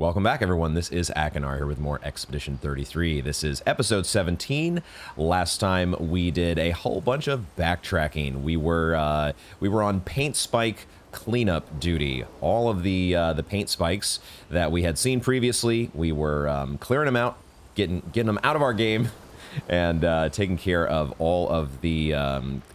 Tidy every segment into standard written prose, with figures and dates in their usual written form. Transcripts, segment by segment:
Welcome back, everyone. This is Akinar here with more Expedition 33. This is episode 17. Last time we did a whole bunch of backtracking. We were on paint spike cleanup duty. All of the paint spikes that we had seen previously, we were clearing them out, getting them out of our game, and taking care of all of the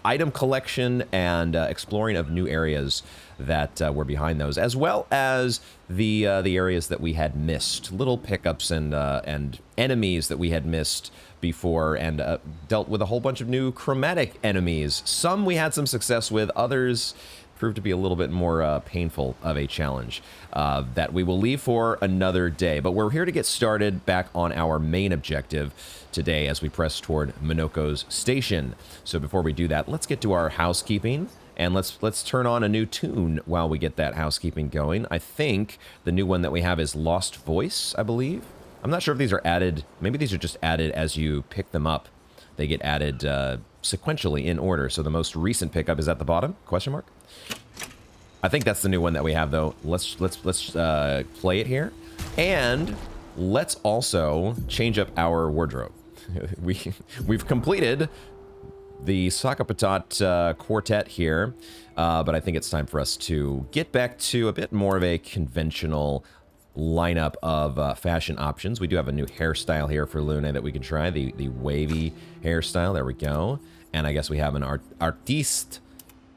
item collection and exploring of new areas that were behind those, as well as the areas that we had missed, little pickups and enemies that we had missed before, and dealt with a whole bunch of new chromatic enemies. Some we had some success with, others proved to be a little bit more painful of a challenge that we will leave for another day. But we're here to get started back on our main objective today as we press toward Monoco's station. So before we do that, let's get to our housekeeping. And let's turn on a new tune while we get that housekeeping going. I think the new one that we have is Lost Voice, I believe. I'm not sure if these are added. Maybe these are just added as you pick them up. They get added sequentially in order. So the most recent pickup is at the bottom? Question mark. I think that's the new one that we have, though. Let's play it here, and let's also change up our wardrobe. We've completed the Sakapatat quartet here, but I think it's time for us to get back to a bit more of a conventional lineup of fashion options. We do have a new hairstyle here for Luna that we can try, the wavy hairstyle. There we go. And I guess we have an artiste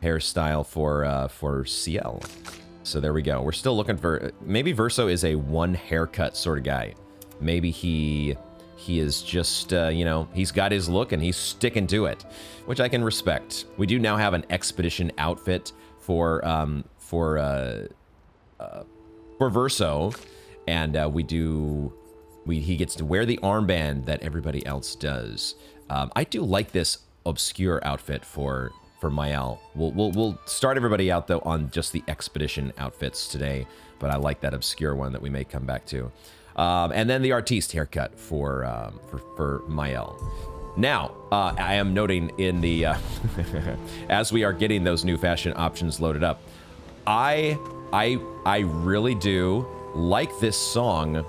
hairstyle for CL. So there we go. We're still looking for, maybe Verso is a one haircut sort of guy. Maybe he is just, you know, he's got his look and he's sticking to it, which I can respect. We do now have an expedition outfit for Verso, and he gets to wear the armband that everybody else does. I do like this obscure outfit for Mael. We'll start everybody out though on just the expedition outfits today, but I like that obscure one that we may come back to. And then the artiste haircut for Mael. Now, I am noting in the as we are getting those new fashion options loaded up, I really do like this song,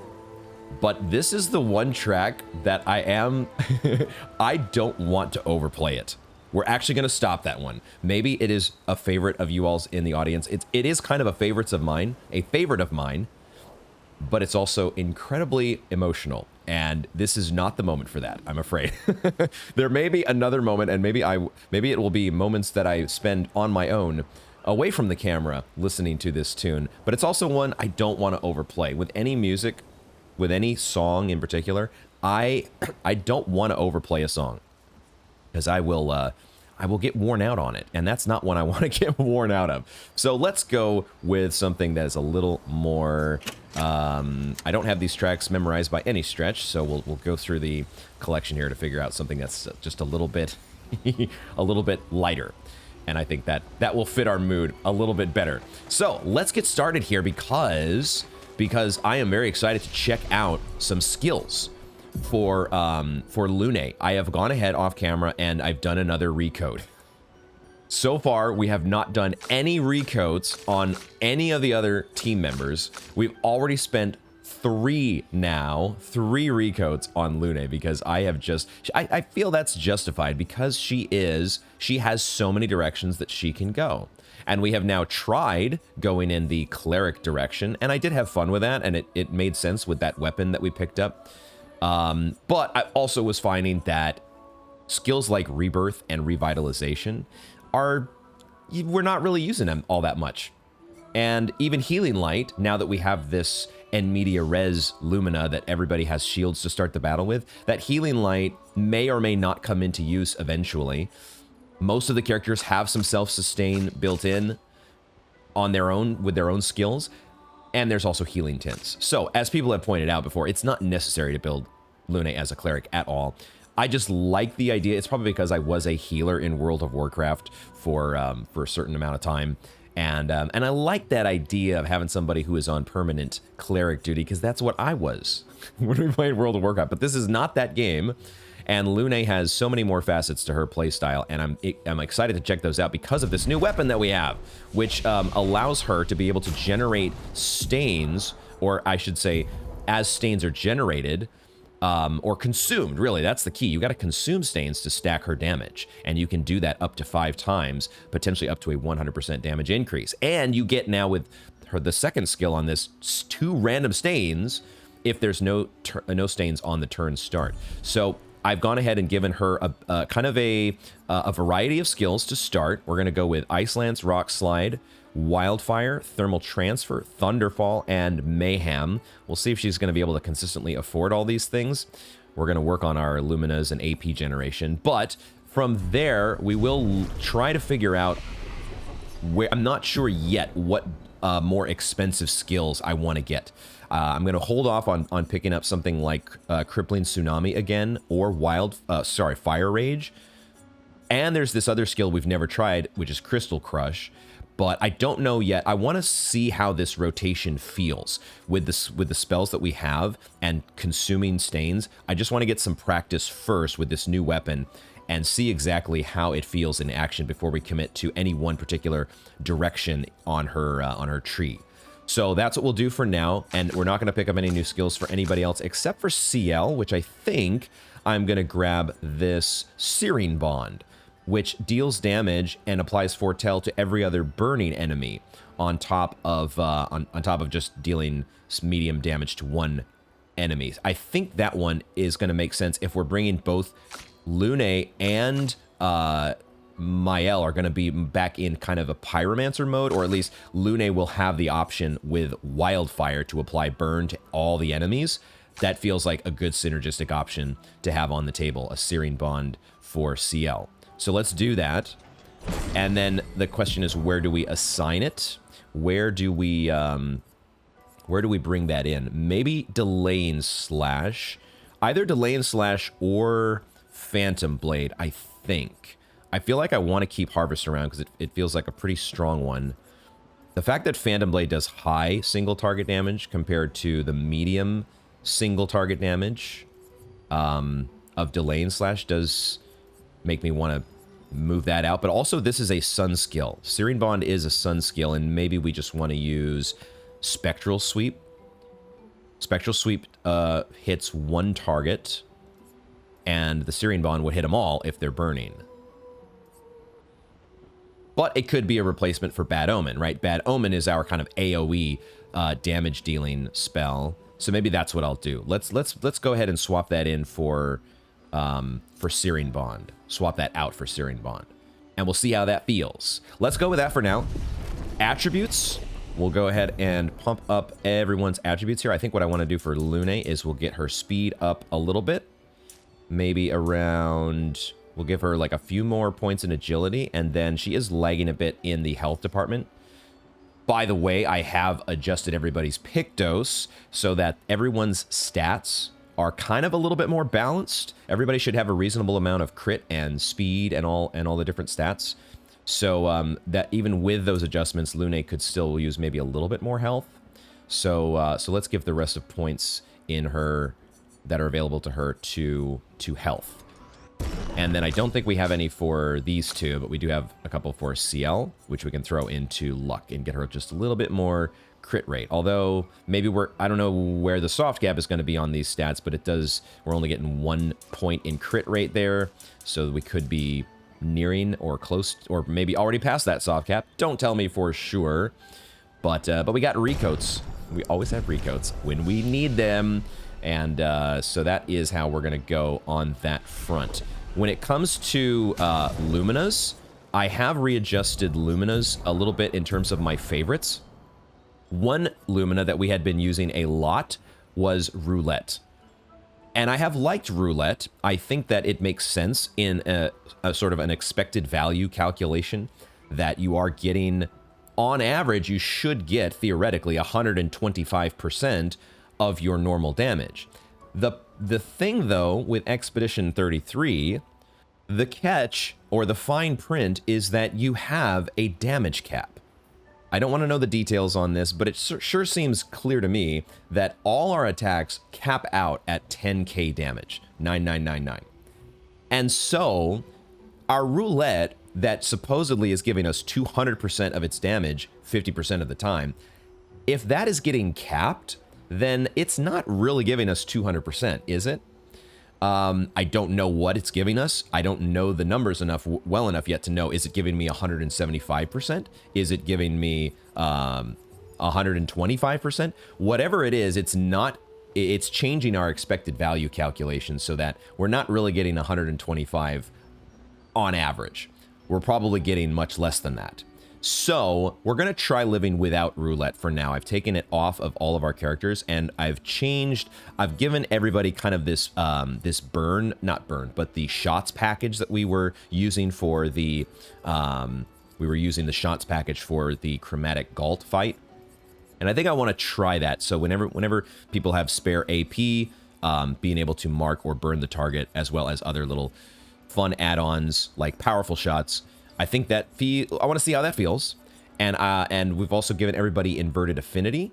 but this is the one track that I don't want to overplay it. We're actually going to stop that one. Maybe it is a favorite of you all's in the audience. It is kind of a favorite of mine, but it's also incredibly emotional, and this is not the moment for that, I'm afraid. There may be another moment, and maybe it will be moments that I spend on my own, away from the camera, listening to this tune, but it's also one I don't want to overplay. With any music, with any song in particular, I don't want to overplay a song, because I will get worn out on it, and that's not one I want to get worn out of. So let's go with something that is a little more, I don't have these tracks memorized by any stretch, so we'll go through the collection here to figure out something that's just a little bit lighter. And I think that will fit our mood a little bit better. So let's get started here because I am very excited to check out some skills for Lune. I have gone ahead off camera and I've done another recode. So far, we have not done any recodes on any of the other team members. We've already spent three recodes on Lune because I feel that's justified because she has so many directions that she can go. And we have now tried going in the cleric direction, and I did have fun with that, and it made sense with that weapon that we picked up. But I also was finding that skills like rebirth and revitalization we're not really using them all that much. And even healing light, now that we have this en media res Lumina that everybody has shields to start the battle with, that healing light may or may not come into use eventually. Most of the characters have some self-sustain built in on their own with their own skills. And there's also healing tints. So, as people have pointed out before, it's not necessary to build Lune as a cleric at all. I just like the idea. It's probably because I was a healer in World of Warcraft for a certain amount of time. And I like that idea of having somebody who is on permanent cleric duty, because that's what I was when we played World of Warcraft. But this is not that game. And Lune has so many more facets to her playstyle, and I'm excited to check those out because of this new weapon that we have, which allows her to be able to generate stains or I should say, as stains are generated, or consumed, really, that's the key. You got to consume stains to stack her damage, and you can do that up to 5 times, potentially up to a 100% damage increase. And you get now with her the second skill on this 2 random stains if there's no stains on the turn start. So I've gone ahead and given her a kind of a variety of skills to start. We're going to go with Ice Lance, Rock Slide, Wildfire, Thermal Transfer, Thunderfall, and Mayhem. We'll see if she's going to be able to consistently afford all these things. We're going to work on our Luminas and AP generation. But from there, we will try to figure out where... I'm not sure yet what more expensive skills I want to get. I'm going to hold off on picking up something like Crippling Tsunami again, or Fire Rage. And there's this other skill we've never tried, which is Crystal Crush. But I don't know yet. I want to see how this rotation feels with the spells that we have and consuming stains. I just want to get some practice first with this new weapon and see exactly how it feels in action before we commit to any one particular direction on her tree. So that's what we'll do for now, and we're not going to pick up any new skills for anybody else except for CL, which I think I'm going to grab this Searing Bond, which deals damage and applies Foretell to every other burning enemy on top of just dealing medium damage to one enemy. I think that one is going to make sense if we're bringing both Lune and Mael are going to be back in kind of a Pyromancer mode, or at least Lune will have the option with Wildfire to apply burn to all the enemies. That feels like a good synergistic option to have on the table, a Searing Bond for CL. So let's do that. And then the question is, where do we assign it? Where do we bring that in? Maybe Delaying Slash. Either Delaying Slash or Phantom Blade, I think. I feel like I want to keep Harvest around because it feels like a pretty strong one. The fact that Phantom Blade does high single target damage compared to the medium single target damage of Delaying Slash does make me want to move that out. But also, this is a Sun skill. Searing Bond is a Sun skill, and maybe we just want to use Spectral Sweep. Spectral Sweep hits one target, and the Searing Bond would hit them all if they're burning. But it could be a replacement for Bad Omen, right? Bad Omen is our kind of AoE damage dealing spell. So maybe that's what I'll do. Let's go ahead and swap that in for Searing Bond. Swap that out for Searing Bond. And we'll see how that feels. Let's go with that for now. Attributes. We'll go ahead and pump up everyone's attributes here. I think what I want to do for Lune is we'll get her speed up a little bit. Maybe around... We'll give her like a few more points in agility, and then she is lagging a bit in the health department. By the way, I have adjusted everybody's pick dose so that everyone's stats are kind of a little bit more balanced. Everybody should have a reasonable amount of crit and speed and all the different stats. So that even with those adjustments, Lune could still use maybe a little bit more health. So so let's give the rest of points in her that are available to her to health. And then I don't think we have any for these two, but we do have a couple for CL, which we can throw into luck and get her just a little bit more crit rate. Although maybe I don't know where the soft cap is going to be on these stats, but we're only getting 1 point in crit rate there. So we could be nearing or close, or maybe already past that soft cap. Don't tell me for sure. But we got recoats. We always have recoats when we need them. And so that is how we're going to go on that front. When it comes to Luminas, I have readjusted Luminas a little bit in terms of my favorites. One Lumina that we had been using a lot was Roulette. And I have liked Roulette. I think that it makes sense in a sort of an expected value calculation that you are getting, on average, you should get, theoretically, 125% of your normal damage. The thing, though, with Expedition 33, the catch, or the fine print, is that you have a damage cap. I don't want to know the details on this, but it sure seems clear to me that all our attacks cap out at 10k damage, 9999. And so, our Roulette, that supposedly is giving us 200% of its damage 50% of the time, if that is getting capped, then it's not really giving us 200%, is it? I don't know what it's giving us. I don't know the numbers well enough yet to know, is it giving me 175%? Is it giving me 125%? Whatever it is, it's changing our expected value calculation so that we're not really getting 125 on average. We're probably getting much less than that. So we're going to try living without roulette for now. I've taken it off of all of our characters, and I've given everybody kind of this, this the shots package that we were using for the, shots package for the chromatic Galt fight. And I think I want to try that. So whenever people have spare AP, being able to mark or burn the target, as well as other little fun add-ons like powerful shots, I think I want to see how that feels. And we've also given everybody inverted affinity,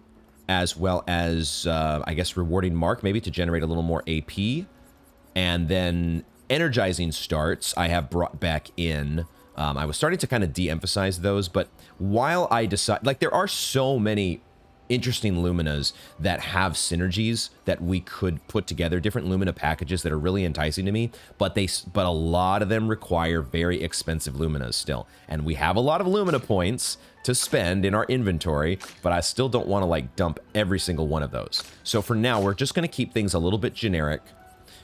as well as, I guess, rewarding mark, maybe to generate a little more AP. And then energizing starts, I have brought back in. I was starting to kind of de-emphasize those, but while I decide, like, there are so many interesting Luminas that have synergies that we could put together, different Lumina packages that are really enticing to me, but a lot of them require very expensive Luminas still. And we have a lot of Lumina points to spend in our inventory, but I still don't want to like dump every single one of those. So for now, we're just going to keep things a little bit generic.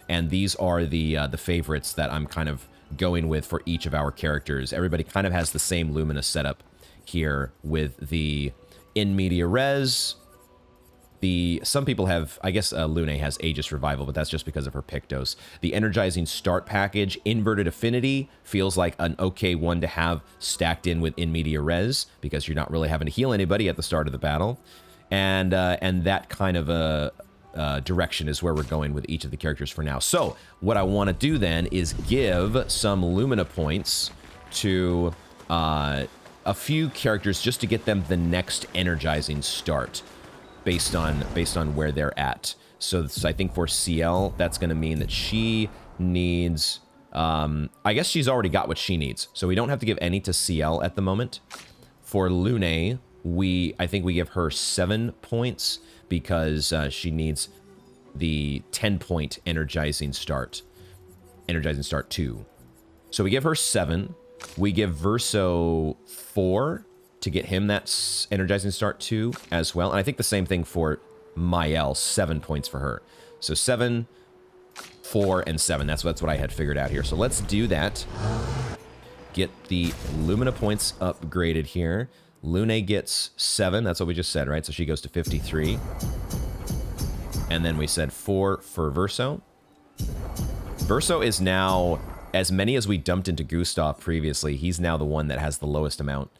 And these are the favorites that I'm kind of going with for each of our characters. Everybody kind of has the same Lumina setup here with the in media res. Some people have, I guess Lune has Aegis Revival, but that's just because of her Pictos. The Energizing Start package, Inverted Affinity, feels like an okay one to have stacked in with in media res, because you're not really having to heal anybody at the start of the battle. And that kind of a direction is where we're going with each of the characters for now. So what I want to do then is give some Lumina points to a few characters just to get them the next energizing start based on where they're at. So I think for CL, that's going to mean that she needs, I guess she's already got what she needs, so we don't have to give any to CL at the moment. For Lune, I think we give her 7 points because she needs the 10-point energizing start 2. So we give her 7. We give Verso 4 to get him that energizing start 2 as well. And I think the same thing for Mael, 7 points for her. So 7, 4, and 7. That's what I had figured out here. So let's do that. Get the Lumina points upgraded here. Lune gets 7. That's what we just said, right? So she goes to 53. And then we said 4 for Verso. Verso is now, as many as we dumped into Gustav previously, he's now the one that has the lowest amount.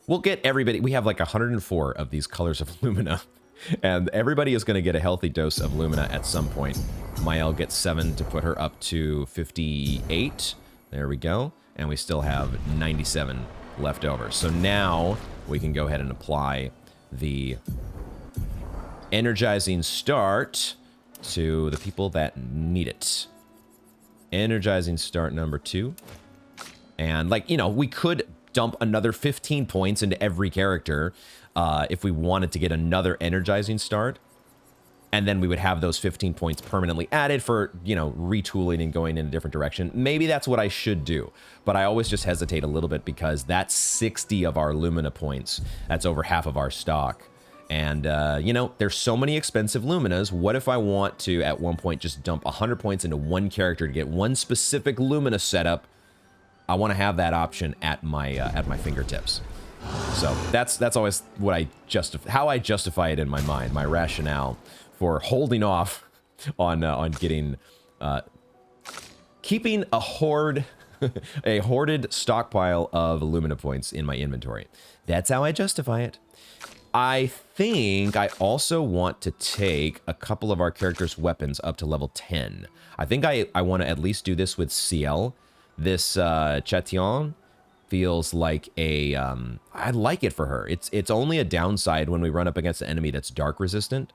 We'll get everybody, we have like 104 of these colors of Lumina, and everybody is going to get a healthy dose of Lumina at some point. Mael gets 7 to put her up to 58. There we go. And we still have 97 left over. So now we can go ahead and apply the energizing start to the people that need it. Energizing start number 2. And, like, you know, we could dump another 15 points into every character if we wanted to get another energizing start. And then we would have those 15 points permanently added for, you know, retooling and going in a different direction. Maybe that's what I should do. But I always just hesitate a little bit because that's 60 of our Lumina points. That's over half of our stock. And, you know, there's so many expensive Luminas. What if I want to, at one point, just dump 100 points into one character to get one specific Lumina setup? I want to have that option at my fingertips. So that's always what how I justify it in my mind, my rationale for holding off on getting, keeping a hoarded stockpile of Lumina points in my inventory. That's how I justify it. I think I also want to take a couple of our characters' weapons up to level 10. I think I want to at least do this with CL. This Chation feels like a, I like it for her. It's only a downside when we run up against an enemy that's dark resistant,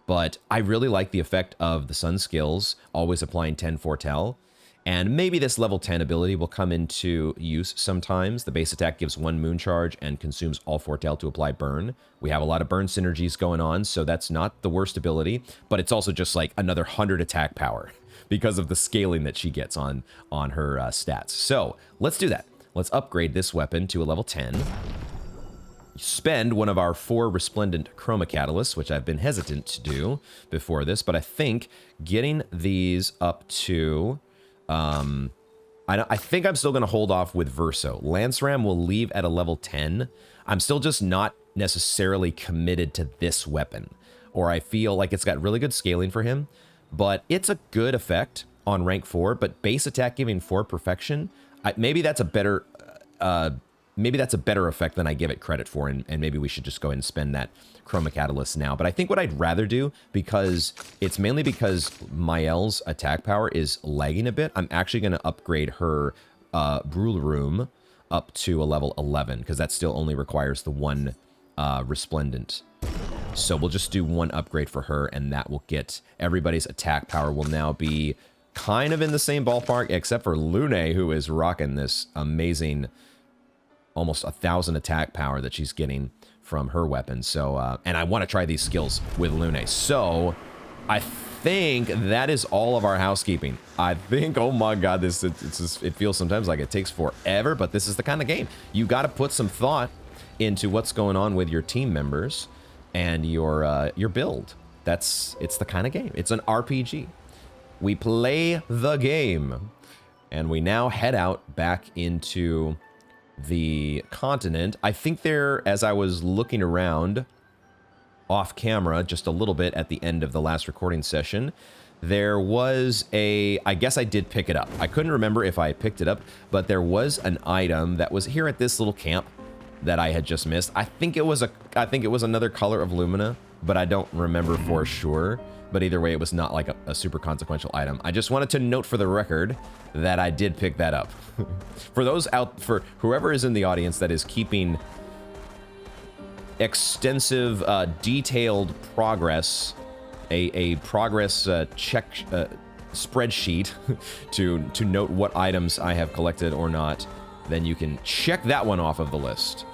but I really like the effect of the sun skills, always applying 10 foretell. And maybe this level 10 ability will come into use sometimes. The base attack gives 1 moon charge and consumes all foretell to apply burn. We have a lot of burn synergies going on, so that's not the worst ability, but it's also just like another 100 attack power because of the scaling that she gets on her stats. So let's do that. Let's upgrade this weapon to a level 10. Spend one of our 4 resplendent chroma catalysts, which I've been hesitant to do before this, but I think getting these up to... I think I'm still going to hold off with Verso. Lance Ram will leave at a level 10. I'm still just not necessarily committed to this weapon, or I feel like it's got really good scaling for him, but it's a good effect on rank 4, but base attack giving 4 perfection, maybe that's a better effect than I give it credit for, and maybe we should just go ahead and spend that Chroma Catalyst now. But I think what I'd rather do, because it's mainly because Mael's attack power is lagging a bit, I'm actually going to upgrade her Brule Room up to a level 11, because that still only requires the 1 Resplendent. So we'll just do 1 upgrade for her, and that will get everybody's attack power will now be kind of in the same ballpark, except for Lune, who is rocking this amazing... almost 1,000 attack power that she's getting from her weapon. So, and I want to try these skills with Lune. So, I think that is all of our housekeeping. I think, oh my god, it feels sometimes like it takes forever, but this is the kind of game. You got to put some thought into what's going on with your team members and your build. It's the kind of game. It's an RPG. We play the game, and we now head out back into the continent. I think there, as I was looking around off camera just a little bit at the end of the last recording session, there was I guess I did pick it up. I couldn't remember if I picked it up, but there was an item that was here at this little camp that I had just missed. I think it was another color of Lumina, but I don't remember for sure. But either way, it was not like a super consequential item. I just wanted to note for the record that I did pick that up. For whoever is in the audience that is keeping extensive, detailed progress, a progress check spreadsheet to note what items I have collected or not, then you can check that one off of the list.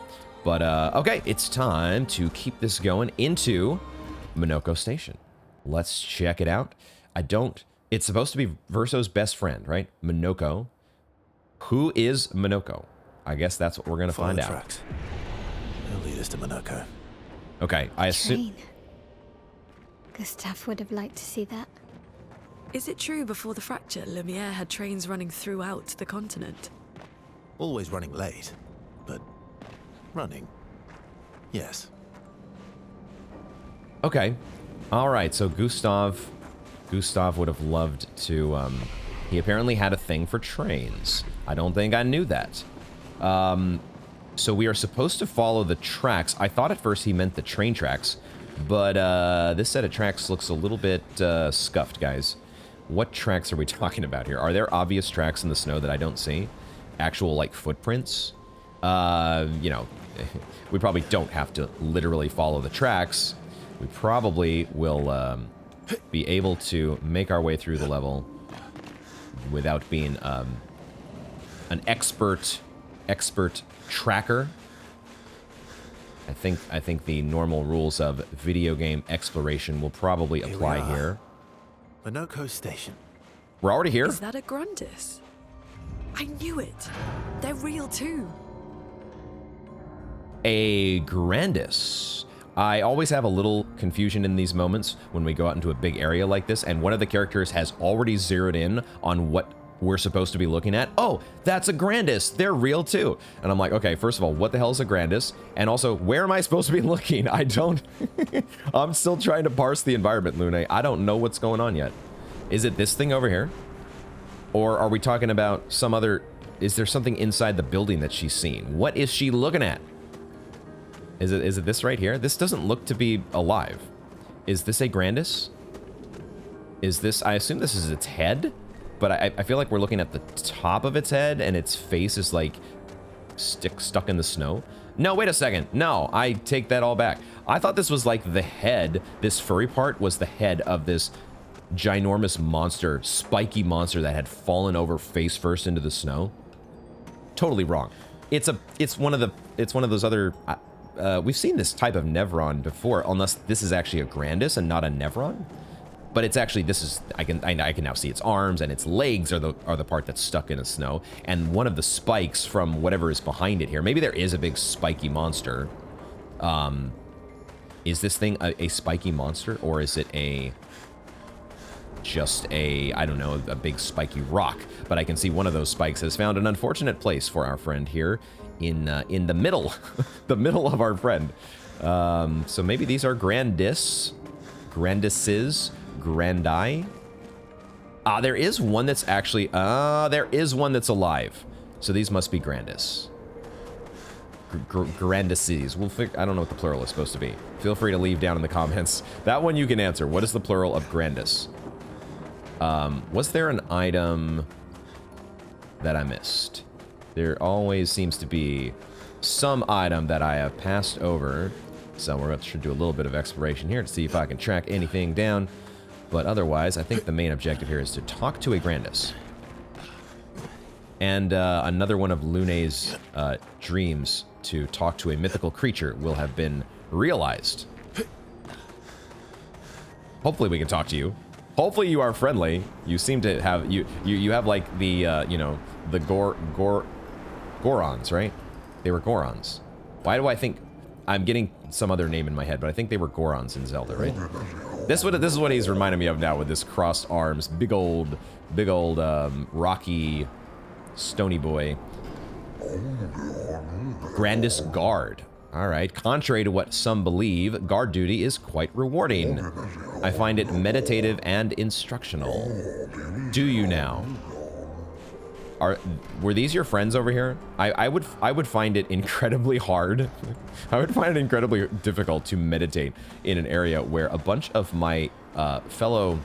But okay, it's time to keep this going into Monoco Station. Let's check it out. It's supposed to be Verso's best friend, right? Monoco. Who is Monoco? I guess that's what we're going to find out. They'll lead us to Monoco. Okay, I assume... Gustav would have liked to see that. Is it true before the fracture, Lumiere had trains running throughout the continent? Always running late, but running. Yes. Okay. All right, so Gustav would have loved to, he apparently had a thing for trains. I don't think I knew that. So we are supposed to follow the tracks. I thought at first he meant the train tracks, but this set of tracks looks a little bit scuffed, guys. What tracks are we talking about here? Are there obvious tracks in the snow that I don't see? Actual, like, footprints? You know, we probably don't have to literally follow the tracks. We probably will be able to make our way through the level without being an expert tracker. I think the normal rules of video game exploration will probably apply here. Monoco Station. We're already here? Is that a Grundis? I knew it. They're real too. A Grandis. I always have a little confusion in these moments when we go out into a big area like this, and one of the characters has already zeroed in on what we're supposed to be looking at. Oh, that's a Grandis. They're real too. And I'm like, okay, first of all, what the hell is a Grandis? And also, where am I supposed to be looking? I don't... I'm still trying to parse the environment, Lune. I don't know what's going on yet. Is it this thing over here? Or are we talking about some other... Is there something inside the building that she's seeing? What is she looking at? Is it this right here? This doesn't look to be alive. Is this a Grandis? Is this... I assume this is its head? But I feel like we're looking at the top of its head and its face is like stuck in the snow. No, wait a second. No, I take that all back. I thought this was like the head. This furry part was the head of this ginormous monster, spiky monster that had fallen over face first into the snow. Totally wrong. It's one of those other. We've seen this type of Nevron before, unless this is actually a Grandis and not a Nevron. But it's actually, this is, I can now see its arms and its legs are the part that's stuck in the snow. And one of the spikes from whatever is behind it here, maybe there is a big spiky monster. Is this thing a spiky monster, or is it just a, I don't know, a big spiky rock? But I can see one of those spikes has found an unfortunate place for our friend here in the middle, the middle of our friend. So maybe these are Grandises, Grandi. There is one that's actually, there is one that's alive. So these must be Grandis. Grandises. I don't know what the plural is supposed to be. Feel free to leave down in the comments. That one you can answer. What is the plural of Grandis? Was there an item that I missed? There always seems to be some item that I have passed over. So we're going to do a little bit of exploration here to see if I can track anything down. But otherwise, I think the main objective here is to talk to a Grandis. And another one of Lune's dreams to talk to a mythical creature will have been realized. Hopefully we can talk to you. Hopefully you are friendly. You seem to have, you have like the, you know, the Gorons, right? They were Gorons. Why do I think, I'm getting some other name in my head, but I think they were Gorons in Zelda, right? This is what he's reminding me of now with this crossed arms, big old, rocky, stony boy. Grandis Guard. All right. Contrary to what some believe, guard duty is quite rewarding. I find it meditative and instructional. Do you now? Were these your friends over here? I would find it incredibly hard. I would find it incredibly difficult to meditate in an area where a bunch of my fellow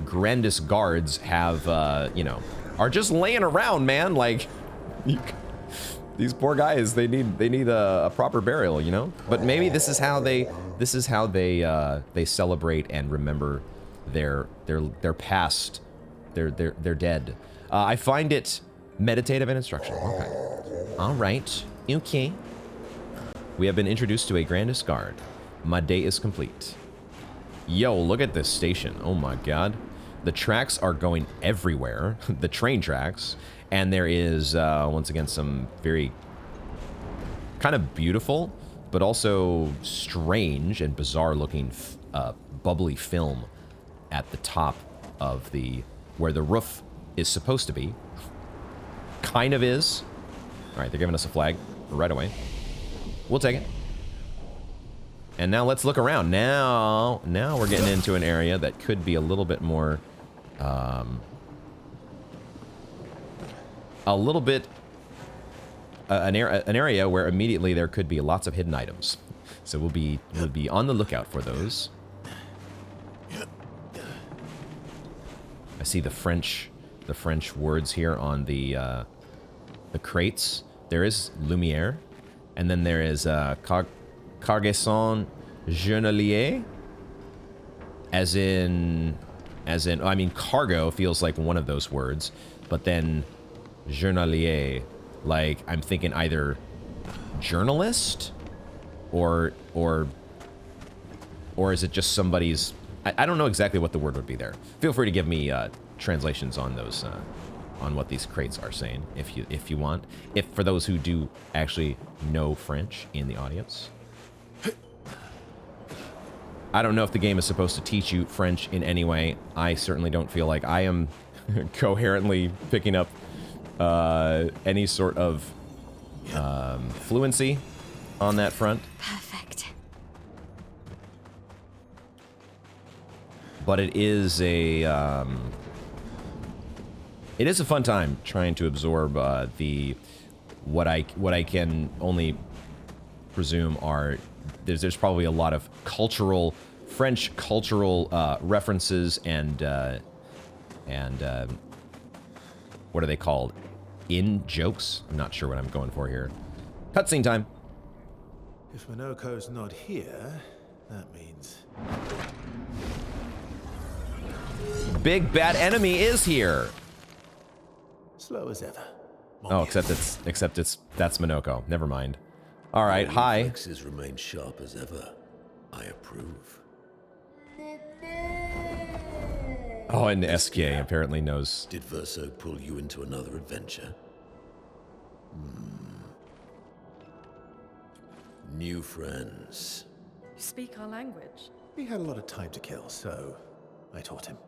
Grandis guards have, you know, are just laying around, man. Like, these poor guys, they need a proper burial, you know. But maybe this is how they celebrate and remember their past, their dead. I find it meditative and instructional. Okay. All right. Okay. We have been introduced to a Grandis guard. My day is complete. Yo, look at this station. Oh my god. The tracks are going everywhere. The train tracks. And there is, once again, some very kind of beautiful, but also strange and bizarre looking bubbly film at the top of where the roof is supposed to be. Kind of is. All right, they're giving us a flag right away. We'll take it. And now let's look around. Now we're getting into an area that could be a little bit more, an area where immediately there could be lots of hidden items. So we'll be on the lookout for those. I see the French words here on the crates. There is Lumière, and then there is Cargaison Journalier, as in, I mean, cargo feels like one of those words, but then Journalier, like I'm thinking either journalist or is it just somebody's, I don't know exactly what the word would be there. Feel free to give me translations on those, on what these crates are saying, if you want. If for those who do actually know French in the audience. I don't know if the game is supposed to teach you French in any way. I certainly don't feel like I am coherently picking up any sort of fluency on that front. Perfect. But it is a fun time trying to absorb what I can only presume are there's probably a lot of French cultural references and what are they called? In jokes? I'm not sure what I'm going for here. Cutscene time. If Monoco's not here, that means... big bad enemy is here. Slow as ever. Oh, except that's Monoco. Never mind. All right, hi. Reflexes remain sharp as ever. I approve. Oh, and SK apparently knows. Did Verso pull you into another adventure? New friends. Speak our language. He had a lot of time to kill, so I taught him.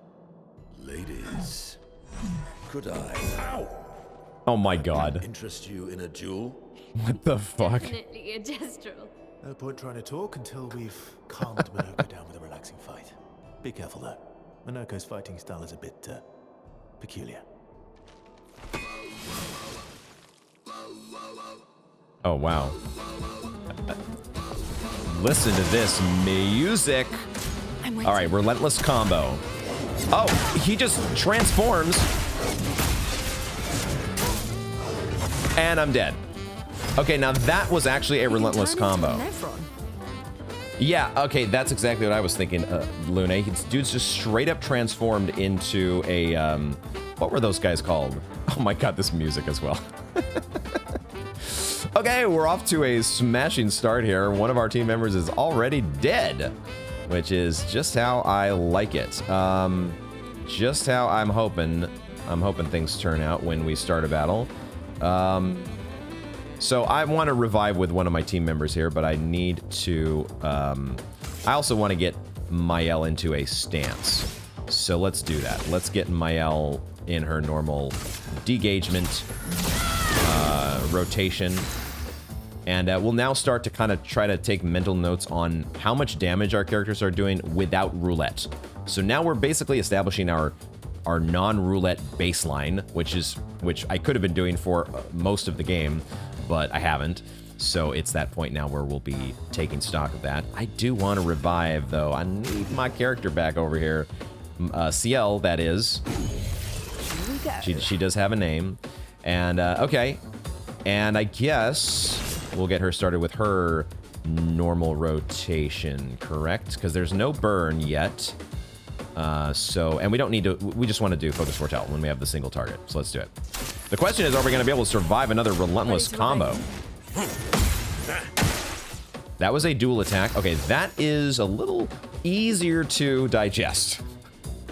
Ladies, could I Oh my god. interest you in a duel? What the fuck? Definitely a gestural. No point trying to talk until we've calmed Monoco down with a relaxing fight. Be careful though. Monoco's fighting style is a bit peculiar. Oh wow. Listen to this music. I'm waiting. All right, relentless combo. Oh, he just transforms. And I'm dead. Okay, now that was actually a relentless combo. Yeah, okay, that's exactly what I was thinking, Lune. Dude's just straight up transformed into a, what were those guys called? Oh my god, this music as well. Okay, we're off to a smashing start here. One of our team members is already dead, which is just how I like it. Just how I'm hoping things turn out when we start a battle. So I want to revive with one of my team members here, but I need to, I also want to get Mael into a stance. So let's do that. Let's get Mael in her normal degagement, rotation. And we'll now start to kind of try to take mental notes on how much damage our characters are doing without roulette. So now we're basically establishing our non-roulette baseline, which I could have been doing for most of the game, but I haven't. So it's that point now where we'll be taking stock of that. I do want to revive, though. I need my character back over here. CL, that is. Here we go. She does have a name. And, okay. And I guess we'll get her started with her normal rotation, correct? Because there's no burn yet. And we don't need to, we just want to do Focus Foretell when we have the single target. So let's do it. The question is, are we going to be able to survive another relentless combo? That was a dual attack. Okay, that is a little easier to digest.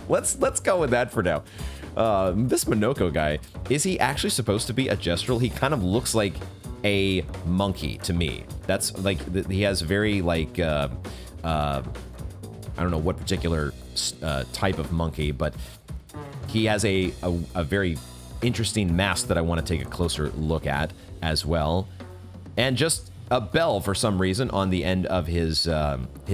Let's go with that for now. This Monoco guy, is he actually supposed to be a gestural? He kind of looks like a monkey to me. That's like, he has very like, I don't know what particular type of monkey, but he has a very interesting mask that I want to take a closer look at as well. And just a bell for some reason on the end of his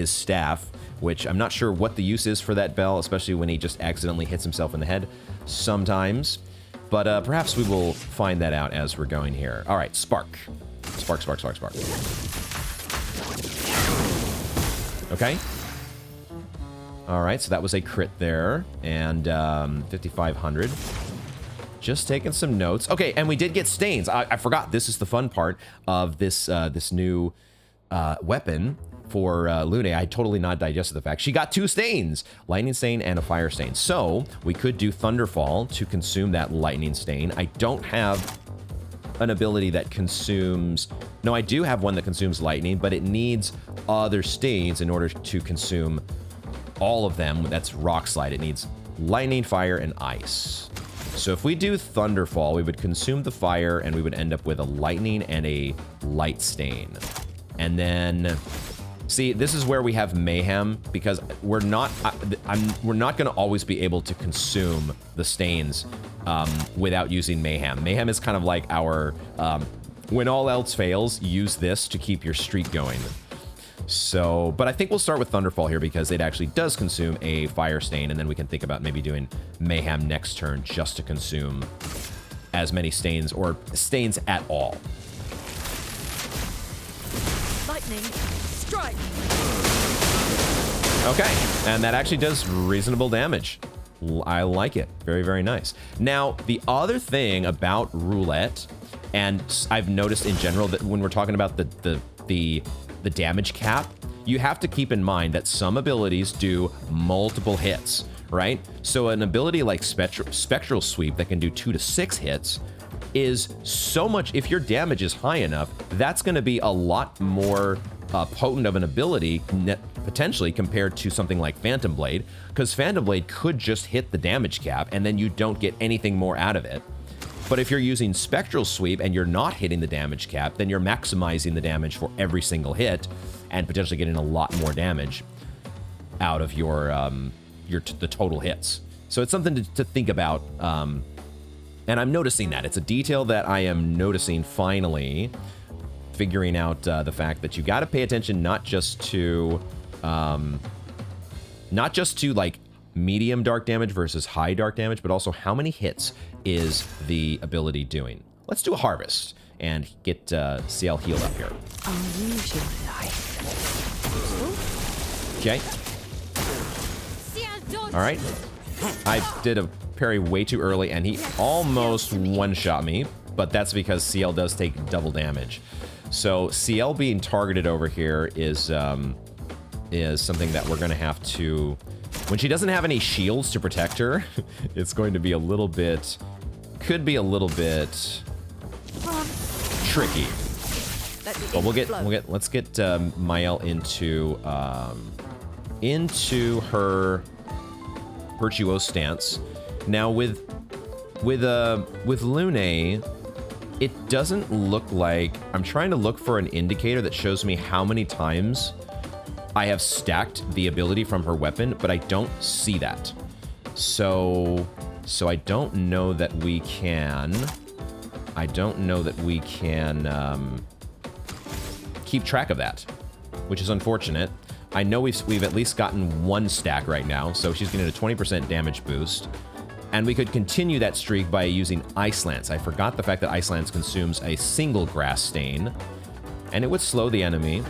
staff, which I'm not sure what the use is for that bell, especially when he just accidentally hits himself in the head sometimes. But perhaps we will find that out as we're going here. All right, spark. Spark, spark, spark, spark. Okay. All right, so that was a crit there, and 5,500. Just taking some notes. Okay, and we did get stains. I forgot. This is the fun part of this this new weapon for Lune. I totally not digested the fact she got 2 stains, lightning stain and a fire stain. So we could do Thunderfall to consume that lightning stain. I don't have an ability that consumes. No, I do have one that consumes lightning, but it needs other stains in order to consume all of them. That's Rock Slide. It needs lightning, fire, and ice. So if we do Thunderfall, we would consume the fire and we would end up with a lightning and a light stain. And then, see, this is where we have mayhem, because we're not going to always be able to consume the stains without using mayhem. Mayhem is kind of like our, when all else fails, use this to keep your streak going. So, but I think we'll start with Thunderfall here because it actually does consume a fire stain, and then we can think about maybe doing Mayhem next turn just to consume as many stains or stains at all. Lightning strike. Okay, and that actually does reasonable damage. I like it. Very, very nice. Now, the other thing about roulette, and I've noticed in general that when we're talking about the damage cap, you have to keep in mind that some abilities do multiple hits, right? So an ability like Spectral Sweep that can do 2 to 6 hits is so much, if your damage is high enough, that's going to be a lot more potent of an ability potentially compared to something like Phantom Blade, because Phantom Blade could just hit the damage cap and then you don't get anything more out of it. But if you're using Spectral Sweep and you're not hitting the damage cap, then you're maximizing the damage for every single hit and potentially getting a lot more damage out of your the total hits. So it's something to think about. And I'm noticing that. It's a detail that I am noticing finally, figuring out the fact that you got to pay attention not just to like medium dark damage versus high dark damage, but also how many hits is the ability doing. Let's do a harvest and get CL healed up here. I'll use your life. Okay. All right. I did a parry way too early, and he almost one-shot me, but that's because CL does take double damage. So CL being targeted over here is something that we're going to have to... When she doesn't have any shields to protect her, it's going to be a little bit... Could be a little bit... tricky. But let's get Mael into her virtuose stance. Now with Lune, it doesn't look like... I'm trying to look for an indicator that shows me how many times I have stacked the ability from her weapon, but I don't see that. So I don't know that we can... keep track of that, which is unfortunate. I know we've at least gotten 1 stack right now, so she's getting a 20% damage boost. And we could continue that streak by using Ice Lance. I forgot the fact that Ice Lance consumes a single grass stain, and it would slow the enemy.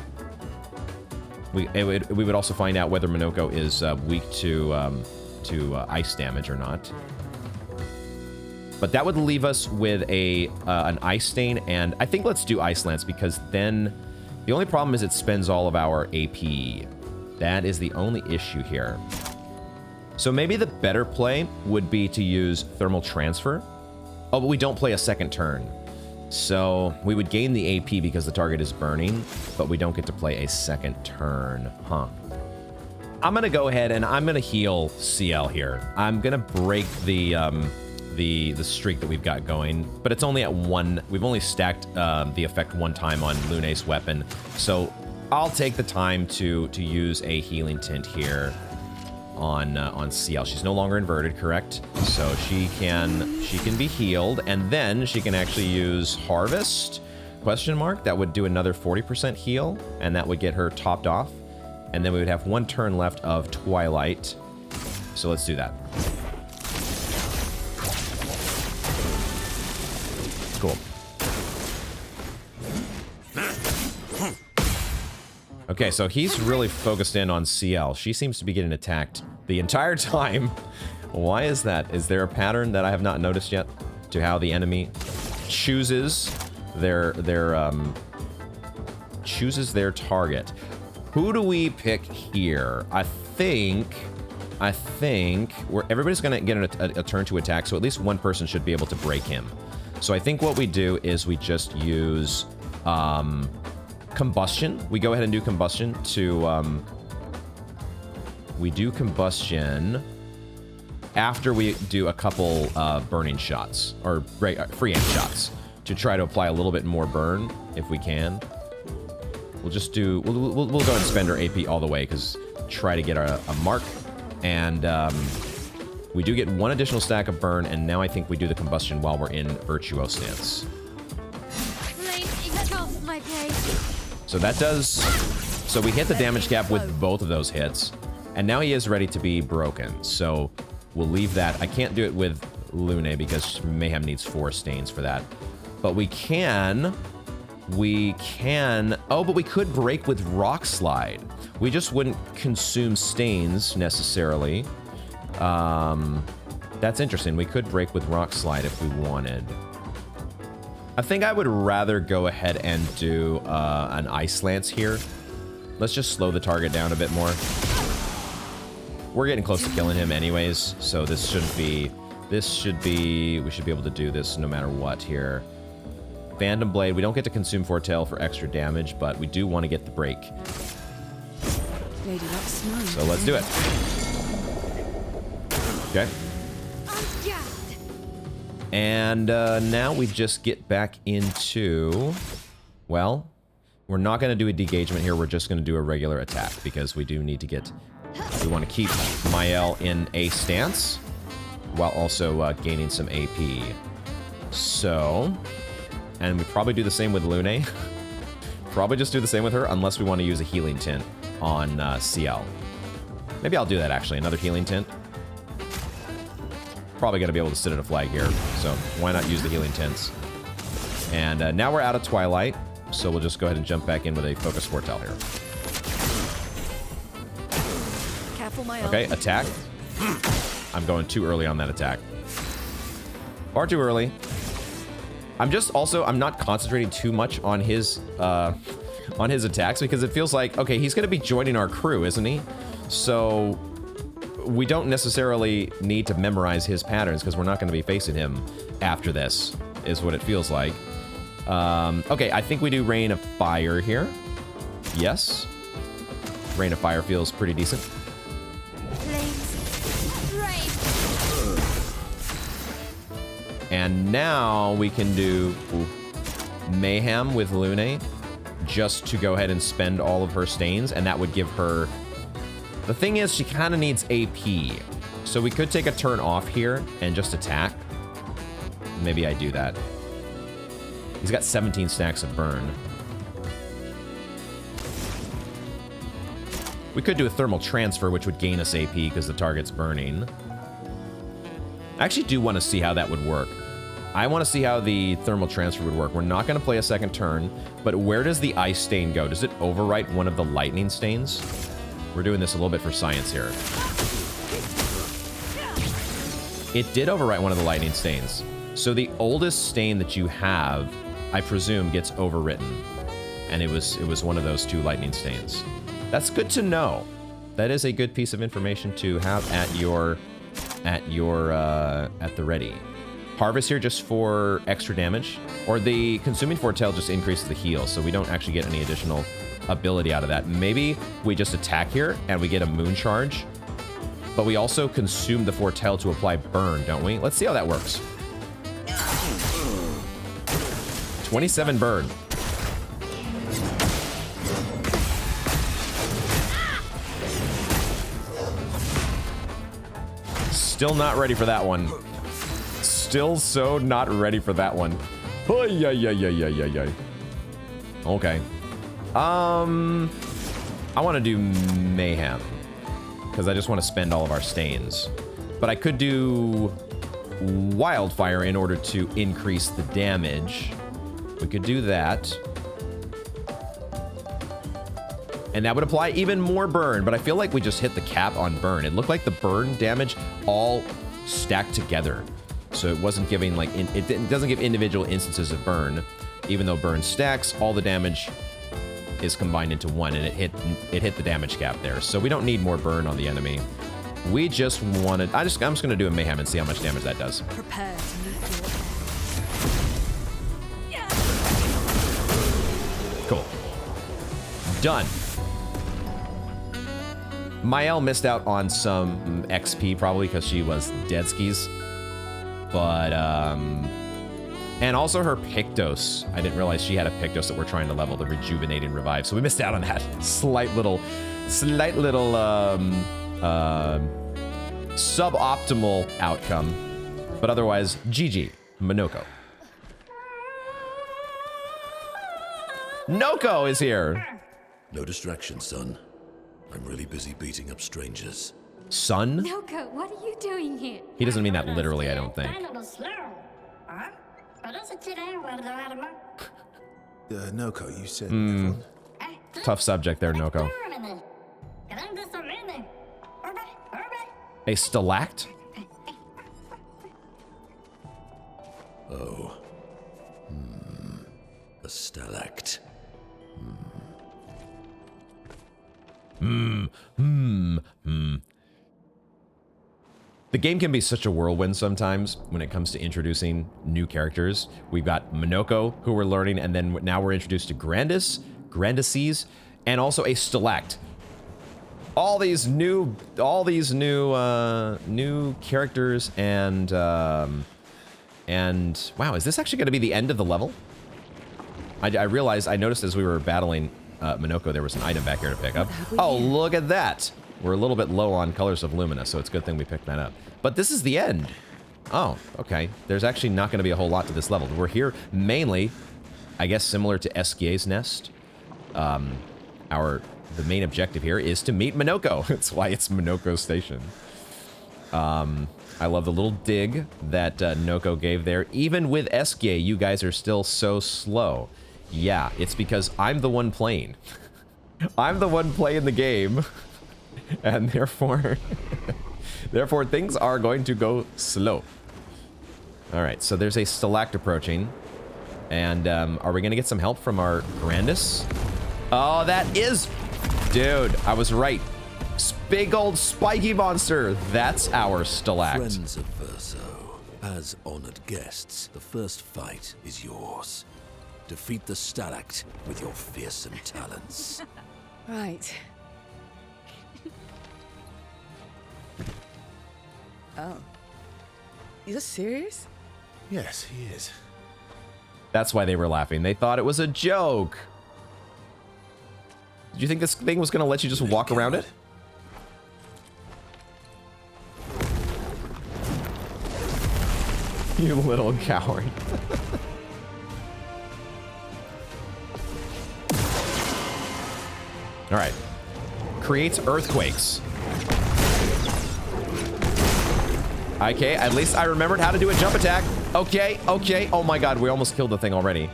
We would also find out whether Monoco is weak to ice damage or not. But that would leave us with an Ice Stain, and I think let's do Ice Lance, because then the only problem is it spends all of our AP. That is the only issue here. So maybe the better play would be to use Thermal Transfer. Oh, but we don't play a second turn. So we would gain the AP because the target is burning, but we don't get to play a second turn. Huh. I'm going to go ahead and I'm going to heal CL here. I'm going to break the streak that we've got going, but it's only at 1. We've only stacked the effect 1 time on Lune's weapon, so I'll take the time to use a healing tint here on CL. She's no longer inverted, correct? So she can be healed, and then she can actually use Harvest, question mark. That would do another 40% heal, and that would get her topped off. And then we would have 1 turn left of Twilight. So let's do that. Cool. Okay, so he's really focused in on CL. She seems to be getting attacked the entire time. Why is that? Is there a pattern that I have not noticed yet to how the enemy chooses their target? Who do we pick here? I think everybody's gonna get a turn to attack, so at least 1 person should be able to break him. So I think what we do is we just use Combustion. We go ahead and do Combustion to... we do Combustion after we do a couple burning shots, or free aim shots, to try to apply a little bit more burn, if we can. We'll just do... We'll go ahead and spend our AP all the way, because try to get a mark, and... we do get 1 additional stack of burn, and now I think we do the Combustion while we're in Virtuose Stance. So that does... So we hit the damage cap with both of those hits, and now he is ready to be broken. So we'll leave that. I can't do it with Lune because Mayhem needs 4 stains for that. But we can... Oh, but we could break with Rock Slide. We just wouldn't consume stains, necessarily. That's interesting. We could break with Rock Slide if we wanted. I think I would rather go ahead and do an Ice Lance here. Let's just slow the target down a bit more. We're getting close to killing him anyways, so this should be, we should be able to do this no matter what here. Phantom Blade, we don't get to consume Foretell for extra damage, but we do want to get the break. Lady Luck's smiling. So let's do it. Okay. And now we just get back into, well, we're not going to do a degagement here. We're just going to do a regular attack because we do need to get, we want to keep Mael in a stance while also gaining some AP. So, and we probably do the same with Lune. Probably just do the same with her unless we want to use a healing tint on CL. Maybe I'll do that actually, another healing tint. Probably going to be able to sit at a flag here, so why not use the healing tints? And now we're out of Twilight, so we'll just go ahead and jump back in with a Focus Foretell here. Careful, my Okay, attack. I'm going too early on that attack. Far too early. I'm just also, I'm not concentrating too much on his attacks because it feels like, okay, he's going to be joining our crew, isn't he? So we don't necessarily need to memorize his patterns because we're not going to be facing him after this, is what it feels like. Okay, I think we do Rain of Fire here. Yes. Rain of Fire feels pretty decent. And now we can do Mayhem with Lune just to go ahead and spend all of her stains, and that would give her... The thing is, she kind of needs AP. So we could take a turn off here and just attack. Maybe I do that. He's got 17 stacks of burn. We could do a thermal transfer, which would gain us AP because the target's burning. I actually do want to see how that would work. I want to see how the thermal transfer would work. We're not going to play a second turn, but where does the ice stain go? Does it overwrite one of the lightning stains? We're doing this a little bit for science here. It did overwrite one of the lightning stains. So the oldest stain that you have, I presume, gets overwritten. And it was one of those two lightning stains. That's good to know. That is a good piece of information to have at the ready. Harvest here just for extra damage, or the consuming foretell just increases the heal, so we don't actually get any additional ability out of that. Maybe we just attack here and we get a moon charge, but we also consume the foretell to apply burn, don't we? Let's see how that works. 27 burn. Still not ready for that one. Still so not ready for that one. Oh, yeah. Okay. I want to do Mayhem because I just want to spend all of our stains. But I could do Wildfire in order to increase the damage. We could do that. And that would apply even more burn, but I feel like we just hit the cap on burn. It looked like the burn damage all stacked together. So it wasn't giving like, it doesn't give individual instances of burn. Even though burn stacks, all the damage is combined into one, and it hit the damage cap there. So we don't need more burn on the enemy. We just wanted, I'm just gonna do a Mayhem and see how much damage that does. Prepare to meet your Cool. Done. Mael missed out on some XP probably because she was dead skis. But, and also her Pictos. I didn't realize she had a Pictos that we're trying to level, the Rejuvenate and Revive. So we missed out on that slight little, suboptimal outcome. But otherwise, GG, Monoco. Noko is here. No distraction, son. I'm really busy beating up strangers. Son? Monoco, what are you doing here? He doesn't mean that literally, I don't think. Noko, you said everyone? Tough subject there, Noko. A stalact? Oh. A stalact. The game can be such a whirlwind sometimes when it comes to introducing new characters. We've got Monoco, who we're learning, and then now we're introduced to Grandices, and also a Stalact. All these new characters, and wow, is this actually going to be the end of the level? I realized, I noticed as we were battling Monoco, there was an item back here to pick up. Oh, look at that! We're a little bit low on Colors of Lumina, so it's a good thing we picked that up. But this is the end. Oh, okay. There's actually not going to be a whole lot to this level. We're here mainly, I guess, similar to Esquia's Nest. The main objective here is to meet Monoco. That's why it's Monoco Station. I love the little dig that Noko gave there. Even with Esquia, you guys are still so slow. Yeah, it's because I'm the one playing. I'm the one playing the game. And therefore, therefore things are going to go slow. All right, so there's a Stalact approaching. And are we going to get some help from our Grandis? Oh, that is... Dude, I was right. Big old spiky monster. That's our Stalact. Friends of Verso, as honored guests, the first fight is yours. Defeat the Stalact with your fearsome talents. Right. Oh. You serious? Yes, he is. That's why they were laughing. They thought it was a joke. Did you think this thing was going to let you just walk around it? You little coward. All right. Creates earthquakes. Okay, at least I remembered how to do a jump attack. Okay, okay. Oh my god, we almost killed the thing already.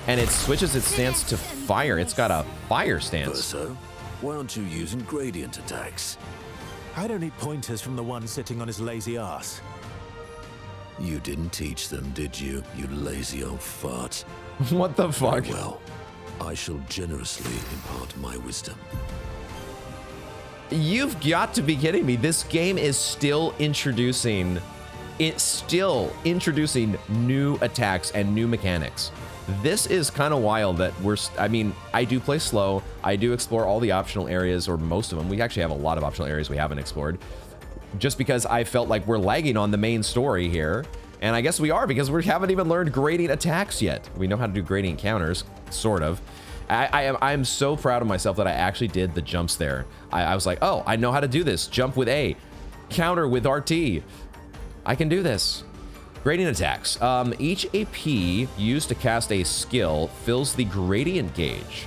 And it switches its stance to fire. It's got a fire stance. Verso, why aren't you using gradient attacks? I don't need pointers from the one sitting on his lazy ass. You didn't teach them, did you, you lazy old fart? What the fuck? Well, I shall generously impart my wisdom. You've got to be kidding me. This game is still introducing new attacks and new mechanics. This is kind of wild that I mean, I do play slow. I do explore all the optional areas, or most of them. We actually have a lot of optional areas we haven't explored. Just because I felt like we're lagging on the main story here. And I guess we are, because we haven't even learned gradient attacks yet. We know how to do gradient counters, sort of. I'm so proud of myself that I actually did the jumps there. I was like, oh, I know how to do this. Jump with A, counter with RT. I can do this. Gradient attacks. Each AP used to cast a skill fills the gradient gauge.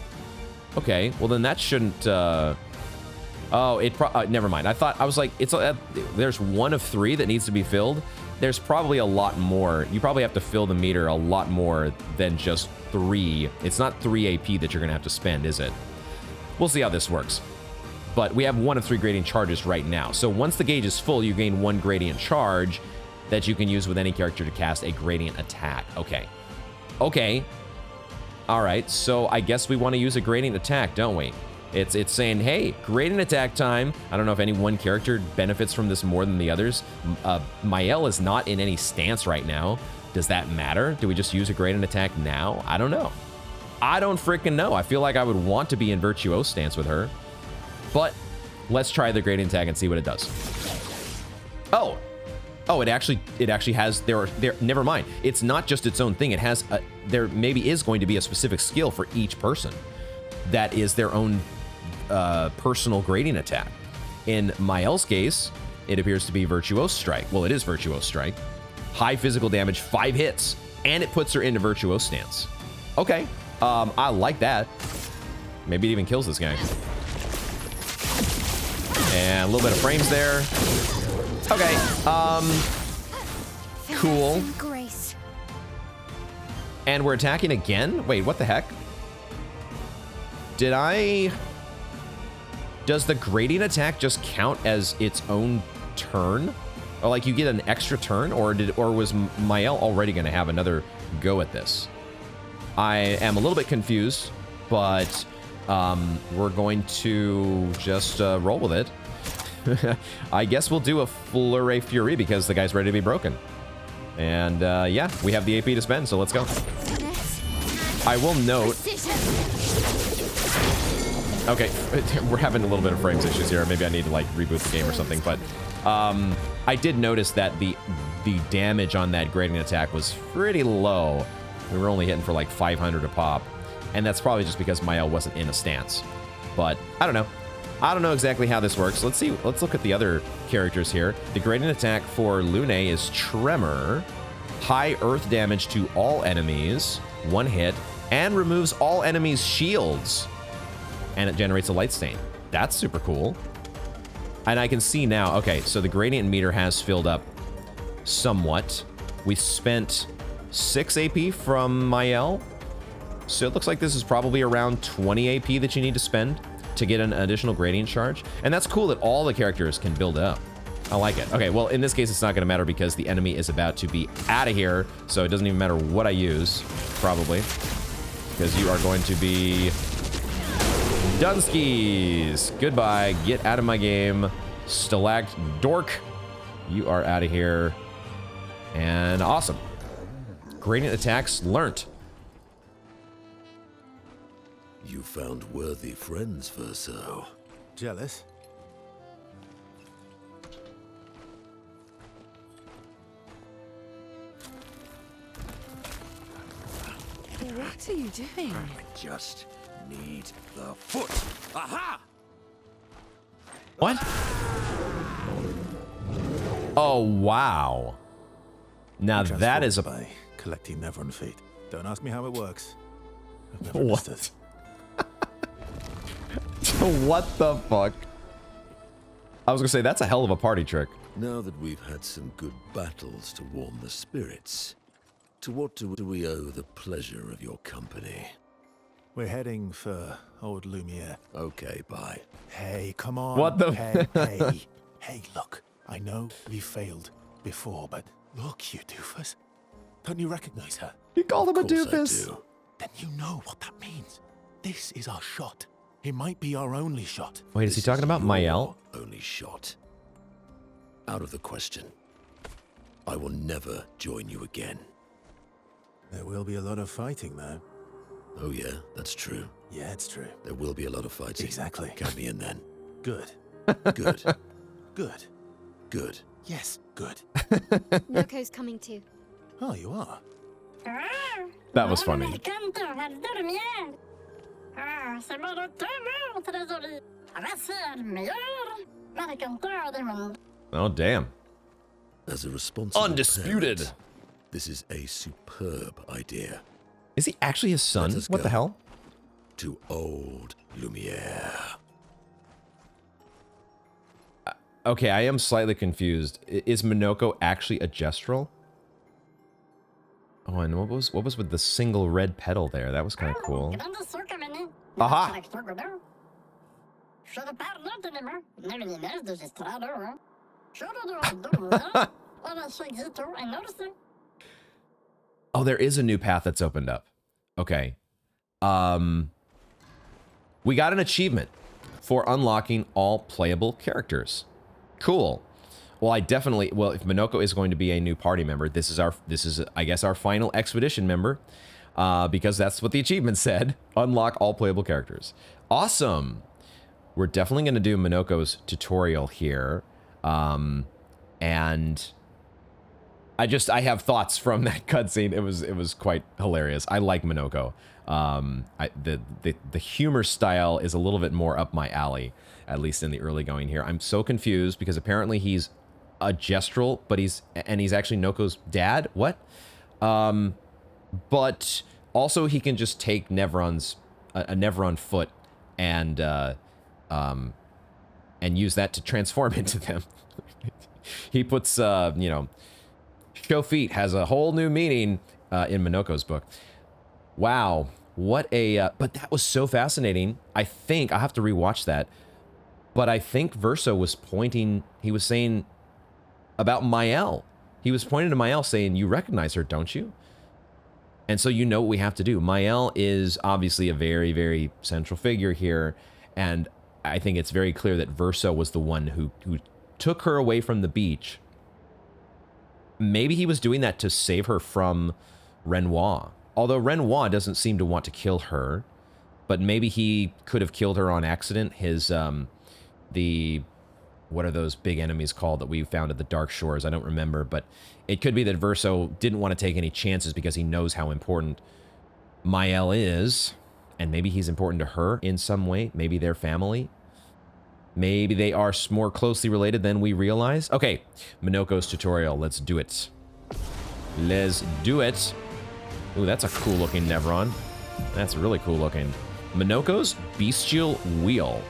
Okay, well then that shouldn't... oh, never mind. I was like, there's one of 3 that needs to be filled. There's probably a lot more. You probably have to fill the meter a lot more than just 3. It's not 3 AP that you're gonna have to spend, is it? We'll see how this works. But we have 1 of 3 gradient charges right now. So once the gauge is full, you gain 1 gradient charge that you can use with any character to cast a gradient attack. Okay. Okay. All right, so I guess we want to use a gradient attack, don't we? It's saying, hey, gradient attack time. I don't know if any one character benefits from this more than the others. Mael is not in any stance right now. Does that matter? Do we just use a gradient attack now? I don't know. I don't freaking know. I feel like I would want to be in Virtuose stance with her. But let's try the gradient attack and see what it does. Oh, it actually has, never mind. It's not just its own thing. It has, there maybe is going to be a specific skill for each person that is their own personal gradient attack. In Mael's case, it appears to be Virtuose Strike. Well, it is Virtuose Strike. High physical damage, 5 hits, and it puts her into Virtuose stance. Okay, I like that. Maybe it even kills this guy. And a little bit of frames there. Okay, cool. Grace. And we're attacking again? Wait, what the heck? Does the gradient attack just count as its own turn? Or like you get an extra turn, or was Mael already gonna have another go at this? I am a little bit confused, but we're going to just roll with it. I guess we'll do a Flurry Fury because the guy's ready to be broken. And yeah, we have the AP to spend, so let's go. I will note... Okay, we're having a little bit of frames issues here. Maybe I need to like reboot the game or something, but I did notice that the damage on that gradient attack was pretty low. We were only hitting for like 500 a pop, and that's probably just because Mael wasn't in a stance. But I don't know. I don't know exactly how this works. Let's see. Let's look at the other characters here. The gradient attack for Lune is Tremor, high earth damage to all enemies, 1 hit, and removes all enemies' shields. And it generates a light stain. That's super cool. And I can see now, okay, so the gradient meter has filled up somewhat. We spent 6 AP from Mael. So it looks like this is probably around 20 AP that you need to spend to get an additional gradient charge. And that's cool that all the characters can build up. I like it. Okay, well, in this case, it's not going to matter because the enemy is about to be out of here. So it doesn't even matter what I use, probably. Because you are going to be... Dunskies! Goodbye. Get out of my game. Stalact Dork. You are out of here. And awesome. Gradient attacks learnt. You found worthy friends, Verso. Jealous? What are you doing? I just need the foot. Aha! What? Oh, wow. Now that is a... by collecting Neveron feet. Don't ask me how it works. I've never What? understood. What the fuck? I was gonna say, that's a hell of a party trick. Now that we've had some good battles to warm the spirits, to what do we owe the pleasure of your company? We're heading for old Lumiere. Okay, bye. Hey, come on. What the- Hey. Hey, look. I know we failed before, but look, you doofus. Don't you recognize her? You called him a Of course I doofus. do. Then you know what that means. This is our shot. It might be our only shot. Wait, is he This talking about your Mael? only shot. Out of the question. I will never join you again. There will be a lot of fighting, though. Oh yeah, that's true. Yeah, it's true. There will be a lot of fighting. Exactly. Count me in then. Good. Good. Good. Good. Yes, good. Noco's coming too. Oh, you are? That was funny. Oh, damn. As a responsible Undisputed. parent, this is a superb idea. Is he actually his son? Let us What the go. hell? To old Lumiere. Okay, I am slightly confused. Is Monoco actually a gestural? Oh, and what was with the single red petal there? That was kind of cool. Aha! Oh, there is a new path that's opened up. Okay. We got an achievement for unlocking all playable characters. Cool. Well, if Monoco is going to be a new party member, this is I guess our final expedition member, because that's what the achievement said. Unlock all playable characters. Awesome. We're definitely going to do Monoco's tutorial here. And I have thoughts from that cutscene. It was quite hilarious. I like Monoco. The humor style is a little bit more up my alley, at least in the early going here. I'm so confused because apparently he's a gestural, but he's actually Noco's dad. What? But also he can just take Neveron's a Neveron foot and use that to transform into them. He puts show feet has a whole new meaning in Monoco's book. Wow, what a but that was so fascinating. I think I'll have to rewatch that. But I think Verso was pointing, he was saying about Mael. He was pointing to Mael saying, you recognize her, don't you? And so you know what we have to do. Mael is obviously a very, very central figure here. And I think it's very clear that Verso was the one who took her away from the beach. Maybe he was doing that to save her from Renoir. Although Renoir doesn't seem to want to kill her, but maybe he could have killed her on accident. His, what are those big enemies called that we found at the Dark Shores? I don't remember, but it could be that Verso didn't want to take any chances because he knows how important Mael is, and maybe he's important to her in some way. Maybe they're family. Maybe they are more closely related than we realize. Okay, Monoco's tutorial. Let's do it. Let's do it. Ooh, that's a cool looking Nevron. That's really cool looking. Monoco's Bestial Wheel.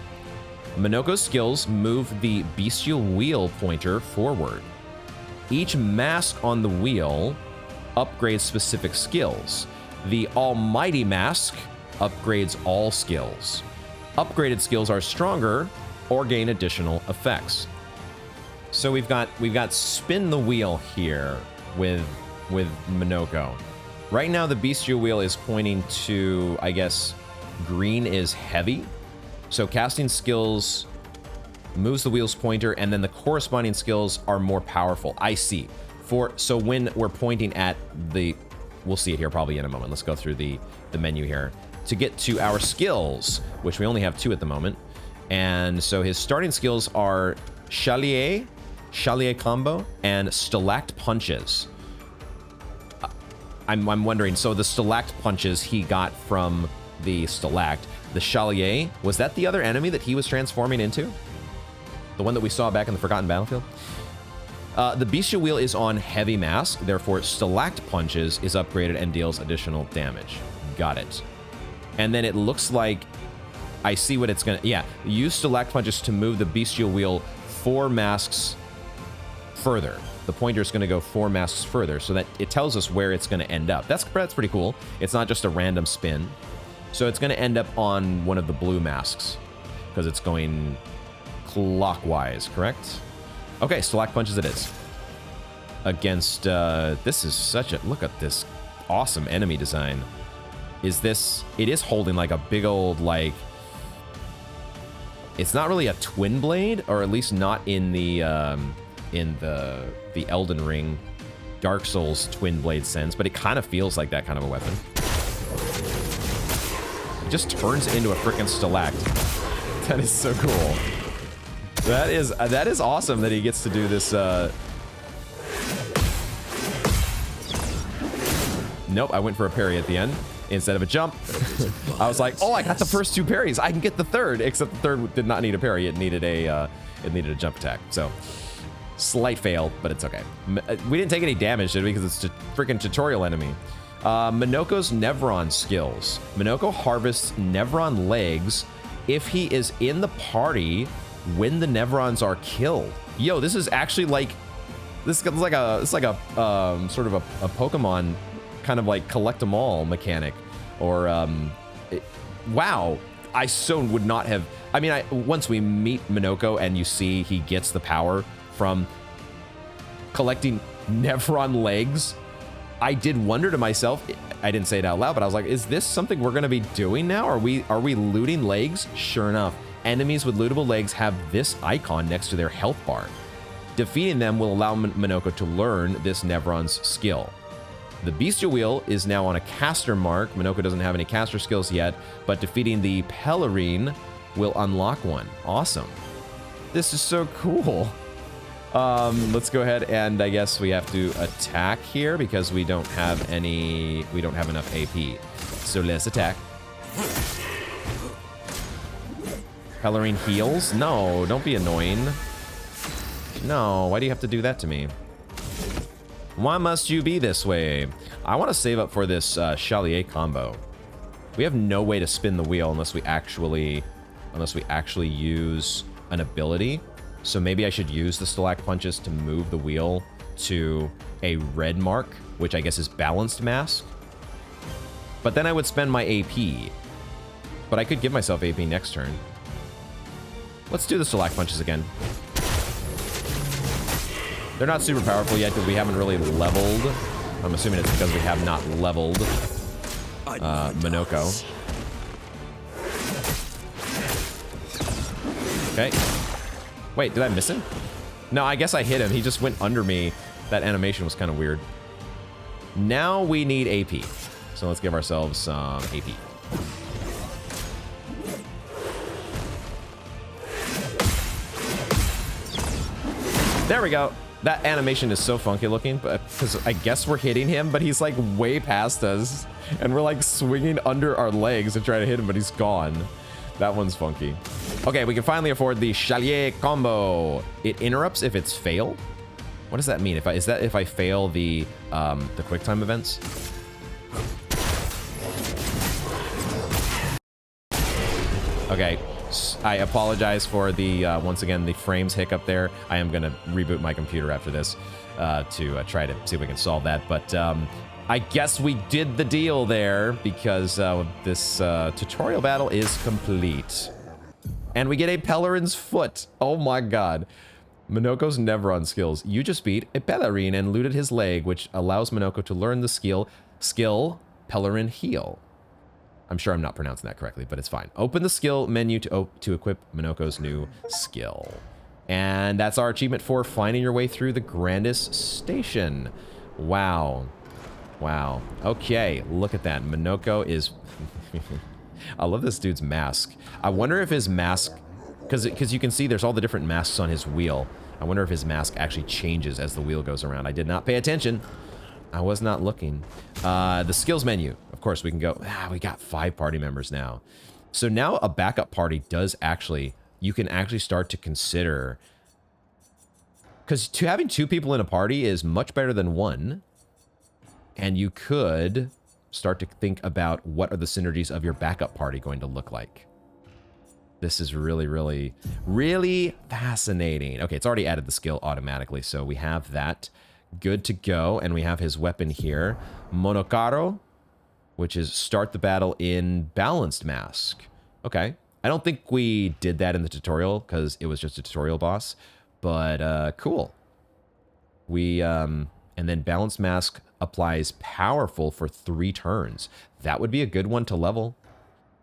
Monoco's skills move the Bestial Wheel pointer forward. Each mask on the wheel upgrades specific skills. The Almighty Mask upgrades all skills. Upgraded skills are stronger or gain additional effects. So we've got spin the wheel here with Monoco. Right now the Bestial Wheel is pointing to, I guess, green is heavy. So casting skills moves the wheel's pointer, and then the corresponding skills are more powerful. I see. So when we're pointing at the, we'll see it here probably in a moment. Let's go through the menu here to get to our skills, which we only have 2 at the moment. And so his starting skills are Chalier combo, and Stalact punches. I'm wondering, so the Stalact punches he got from the Stalact. The Chalier, was that the other enemy that he was transforming into? The one that we saw back in the Forgotten Battlefield? The Bestial Wheel is on Heavy Mask, therefore Stalact punches is upgraded and deals additional damage. Got it. And then it looks like, I see what it's gonna, yeah, use Stalact punches to move the Bestial Wheel 4 masks further. The pointer's gonna go 4 masks further, so that it tells us where it's gonna end up. That's pretty cool. It's not just a random spin. So it's going to end up on one of the blue masks because it's going clockwise, correct? Okay, Stalact punches it is. Against, this is such a, look at this awesome enemy design. Is this, it is holding like a big old, like, it's not really a twin blade, or at least not in the Elden Ring Dark Souls twin blade sense, but it kind of feels like that kind of a weapon. Just turns into a freaking Stalact. That is so cool. That is awesome that he gets to do this. Nope, I went for a parry at the end instead of a jump. I was like, oh, I got the first 2 parries. I can get the third, except the third did not need a parry. It needed a jump attack. So slight fail, but it's okay. We didn't take any damage, did we? Because it's a freaking tutorial enemy. Monoco's Nevron skills. Monoco harvests Nevron legs if he is in the party when the Nevrons are killed. Yo, this is actually like, this is like a, it's like a sort of a Pokemon kind of like collect them all mechanic, or wow, I so would not have. I mean, once we meet Monoco and you see he gets the power from collecting Nevron legs, I did wonder to myself, I didn't say it out loud, but I was like, is this something we're going to be doing now? Are we looting legs? Sure enough, enemies with lootable legs have this icon next to their health bar. Defeating them will allow Monoco to learn this Nevron's skill. The Bestial Wheel is now on a caster mark. Monoco doesn't have any caster skills yet, but defeating the Pelerine will unlock one. Awesome. This is so cool. Let's go ahead and I guess we have to attack here because we don't have enough AP. So let's attack. Pelerine heals? No, don't be annoying. No, why do you have to do that to me? Why must you be this way? I want to save up for this Chalier combo. We have no way to spin the wheel unless we actually use an ability. So maybe I should use the Stalact punches to move the wheel to a red mark, which I guess is balanced mask. But then I would spend my AP. But I could give myself AP next turn. Let's do the Stalact punches again. They're not super powerful yet because we haven't really leveled. I'm assuming it's because we have not leveled Monoco. Okay. Wait, did I miss him? No, I guess I hit him. He just went under me. That animation was kind of weird. Now we need AP. So let's give ourselves some AP. There we go. That animation is so funky looking, but because I guess we're hitting him, but he's like way past us, and we're like swinging under our legs to try to hit him, but he's gone. That one's funky. Okay, we can finally afford the Chalier combo. It interrupts if it's failed. What does that mean? If I fail the quick time events? Okay. I apologize for the, once again, the frames hiccup there. I am going to reboot my computer after this to try to see if we can solve that. But I guess we did the deal there because this tutorial battle is complete. And we get a Pellerin's Foot. Oh my god. Monoco's never on skills. You just beat a Pellerin and looted his leg, which allows Monoco to learn the skill Pellerin Heal. I'm sure I'm not pronouncing that correctly, but it's fine. Open the skill menu to equip Monoco's new skill. And that's our achievement for finding your way through the Grandis Station. Wow. Wow. Okay, look at that. Monoco is... I love this dude's mask. I wonder if his mask... Because you can see there's all the different masks on his wheel. I wonder if his mask actually changes as the wheel goes around. I did not pay attention. I was not looking. The skills menu. Of course, we can go... we got 5 party members now. So now a backup party does actually... You can actually start to consider... Because having 2 people in a party is much better than 1. And you could start to think about what are the synergies of your backup party going to look like. This is really, really, really fascinating. Okay, it's already added the skill automatically, so we have that. Good to go, and we have his weapon here. Monoco, which is start the battle in balanced mask. Okay. I don't think we did that in the tutorial, because it was just a tutorial boss, but cool. We, and then balanced mask applies powerful for 3 turns. That would be a good one to level.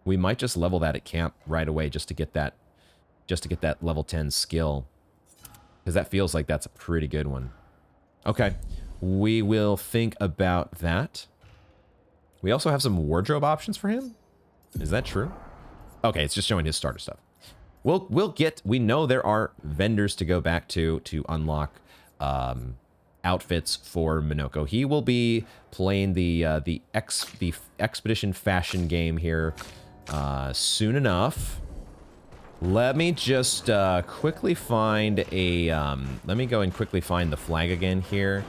We might just level that at camp right away just to get that level 10 skill. Because that feels like that's a pretty good one. Okay. We will think about that. We also have some wardrobe options for him. Is that true? Okay, it's just showing his starter stuff. We know there are vendors to go back to unlock outfits for Monoco. He will be playing the Expedition Fashion game here soon enough. Let me just quickly find a... let me go and quickly find the flag again here.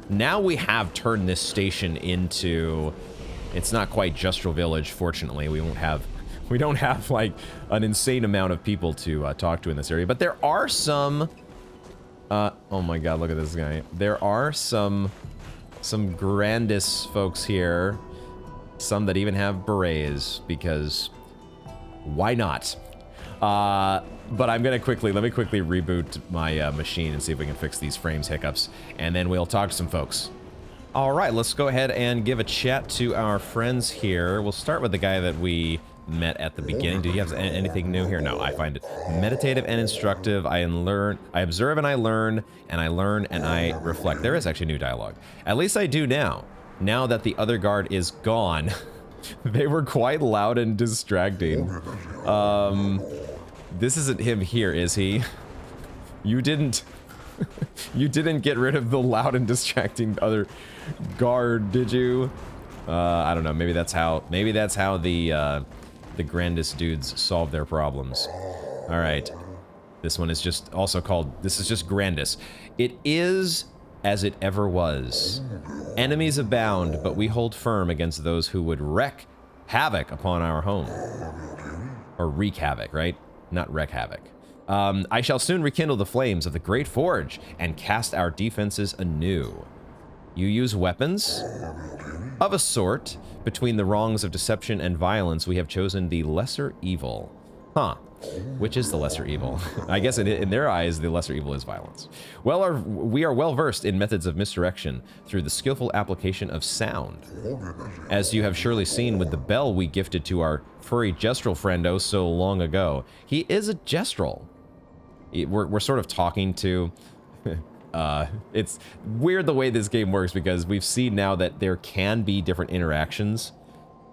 Now we have turned this station into... It's not quite Justral Village, fortunately. We don't have, like, an insane amount of people to talk to in this area. But there are some... oh my god, look at this guy. There are some Grandis folks here. Some that even have berets, because why not? But I'm gonna let me quickly reboot my machine and see if we can fix these frames hiccups, and then we'll talk to some folks. All right, let's go ahead and give a chat to our friends here. We'll start with the guy that we met at the beginning. Do you have anything new here? No, I find it meditative and instructive. I observe and I learn, and I learn and I reflect. There is actually new dialogue. At least I do now. Now that the other guard is gone. They were quite loud and distracting. This isn't him here, is he? You didn't... you didn't get rid of the loud and distracting other guard, did you? I don't know. Maybe that's how the Grandis dudes solve their problems. All right. This one is just also called... This is just Grandis. It is as it ever was. Enemies abound, but we hold firm against those who would wreak havoc upon our home. Or wreak havoc, right? Not wreak havoc. I shall soon rekindle the flames of the Great Forge and cast our defenses anew. You use weapons? Of a sort. Between the wrongs of deception and violence, we have chosen the lesser evil. Huh. Which is the lesser evil? I guess in their eyes, the lesser evil is violence. Well, we are well versed in methods of misdirection through the skillful application of sound. As you have surely seen with the bell we gifted to our furry gestrel friend oh so long ago. He is a gestrel. We're sort of talking to... it's weird the way this game works because we've seen now that there can be different interactions.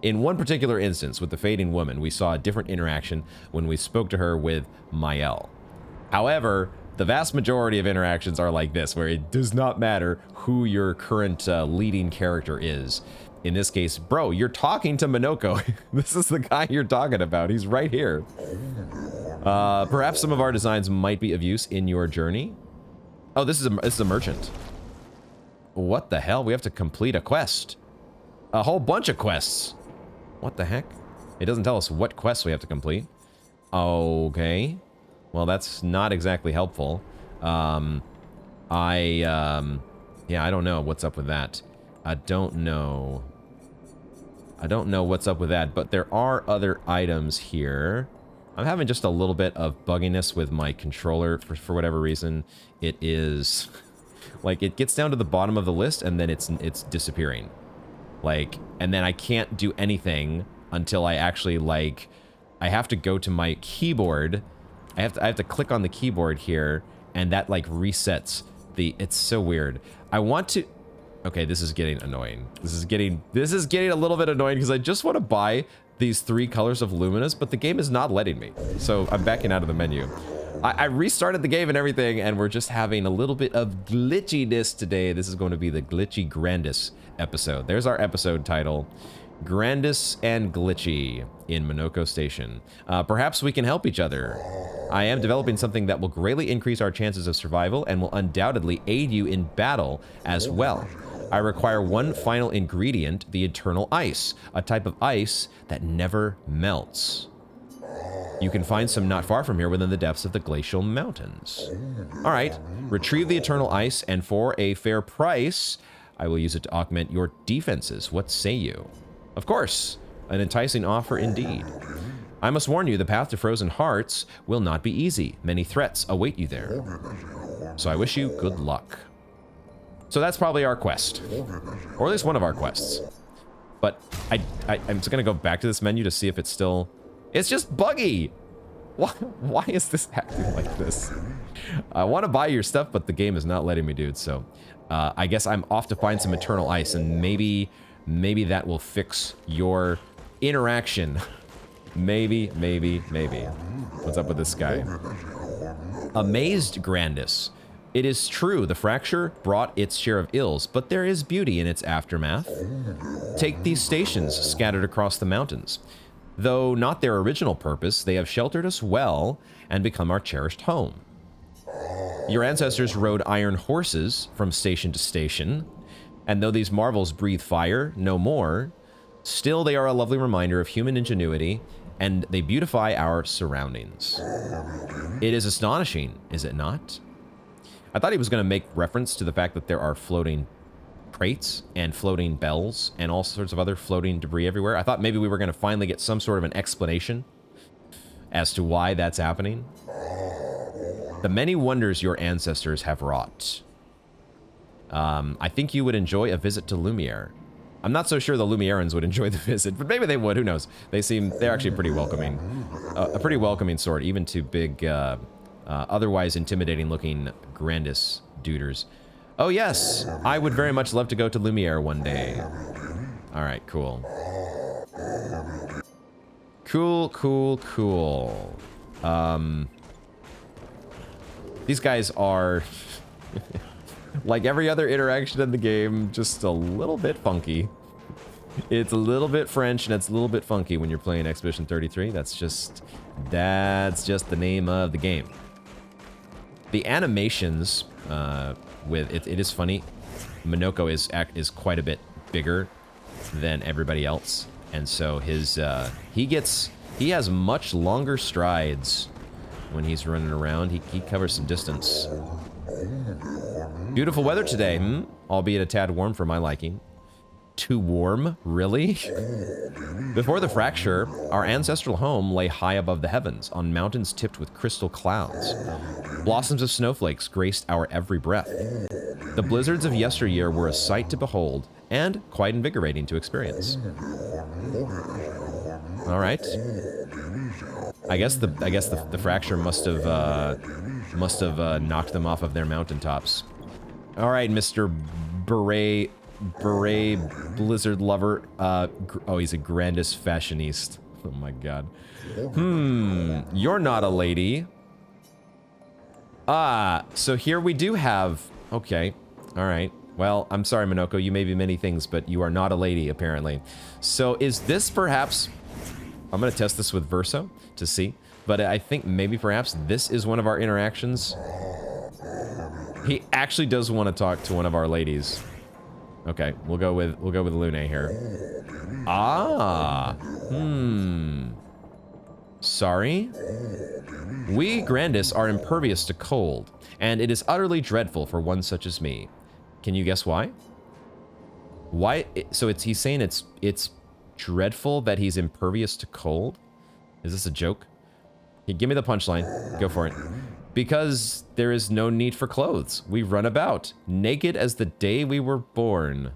In one particular instance, with the fading woman, we saw a different interaction when we spoke to her with Mael. However, the vast majority of interactions are like this, where it does not matter who your current leading character is. In this case, bro, you're talking to Monoco. This is the guy you're talking about. He's right here. Perhaps some of our designs might be of use in your journey. Oh, this is a merchant. What the hell? We have to complete a quest. A whole bunch of quests. What the heck? It doesn't tell us what quests we have to complete. Okay. Well, that's not exactly helpful. Yeah, I don't know what's up with that. I don't know what's up with that, but there are other items here. I'm having just a little bit of bugginess with my controller for whatever reason. It is like it gets down to the bottom of the list and then it's disappearing. Like, and then I can't do anything until I actually, like, I have to go to my keyboard. I have to click on the keyboard here, and that, like, resets the, it's so weird. I want to, okay, this is getting annoying. This is getting a little bit annoying because I just want to buy these 3 colors of luminous, but the game is not letting me. So I'm backing out of the menu. I restarted the game and everything, and we're just having a little bit of glitchiness today. This is going to be the Glitchy Grandis episode. There's our episode title. Grandis and Glitchy in Monoco Station. Perhaps we can help each other. I am developing something that will greatly increase our chances of survival and will undoubtedly aid you in battle as well. I require one final ingredient, the eternal ice, a type of ice that never melts. You can find some not far from here within the depths of the glacial mountains. All right, retrieve the eternal ice, and for a fair price, I will use it to augment your defenses. What say you? Of course, an enticing offer indeed. I must warn you, the path to Frozen Hearts will not be easy. Many threats await you there. So I wish you good luck. So that's probably our quest, or at least one of our quests. But I'm just gonna go back to this menu to see if it's still... It's just buggy! Why is this acting like this? I want to buy your stuff, but the game is not letting me, dude, so... I guess I'm off to find some eternal ice, and maybe that will fix your interaction. Maybe. What's up with this guy? Amazed Grandis. It is true, the fracture brought its share of ills, but there is beauty in its aftermath. Take these stations scattered across the mountains. Though not their original purpose, they have sheltered us well and become our cherished home. Your ancestors rode iron horses from station to station, and though these marvels breathe fire no more, still they are a lovely reminder of human ingenuity, and they beautify our surroundings. It is astonishing, is it not? I thought he was going to make reference to the fact that there are floating crates and floating bells and all sorts of other floating debris everywhere. I thought maybe we were going to finally get some sort of an explanation as to why that's happening. The many wonders your ancestors have wrought. I think you would enjoy a visit to Lumiere. I'm not so sure the Lumierans would enjoy the visit, but maybe they would, who knows. They're actually pretty welcoming. A pretty welcoming sort, even to big, otherwise intimidating looking Grandis duders. Oh yes, I would very much love to go to Lumiere one day. All right, cool. Cool. These guys are, like every other interaction in the game, just a little bit funky. It's a little bit French and it's a little bit funky when you're playing Expedition 33. That's just the name of the game. The animations, it is funny. Monoco is quite a bit bigger than everybody else, and so he has much longer strides when he's running around. He covers some distance. Beautiful weather today, albeit a tad warm for my liking. Too warm? Really? Before the fracture, our ancestral home lay high above the heavens, on mountains tipped with crystal clouds. Blossoms of snowflakes graced our every breath. The blizzards of yesteryear were a sight to behold, and quite invigorating to experience. All right. I guess the fracture must have knocked them off of their mountaintops. All right, Mr. Beret Blizzard Lover. Oh, he's a grandest fashioniste. Oh my god. You're not a lady. So here we do have... Okay. All right. Well, I'm sorry, Monoco. You may be many things, but you are not a lady, apparently. So is this perhaps... I'm going to test this with Verso to see. But I think maybe perhaps this is one of our interactions. He actually does want to talk to one of our ladies. Okay, we'll go with Lune here. Sorry? We Grandis are impervious to cold, and it is utterly dreadful for one such as me. Can you guess why? Why? So he's saying it's dreadful that he's impervious to cold? Is this a joke? Give me the punchline. Go for it. Because there is no need for clothes. We run about, naked as the day we were born.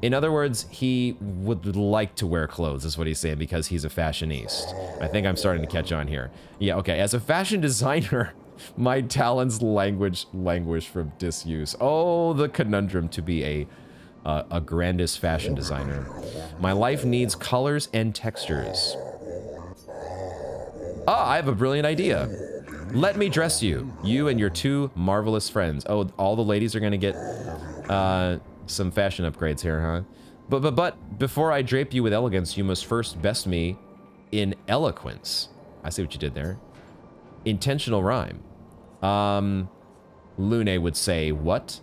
In other words, he would like to wear clothes, is what he's saying, because he's a fashioniste. I think I'm starting to catch on here. Yeah, okay. As a fashion designer, my talents languish from disuse. Oh, the conundrum to be a grandest fashion designer. My life needs colors and textures. Ah, I have a brilliant idea. Let me dress you and your two marvelous friends. Oh, all the ladies are gonna get some fashion upgrades here, huh? But before I drape you with elegance, you must first best me in eloquence. I see what you did there. Intentional rhyme. Lune would say, what?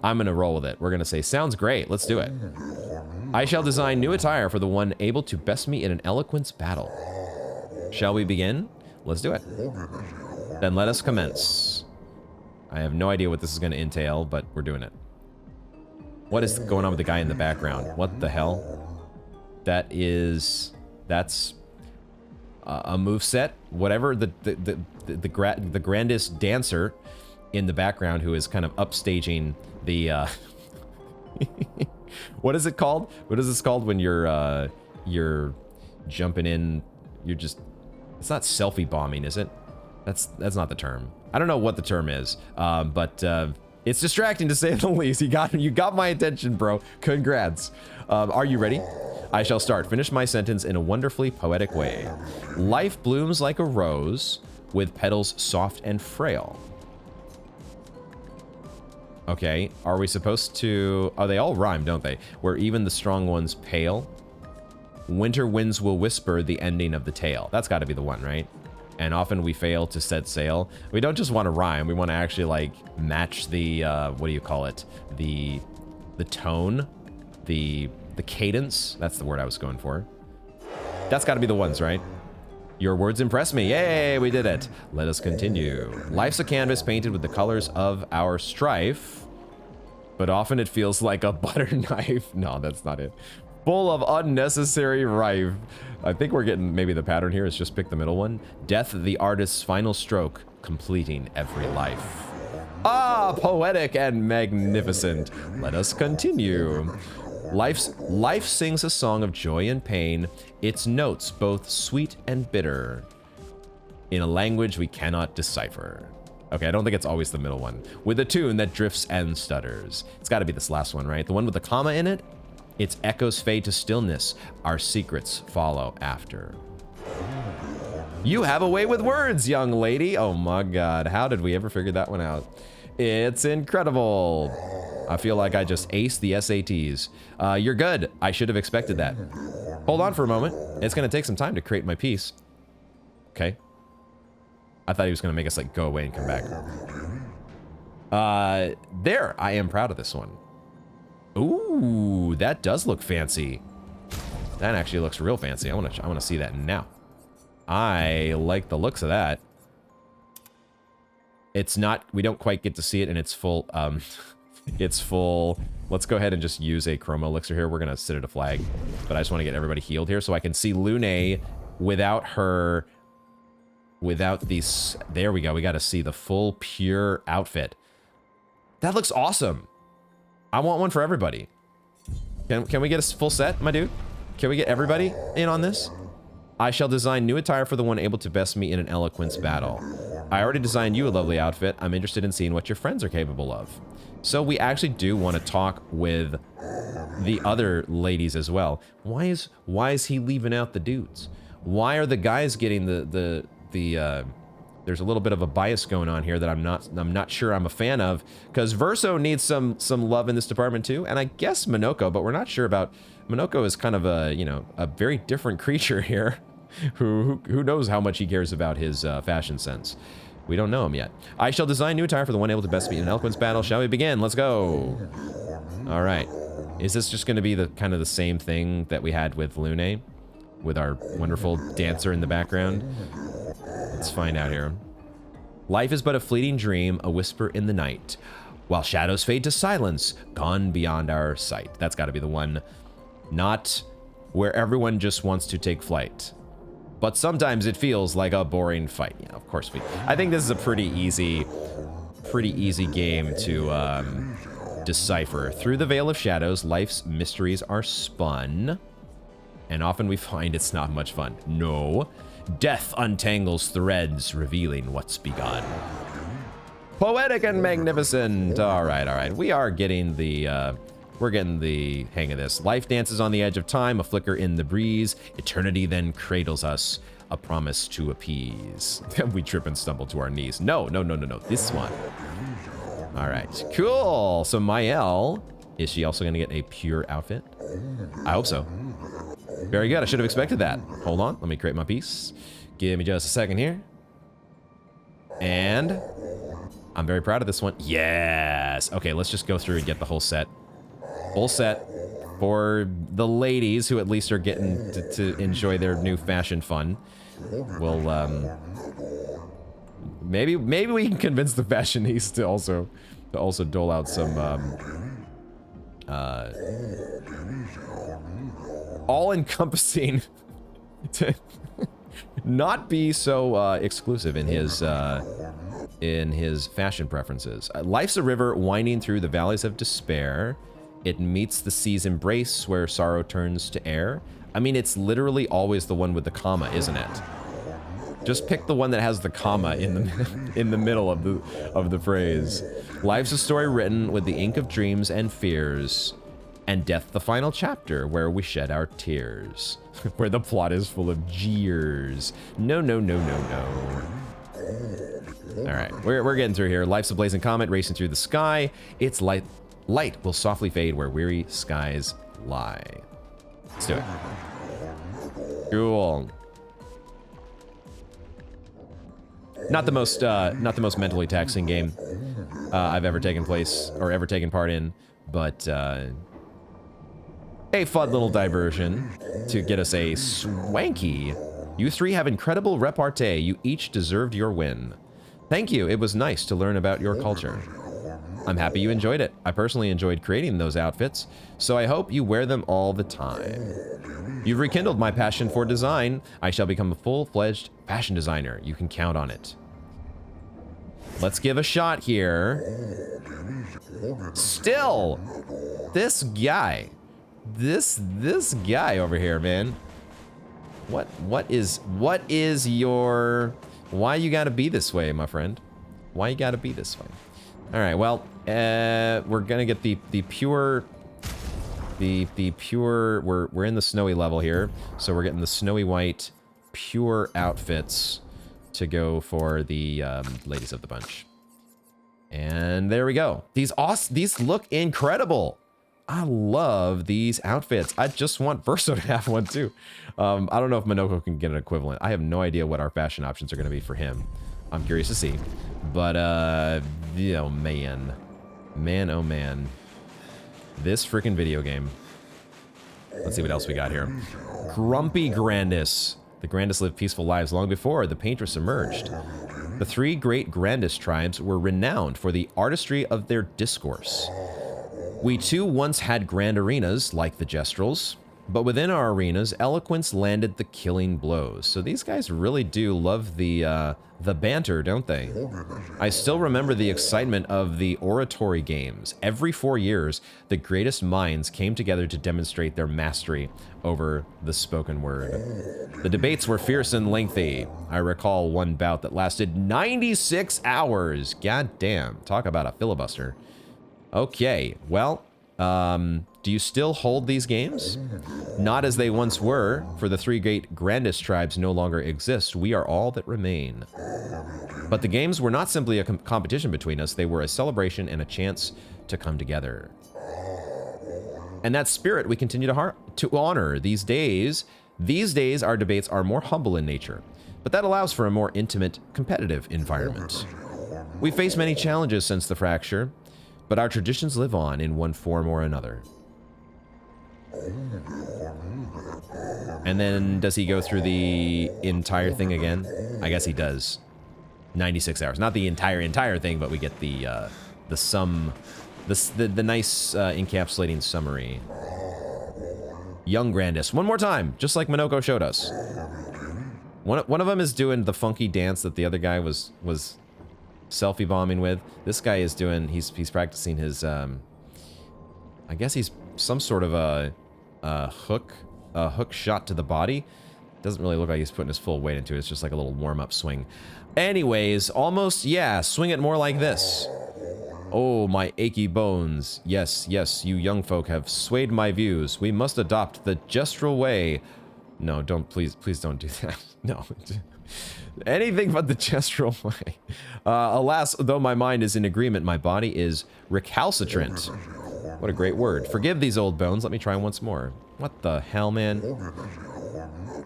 I'm gonna roll with it. We're gonna say, sounds great, let's do it. I shall design new attire for the one able to best me in an eloquence battle. Shall we begin? Let's do it. Then let us commence. I have no idea what this is going to entail, but we're doing it. What is going on with the guy in the background? What the hell? That's a moveset. Whatever the grandest dancer in the background who is kind of upstaging the what is it called? What is this called when you're jumping in? You're just... It's not selfie bombing, is it? That's not the term. I don't know what the term is, but it's distracting to say the least. You got my attention, bro. Congrats. Are you ready? I shall start. Finish my sentence in a wonderfully poetic way. Life blooms like a rose with petals soft and frail. Okay, are we supposed to... Oh, they all rhyme, don't they? Where even the strong ones pale. Winter winds will whisper the ending of the tale. That's got to be the one, right? And often we fail to set sail. We don't just want to rhyme. We want to actually, like, match the, what do you call it? The tone, the cadence. That's the word I was going for. That's got to be the ones, right? Your words impress me. Yay, we did it. Let us continue. Life's a canvas painted with the colors of our strife, but often it feels like a butter knife. No, that's not it. Full of unnecessary rife. I think we're getting maybe the pattern here is just pick the middle one. Death, the artist's final stroke, completing every life. Ah, poetic and magnificent. Let us continue. Life sings a song of joy and pain, its notes both sweet and bitter, in a language we cannot decipher. Okay, I don't think it's always the middle one. With a tune that drifts and stutters. It's got to be this last one, right? The one with the comma in it? Its echoes fade to stillness. Our secrets follow after. You have a way with words, young lady. Oh my god, how did we ever figure that one out? It's incredible. I feel like I just aced the SATs. You're good. I should have expected that. Hold on for a moment. It's gonna take some time to create my piece. Okay. I thought he was gonna make us like go away and come back. There, I am proud of this one. Ooh, that does look fancy. That actually looks real fancy. I want to see that now. I like the looks of that. It's not, we don't quite get to see it in its full It's full. Let's go ahead and just use a chroma elixir here. We're gonna sit at a flag, but I just want to get everybody healed here so I can see Lune without her, without these. There we go. We got to see the full pure outfit. That looks awesome. I want one for everybody. Can we get a full set, my dude? Can we get everybody in on this? I shall design new attire for the one able to best me in an eloquence battle. I already designed you a lovely outfit. I'm interested in seeing what your friends are capable of. So we actually do want to talk with the other ladies as well. Why is he leaving out the dudes? Why are the guys getting the there's a little bit of a bias going on here that I'm not sure I'm a fan of, because Verso needs some love in this department too, and I guess Monoco, but we're not sure about Monoco. Is kind of a, you know, a very different creature here. Who knows how much he cares about his fashion sense. We don't know him yet. I shall design new attire for the one able to best me in an eloquence battle. Shall we begin? Let's go. All right. Is this just going to be the kind of the same thing that we had with Lune, with our wonderful dancer in the background? Let's find out here. Life is but a fleeting dream, a whisper in the night, while shadows fade to silence, gone beyond our sight. That's got to be the one. Not where everyone just wants to take flight, but sometimes it feels like a boring fight. Yeah, of course I think this is a pretty easy game to decipher. Through the veil of shadows, life's mysteries are spun, and often we find it's not much fun. No. Death untangles threads, revealing what's begun. Poetic and magnificent. All right. We are getting the, we're getting the hang of this. Life dances on the edge of time, a flicker in the breeze. Eternity then cradles us, a promise to appease. We trip and stumble to our knees. No. This one. All right, cool. So Mael, is she also gonna get a pure outfit? I hope so. Very good. I should have expected that. Hold on. Let me create my piece. Give me just a second here. And I'm very proud of this one. Yes. Okay, let's just go through and get the whole set. Full set for the ladies who at least are getting to enjoy their new fashion fun. We'll, maybe we can convince the fashionistas to also dole out some, all-encompassing, to not be so exclusive in his fashion preferences. Life's a river winding through the valleys of despair. It meets the sea's embrace where sorrow turns to air. I mean, it's literally always the one with the comma, isn't it? Just pick the one that has the comma in the middle of the phrase. Life's a story written with the ink of dreams and fears. And death the final chapter, where we shed our tears. Where the plot is full of jeers. No. Alright, we're getting through here. Life's a blazing comet racing through the sky. Its light will softly fade where weary skies lie. Let's do it. Cool. Not the most mentally taxing game I've ever taken part in, but a fun little diversion to get us a swanky. You three have incredible repartee. You each deserved your win. Thank you. It was nice to learn about your culture. I'm happy you enjoyed it. I personally enjoyed creating those outfits, so I hope you wear them all the time. You've rekindled my passion for design. I shall become a full-fledged fashion designer. You can count on it. Let's give a shot here. Still, this guy over here, man. What is your, why you gotta be this way, my friend? Why you gotta be this way? All right, well, we're gonna get the pure, we're in the snowy level here, so we're getting the snowy white pure outfits to go for the ladies of the bunch. And there we go. These look incredible. I love these outfits. I just want Verso to have one too. I don't know if Monoco can get an equivalent. I have no idea what our fashion options are going to be for him. I'm curious to see. But, oh man. Man, oh man. This freaking video game. Let's see what else we got here. Grumpy Grandis. The Grandis lived peaceful lives long before the Paintress emerged. The three great grandest tribes were renowned for the artistry of their discourse. We too once had grand arenas like the Gestrels, but within our arenas, eloquence landed the killing blows. So these guys really do love the banter, don't they? I still remember the excitement of the oratory games. Every 4 years, the greatest minds came together to demonstrate their mastery over the spoken word. The debates were fierce and lengthy. I recall one bout that lasted 96 hours. God damn, talk about a filibuster. Okay, well, do you still hold these games? Not as they once were, for the three great grandest tribes no longer exist. We are all that remain. But the games were not simply a competition between us. They were a celebration and a chance to come together. And that spirit we continue to honor these days. These days, our debates are more humble in nature, but that allows for a more intimate, competitive environment. We face many challenges since the fracture, but our traditions live on in one form or another. And then does he go through the entire thing again? I guess he does. 96 hours. Not the entire thing, but we get the sum, the nice encapsulating summary. Young Grandis. One more time, just like Monoco showed us. One of them is doing the funky dance that the other guy was selfie bombing with. This guy is doing, he's practicing his, I guess he's some sort of a hook shot to the body. Doesn't really look like he's putting his full weight into it. It's just like a little warm-up swing. Anyways, almost, yeah, swing it more like this. Oh, my achy bones. Yes, yes, you young folk have swayed my views. We must adopt the gestural way. No, don't, please don't do that. No. Anything but the gestural way. Alas, though my mind is in agreement, my body is recalcitrant. What a great word. Forgive these old bones. Let me try once more. What the hell, man?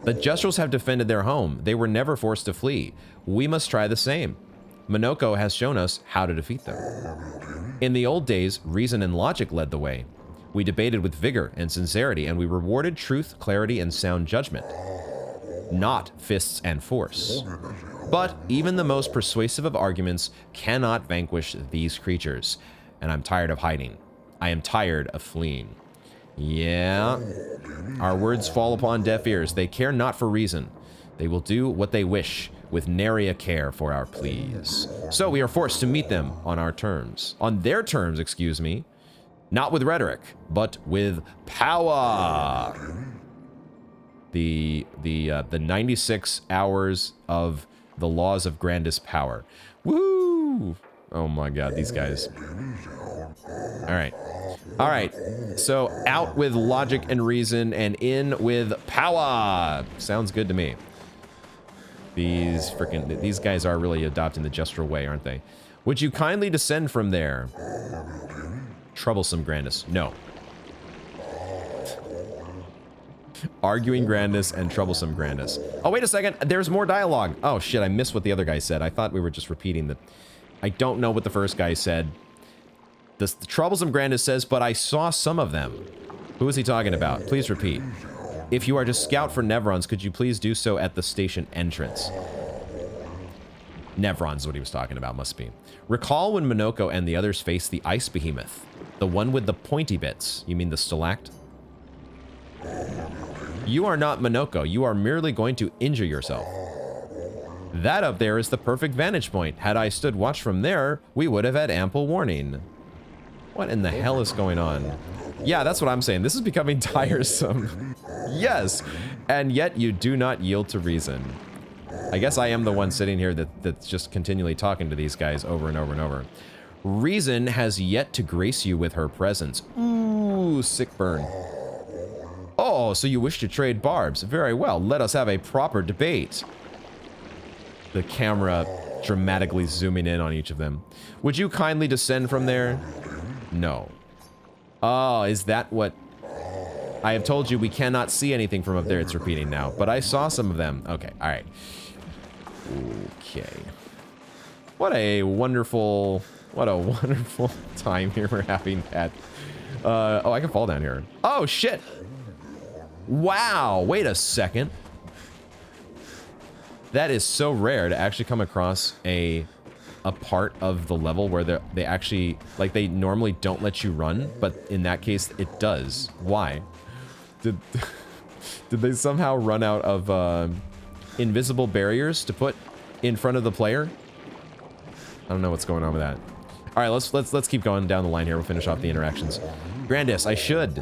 The Gestrels have defended their home. They were never forced to flee. We must try the same. Monoco has shown us how to defeat them. In the old days, reason and logic led the way. We debated with vigor and sincerity, and we rewarded truth, clarity, and sound judgment. Not fists and force. But even the most persuasive of arguments cannot vanquish these creatures. And I'm tired of hiding. I am tired of fleeing. Yeah. Our words fall upon deaf ears. They care not for reason. They will do what they wish, with nary a care for our pleas. So we are forced to meet them on our terms. On their terms, excuse me. Not with rhetoric, but with power. The 96 hours of the laws of grandest power. Woo! Oh my god, these guys. Alright. Alright. So out with logic and reason and in with power. Sounds good to me. These guys are really adopting the gestural way, aren't they? Would you kindly descend from there? Troublesome grandness. No. Arguing grandness and troublesome grandness. Oh, wait a second. There's more dialogue. Oh, shit. I missed what the other guy said. I thought we were just repeating the... I don't know what the first guy said. The troublesome grandness says, but I saw some of them. Who is he talking about? Please repeat. If you are to scout for Nevrons, could you please do so at the station entrance? Nevrons is what he was talking about, must be. Recall when Monoco and the others faced the ice behemoth. The one with the pointy bits. You mean the stalact? You are not Monoco. You are merely going to injure yourself. That up there is the perfect vantage point. Had I stood watch from there, we would have had ample warning. What in the hell is going on? Yeah, that's what I'm saying. This is becoming tiresome. Yes, and yet you do not yield to reason. I guess I am the one sitting here that's just continually talking to these guys over and over and over. Reason has yet to grace you with her presence. Ooh, sick burn. Oh, so you wish to trade barbs. Very well, let us have a proper debate. The camera dramatically zooming in on each of them. Would you kindly descend from there? No. Oh, is that what... I have told you we cannot see anything from up there, it's repeating now. But I saw some of them. Okay, alright. Okay. What a wonderful time here we're having at... oh, I can fall down here. Oh, shit! Wow, wait a second. That is so rare to actually come across a part of the level where they actually, like, they normally don't let you run, but in that case it does. Why? Did they somehow run out of invisible barriers to put in front of the player? I don't know what's going on with that. All right, let's keep going down the line here. We'll finish off the interactions. Grandis, I should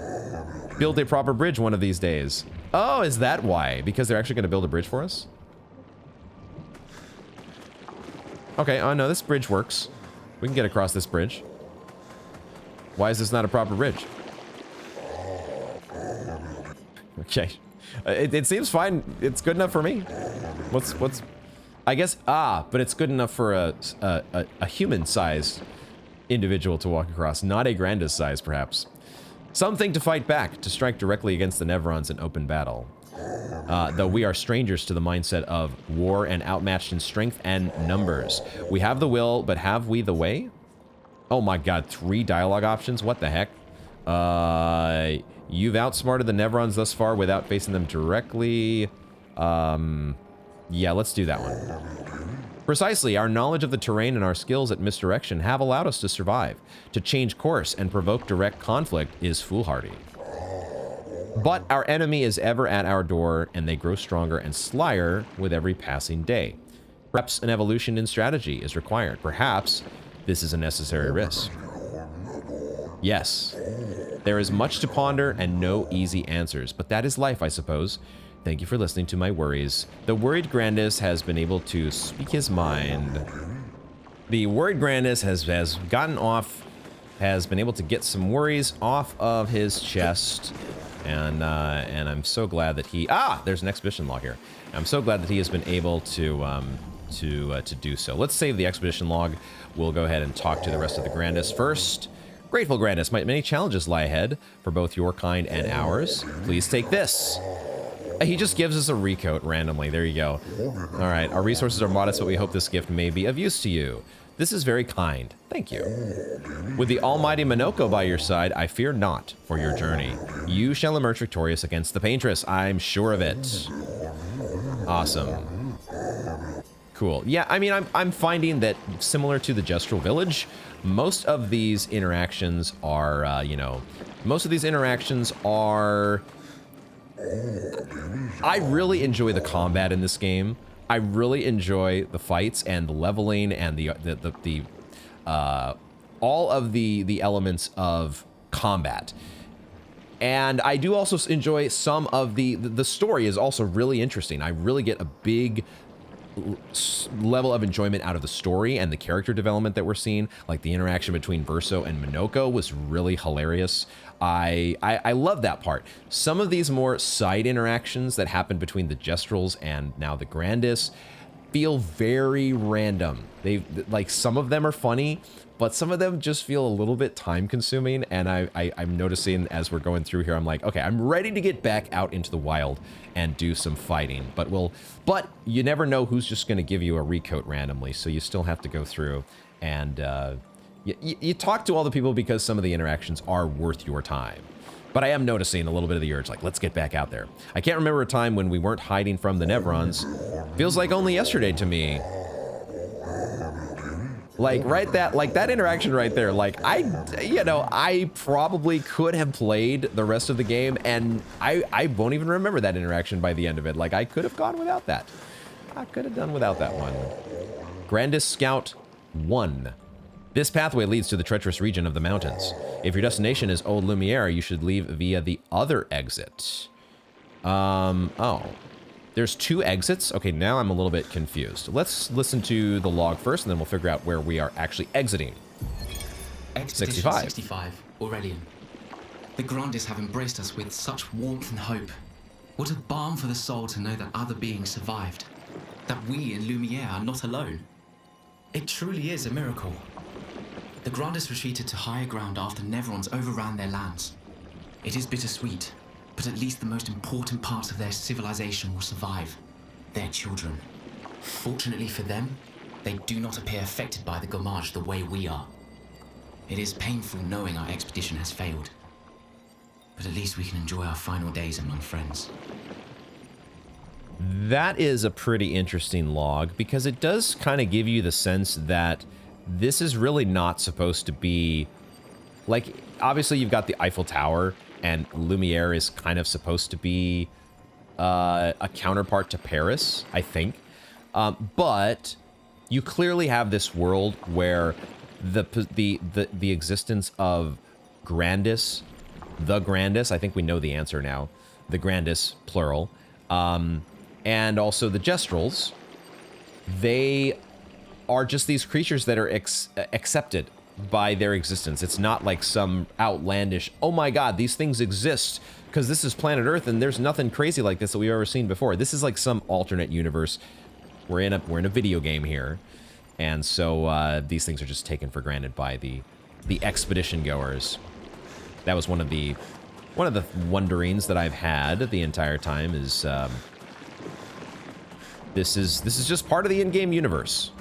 build a proper bridge one of these days. Oh, is that why? Because they're actually going to build a bridge for us? Okay, oh no, this bridge works. We can get across this bridge. Why is this not a proper bridge? Okay. It seems fine. It's good enough for me. What's... I guess... Ah, but it's good enough for a human-sized individual to walk across. Not a Grandis size, perhaps. Something to fight back, to strike directly against the Nevrons in open battle. Though we are strangers to the mindset of war and outmatched in strength and numbers. We have the will, but have we the way? Oh my god, 3 dialogue options? What the heck? You've outsmarted the Nevrons thus far without facing them directly. Yeah, let's do that one. Precisely, our knowledge of the terrain and our skills at misdirection have allowed us to survive. To change course and provoke direct conflict is foolhardy. But our enemy is ever at our door, and they grow stronger and slyer with every passing day. Perhaps an evolution in strategy is required. Perhaps this is a necessary risk. Yes, there is much to ponder and no easy answers, but that is life, I suppose. Thank you for listening to my worries. The worried Grandis has been able to speak his mind. The worried Grandis has gotten off, has been able to get some worries off of his chest. And I'm so glad that he... Ah! There's an expedition log here. I'm so glad that he has been able to do so. Let's save the expedition log. We'll go ahead and talk to the rest of the Grandis first. Grateful Grandis, many challenges lie ahead for both your kind and ours. Please take this. He just gives us a recoat randomly. There you go. All right, our resources are modest, but we hope this gift may be of use to you. This is very kind. Thank you. With the almighty Monoco by your side, I fear not for your journey. You shall emerge victorious against the Paintress. I'm sure of it. Awesome. Cool. Yeah, I mean, I'm finding that similar to the Gestural Village, most of these interactions are, you know, I really enjoy the combat in this game. I really enjoy the fights and the leveling and all of the elements of combat. And I do also enjoy some of the story is also really interesting. I really get a big level of enjoyment out of the story and the character development that we're seeing. Like the interaction between Verso and Monoco was really hilarious. I love that part. Some of these more side interactions that happen between the Gestrals and now the Grandis feel very random. Like some of them are funny, but some of them just feel a little bit time consuming. And I'm noticing as we're going through here, I'm like, okay, I'm ready to get back out into the wild and do some fighting. But you never know who's just going to give you a recoat randomly. So you still have to go through and you talk to all the people because some of the interactions are worth your time. But I am noticing a little bit of the urge, like, let's get back out there. I can't remember a time when we weren't hiding from the Nevrons. Feels like only yesterday to me. Like, that interaction right there, like, I probably could have played the rest of the game, and I won't even remember that interaction by the end of it. Like, I could have gone without that. I could have done without that one. Grandis Scout 1. This pathway leads to the treacherous region of the mountains. If your destination is Old Lumiere, you should leave via the other exit. Oh. There's 2 exits? Okay, now I'm a little bit confused. Let's listen to the log first, and then we'll figure out where we are actually exiting. Expedition 65, Aurelian. The Grandis have embraced us with such warmth and hope. What a balm for the soul to know that other beings survived. That we in Lumiere are not alone. It truly is a miracle. The Grandis retreated to higher ground after Nevrons overran their lands. It is bittersweet, but at least the most important parts of their civilization will survive. Their children. Fortunately for them, they do not appear affected by the Gommage the way we are. It is painful knowing our expedition has failed, but at least we can enjoy our final days among friends. That is a pretty interesting log, because it does kind of give you the sense that this is really not supposed to be... Like, obviously you've got the Eiffel Tower, and Lumiere is kind of supposed to be a counterpart to Paris, I think. But you clearly have this world where the existence of Grandis, the Grandis, I think we know the answer now, the Grandis, plural, and also the Gestrals, they are just these creatures that are accepted by their existence. It's not like some outlandish, oh my god, these things exist because this is planet Earth and there's nothing crazy like this that we've ever seen before. This is like some alternate universe. We're in a video game here, and so these things are just taken for granted by the expedition goers. That was one of the wonderings that I've had the entire time is this is just part of the in-game universe.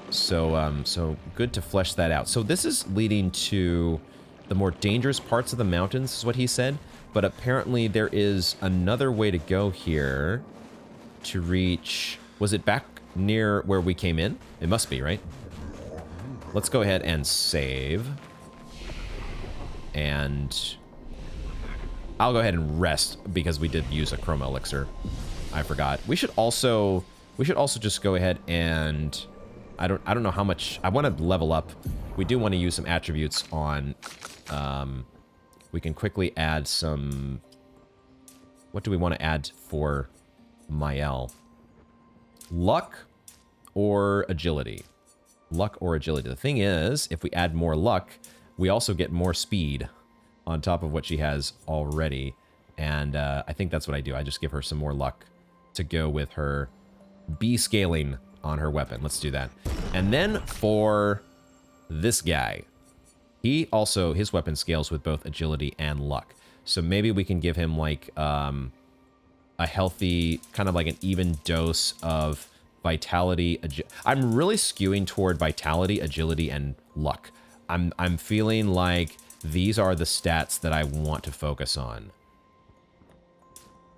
So so good to flesh that out. So this is leading to the more dangerous parts of the mountains, is what he said. But apparently there is another way to go here to reach... Was it back near where we came in? It must be, right? Let's go ahead and save. And I'll go ahead and rest because we did use a chroma elixir. I forgot. We should also just go ahead and I don't know how much I want to level up. We do want to use some attributes on we can quickly add some... What do we want to add for Mael? Luck or agility? Luck or agility. The thing is, if we add more luck, we also get more speed on top of what she has already. And I think that's what I do. I just give her some more luck to go with her B scaling on her weapon. Let's do that. And then for this guy, he also, his weapon scales with both agility and luck. So maybe we can give him like a healthy, kind of like an even dose of vitality. I'm really skewing toward vitality, agility, and luck. I'm feeling like these are the stats that I want to focus on.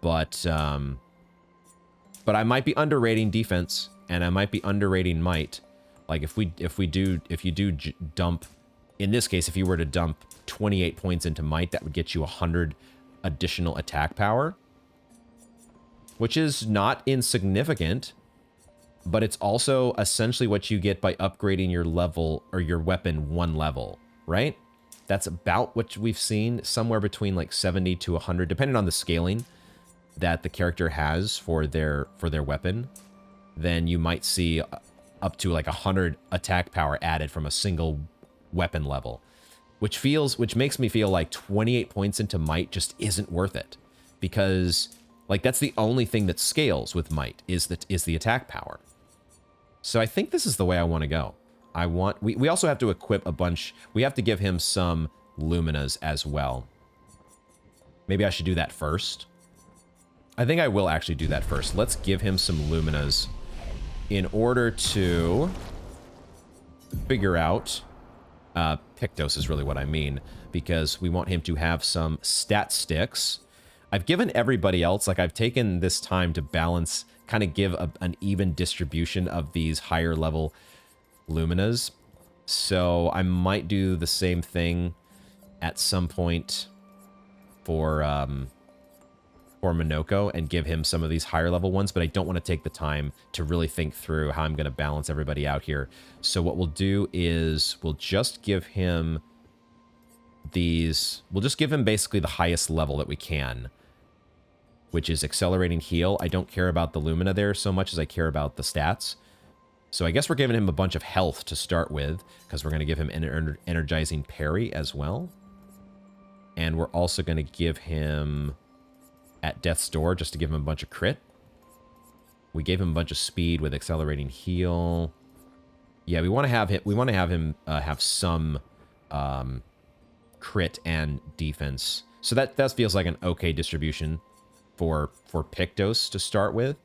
But I might be underrating defense, and I might be underrating might. Like if you do dump, in this case, if you were to dump 28 points into might, that would get you 100 additional attack power, which is not insignificant, but it's also essentially what you get by upgrading your level or your weapon one level, right? That's about what we've seen, somewhere between like 70 to 100, depending on the scaling that the character has for their weapon. Then you might see up to like 100 attack power added from a single weapon level, which makes me feel like 28 points into might just isn't worth it, because like that's the only thing that scales with might is the attack power. So I think this is the way I want to go. We also have to equip a bunch. We have to give him some luminas as well. Maybe I should do that first. I think I will actually do that first. Let's give him some luminas in order to figure out... Pictos is really what I mean, because we want him to have some stat sticks. I've given everybody else, like I've taken this time to balance, kind of give an even distribution of these higher level luminas. So I might do the same thing at some point for Monoco and give him some of these higher level ones, but I don't want to take the time to really think through how I'm going to balance everybody out here. So what we'll do is we'll just give him these, we'll just give him basically the highest level that we can, which is accelerating heal. I don't care about the Lumina there so much as I care about the stats. So I guess we're giving him a bunch of health to start with, because we're going to give him an energizing parry as well. And we're also going to give him at Death's Door, just to give him a bunch of crit. We gave him a bunch of speed with accelerating heal. Yeah, we want to have him have some crit and defense. So that feels like an okay distribution for Pictos to start with,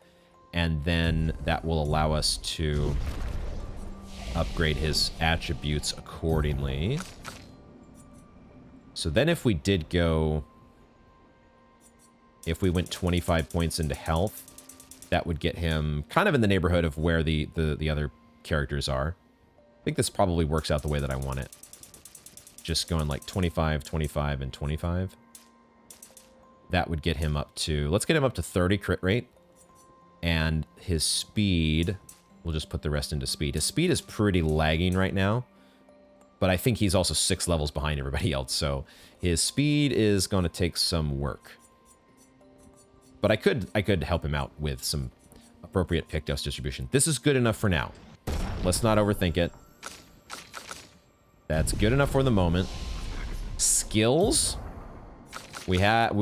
and then that will allow us to upgrade his attributes accordingly. So then if we did go... If we went 25 points into health, That would get him kind of in the neighborhood of where the other characters are. I think this probably works out the way that I want it. Just going like 25, 25, and 25. That would get him up to... Let's get him up to 30 crit rate. And his speed... We'll just put the rest into speed. His speed is pretty lagging right now. But I think he's also 6 levels behind everybody else. So his speed is going to take some work. But I could help him out with some appropriate pick dose distribution. This is good enough for now. Let's not overthink it. That's good enough for the moment. Skills. We have...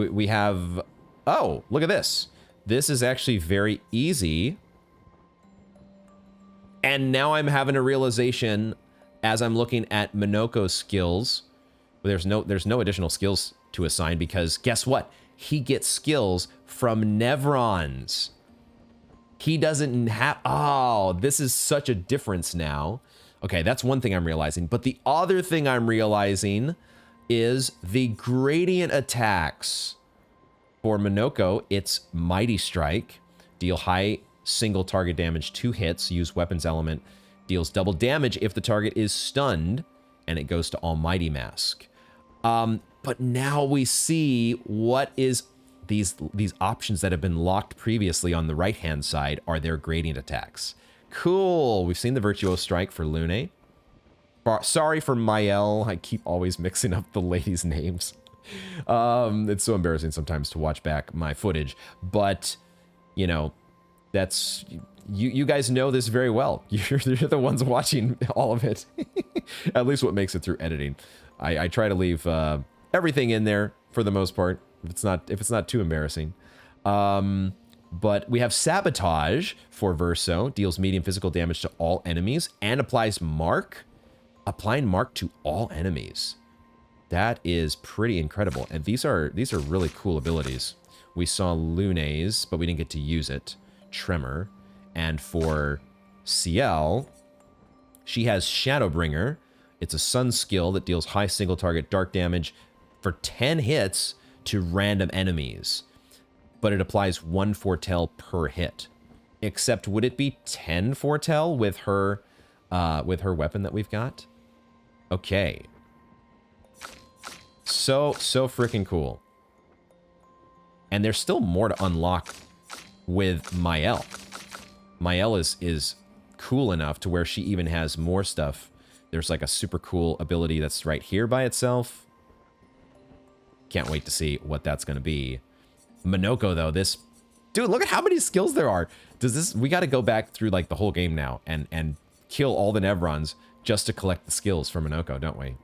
Oh, look at this. This is actually very easy. And now I'm having a realization as I'm looking at Monoco's skills. There's no additional skills to assign because guess what? He gets skills from Nevrons. He doesn't have... Oh, this is such a difference now. Okay, that's one thing I'm realizing. But the other thing I'm realizing is the gradient attacks. For Monoco, it's Mighty Strike. Deal high single target damage, 2 hits. Use weapons element. Deals double damage if the target is stunned. And it goes to Almighty Mask. But now we see what is... These options that have been locked previously on the right-hand side are their gradient attacks. Cool. We've seen the Virtuo Strike for Lune. Sorry for Mael. I keep always mixing up the ladies' names. It's so embarrassing sometimes to watch back my footage. But, you know, that's... You guys know this very well. You're the ones watching all of it. At least what makes it through editing. I try to leave everything in there for the most part. If it's not too embarrassing. But we have Sabotage for Verso. Deals medium physical damage to all enemies. And applies Mark. Applying Mark to all enemies. That is pretty incredible. And these are really cool abilities. We saw Lune's, but we didn't get to use it. Tremor. And for CL, she has Shadowbringer. It's a sun skill that deals high single target dark damage for 10 hits to random enemies. But it applies 1 foretell per hit. Except would it be 10 foretell with her weapon that we've got? Okay. So freaking cool. And there's still more to unlock with Mael. Mael is cool enough to where she even has more stuff. There's like a super cool ability that's right here by itself. Can't wait to see what that's going to be. Monoco, though, this... Dude, look at how many skills there are. We got to go back through like the whole game now and kill all the Nevrons just to collect the skills for Monoco, don't we?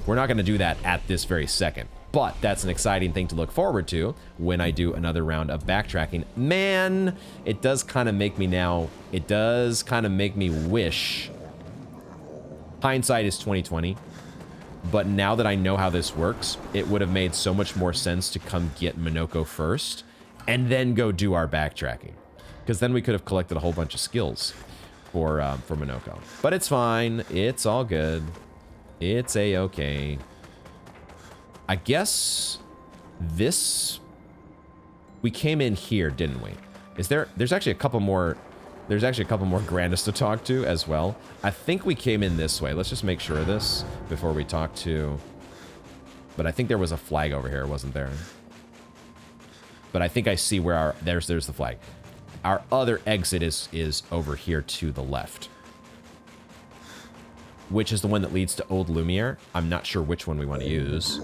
We're not going to do that at this very second. But that's an exciting thing to look forward to when I do another round of backtracking. Man, it does kind of make me now... It does kind of make me wish... Hindsight is 20/20. But now that I know how this works, it would have made so much more sense to come get Monoco first and then go do our backtracking. Because then we could have collected a whole bunch of skills for Monoco. But it's fine. It's all good. It's a-okay. I guess this... We came in here, didn't we? There's actually a couple more... There's actually a couple more Grandis to talk to as well. I think we came in this way. Let's just make sure of this before we talk to... But I think there was a flag over here, wasn't there? But I think I see where our... There's the flag. Our other exit is over here to the left. Which is the one that leads to Old Lumiere. I'm not sure which one we want to use.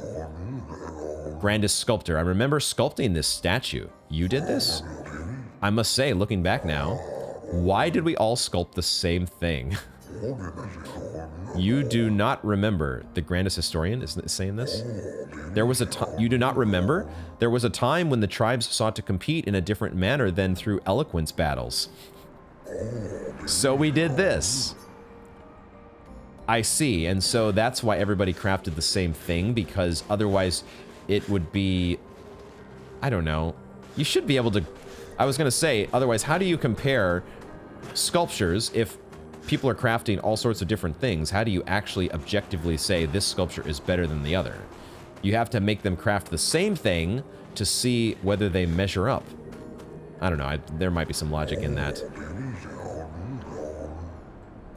Grandis Sculptor. I remember sculpting this statue. You did this? I must say, looking back now... Why did we all sculpt the same thing? You do not remember. The Grandis Historian is saying this? There was a time... You do not remember? There was a time when the tribes sought to compete in a different manner than through eloquence battles. So we did this. I see. And so that's why everybody crafted the same thing, because otherwise it would be... I don't know. You should be able to... I was going to say, otherwise, how do you compare sculptures if people are crafting all sorts of different things? How do you actually objectively say this sculpture is better than the other? You have to make them craft the same thing to see whether they measure up. I don't know. There might be some logic in that.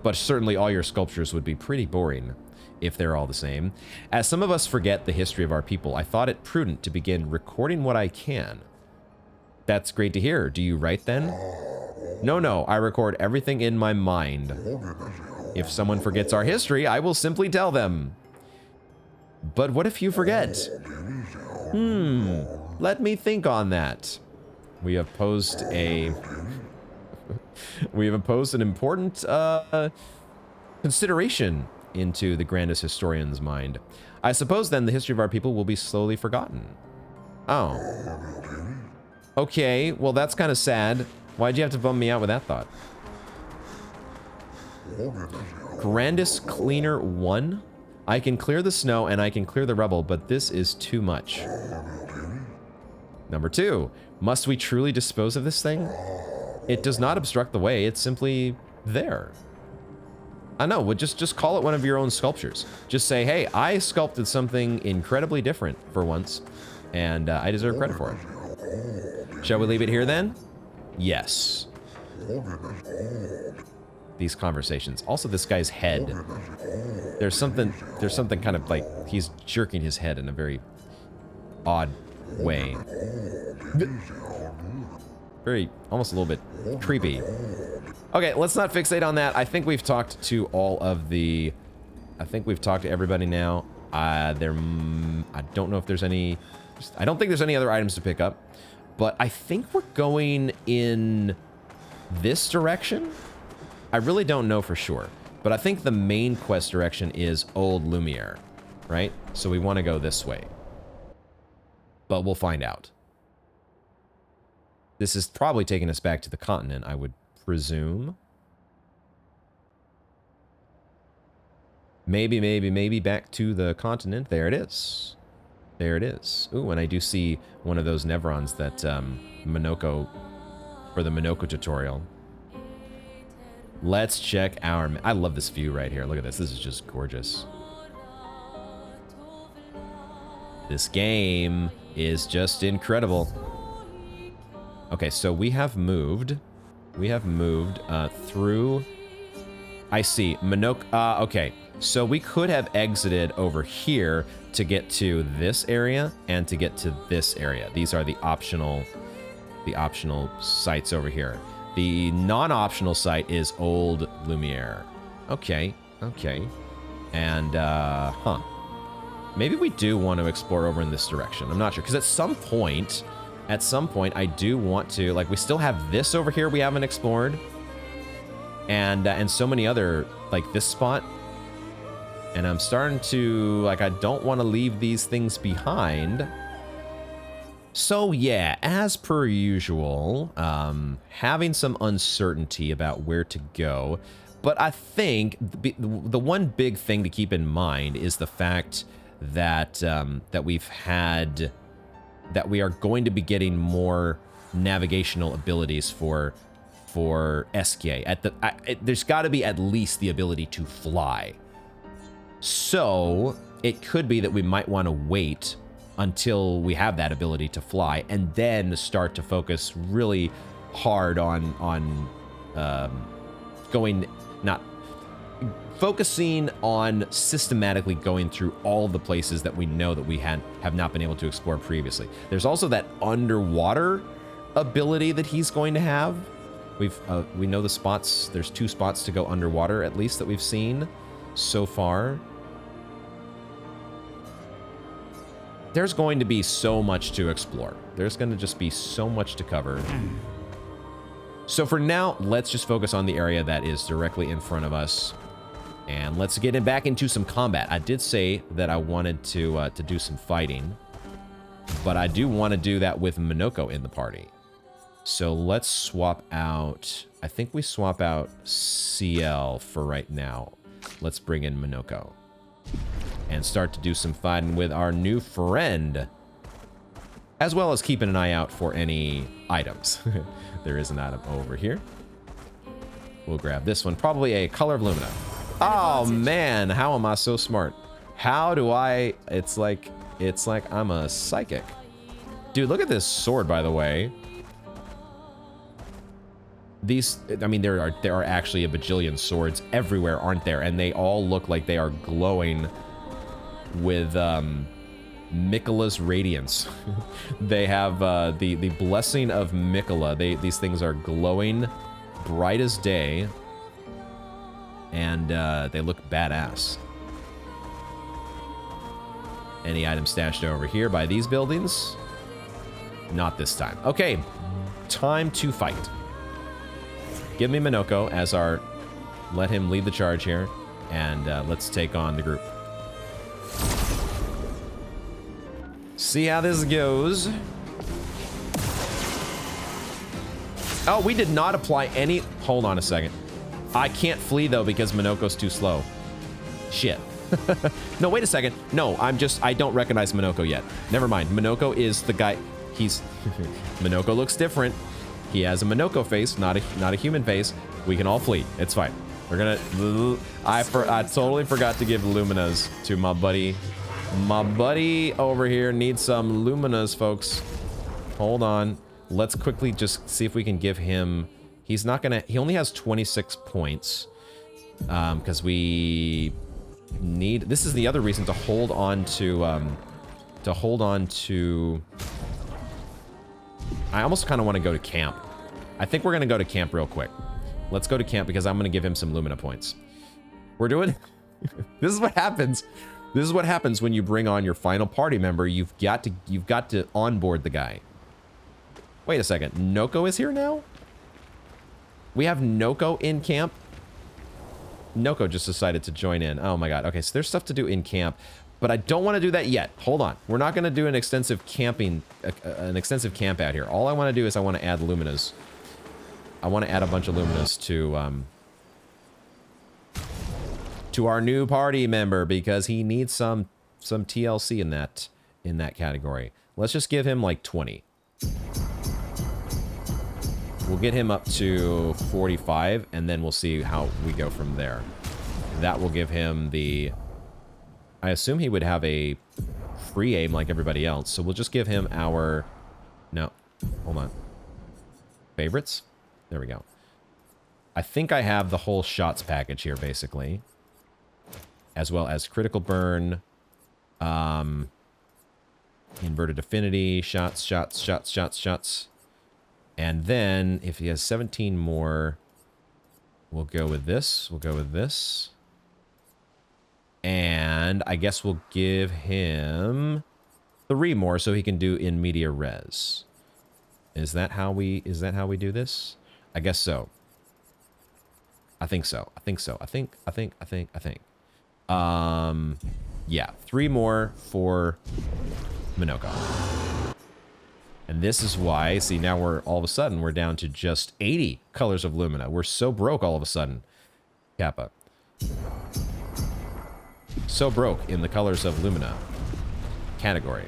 But certainly all your sculptures would be pretty boring if they're all the same. As some of us forget the history of our people, I thought it prudent to begin recording what I can. That's great to hear. Do you write then? No, I record everything in my mind. If someone forgets our history, I will simply tell them. But what if you forget? Let me think on that. We have posed an important consideration into the grandest historian's mind. I suppose then the history of our people will be slowly forgotten. Oh. Okay, well that's kind of sad. Why'd you have to bum me out with that thought? Grandest Cleaner 1? I can clear the snow and I can clear the rubble, but this is too much. Number 2, must we truly dispose of this thing? It does not obstruct the way, it's simply there. I know, well, just call it one of your own sculptures. Just say, hey, I sculpted something incredibly different for once, and I deserve credit for it. Shall we leave it here then? Yes. These conversations. Also, this guy's head. There's something kind of like he's jerking his head in a very odd way. Very, almost a little bit creepy. Okay, let's not fixate on that. I think we've talked to all of the... I think we've talked to everybody now. I don't know if there's any... I don't think there's any other items to pick up. But I think we're going in this direction. I really don't know for sure. But I think the main quest direction is Old Lumiere, right? So we want to go this way. But we'll find out. This is probably taking us back to the continent, I would presume. Maybe back to the continent. There it is. There it is. Ooh, and I do see one of those Nevrons that Monoco, for the Monoco tutorial. Let's check our... I love this view right here. Look at this. This is just gorgeous. This game is just incredible. Okay, so we have moved. We have moved through... I see. Monoco... okay, so we could have exited over here to get to this area and to get to this area. These are the optional sites over here. The non-optional site is Old Lumiere. Okay, okay. And, maybe we do want to explore over in this direction. I'm not sure, because at some point, I do want to, like, we still have this over here we haven't explored. And so many other, like this spot. And I'm starting to, like, I don't want to leave these things behind. So yeah, as per usual, having some uncertainty about where to go. But I think the one big thing to keep in mind is the fact that that we are going to be getting more navigational abilities for Esquia. There's got to be at least the ability to fly. So it could be that we might want to wait until we have that ability to fly and then start to focus really hard on focusing on systematically going through all the places that we know that we have not been able to explore previously. There's also that underwater ability that he's going to have. We know the spots. There's 2 spots to go underwater at least that we've seen so far. There's going to be so much to explore. There's going to just be so much to cover. So for now, let's just focus on the area that is directly in front of us. And let's get back into some combat. I did say that I wanted to do some fighting. But I do want to do that with Monoco in the party. So let's swap out... I think we swap out CL for right now. Let's bring in Monoco. And start to do some fighting with our new friend. As well as keeping an eye out for any items. There is an item over here. We'll grab this one. Probably a Color of Lumina. Oh man, how am I so smart? How do I... It's like I'm a psychic. Dude, look at this sword, by the way. these, I mean, there are actually a bajillion swords everywhere, aren't there? And they all look like they are glowing with Miquella's radiance. They have the blessing of Miquella. These things are glowing bright as day, and they look badass. Any item stashed over here by these buildings? Not this time. Okay, time to fight. Give me Monoco as our... Let him lead the charge here, and let's take on the group. See how this goes. Oh, we did not apply any... Hold on a second. I can't flee, though, because Monoco's too slow. Shit. No, wait a second. No, I don't recognize Monoco yet. Never mind. Monoco is the guy... He's... Monoco looks different. He has a Monoco face, not a human face. We can all flee. It's fine. We're gonna... I totally forgot to give Luminas to my buddy. My buddy over here needs some Luminas, folks. Hold on. Let's quickly just see if we can give him... He's not gonna... He only has 26 points. Because we need... This is the other reason to hold on to... I almost kind of want to go to camp. I think we're going to go to camp real quick. Let's go to camp because I'm going to give him some Lumina points. We're doing... This is what happens. This is what happens when you bring on your final party member. You've got to onboard the guy. Wait a second. Noko is here now? We have Noko in camp? Noko just decided to join in. Oh my god. Okay, so there's stuff to do in camp. But I don't want to do that yet. Hold on. We're not going to do an extensive camp out here. All I want to do is I want to add Luminas. I want to add a bunch of Luminas to our new party member because he needs some TLC in that category. Let's just give him like 20. We'll get him up to 45 and then we'll see how we go from there. That will give him the... I assume he would have a free aim like everybody else, so we'll just give him our... No, hold on. Favorites? There we go. I think I have the whole shots package here, basically. As well as critical burn, inverted affinity, shots. And then, if he has 17 more, we'll go with this. And I guess we'll give him 3 more so he can do in media res. Is that how we do this? I guess so. I think so. Yeah, 3 more for Monoco. And this is why, see, now all of a sudden we're down to just 80 colors of Lumina. We're so broke all of a sudden. Kappa. So broke in the colors of Lumina category.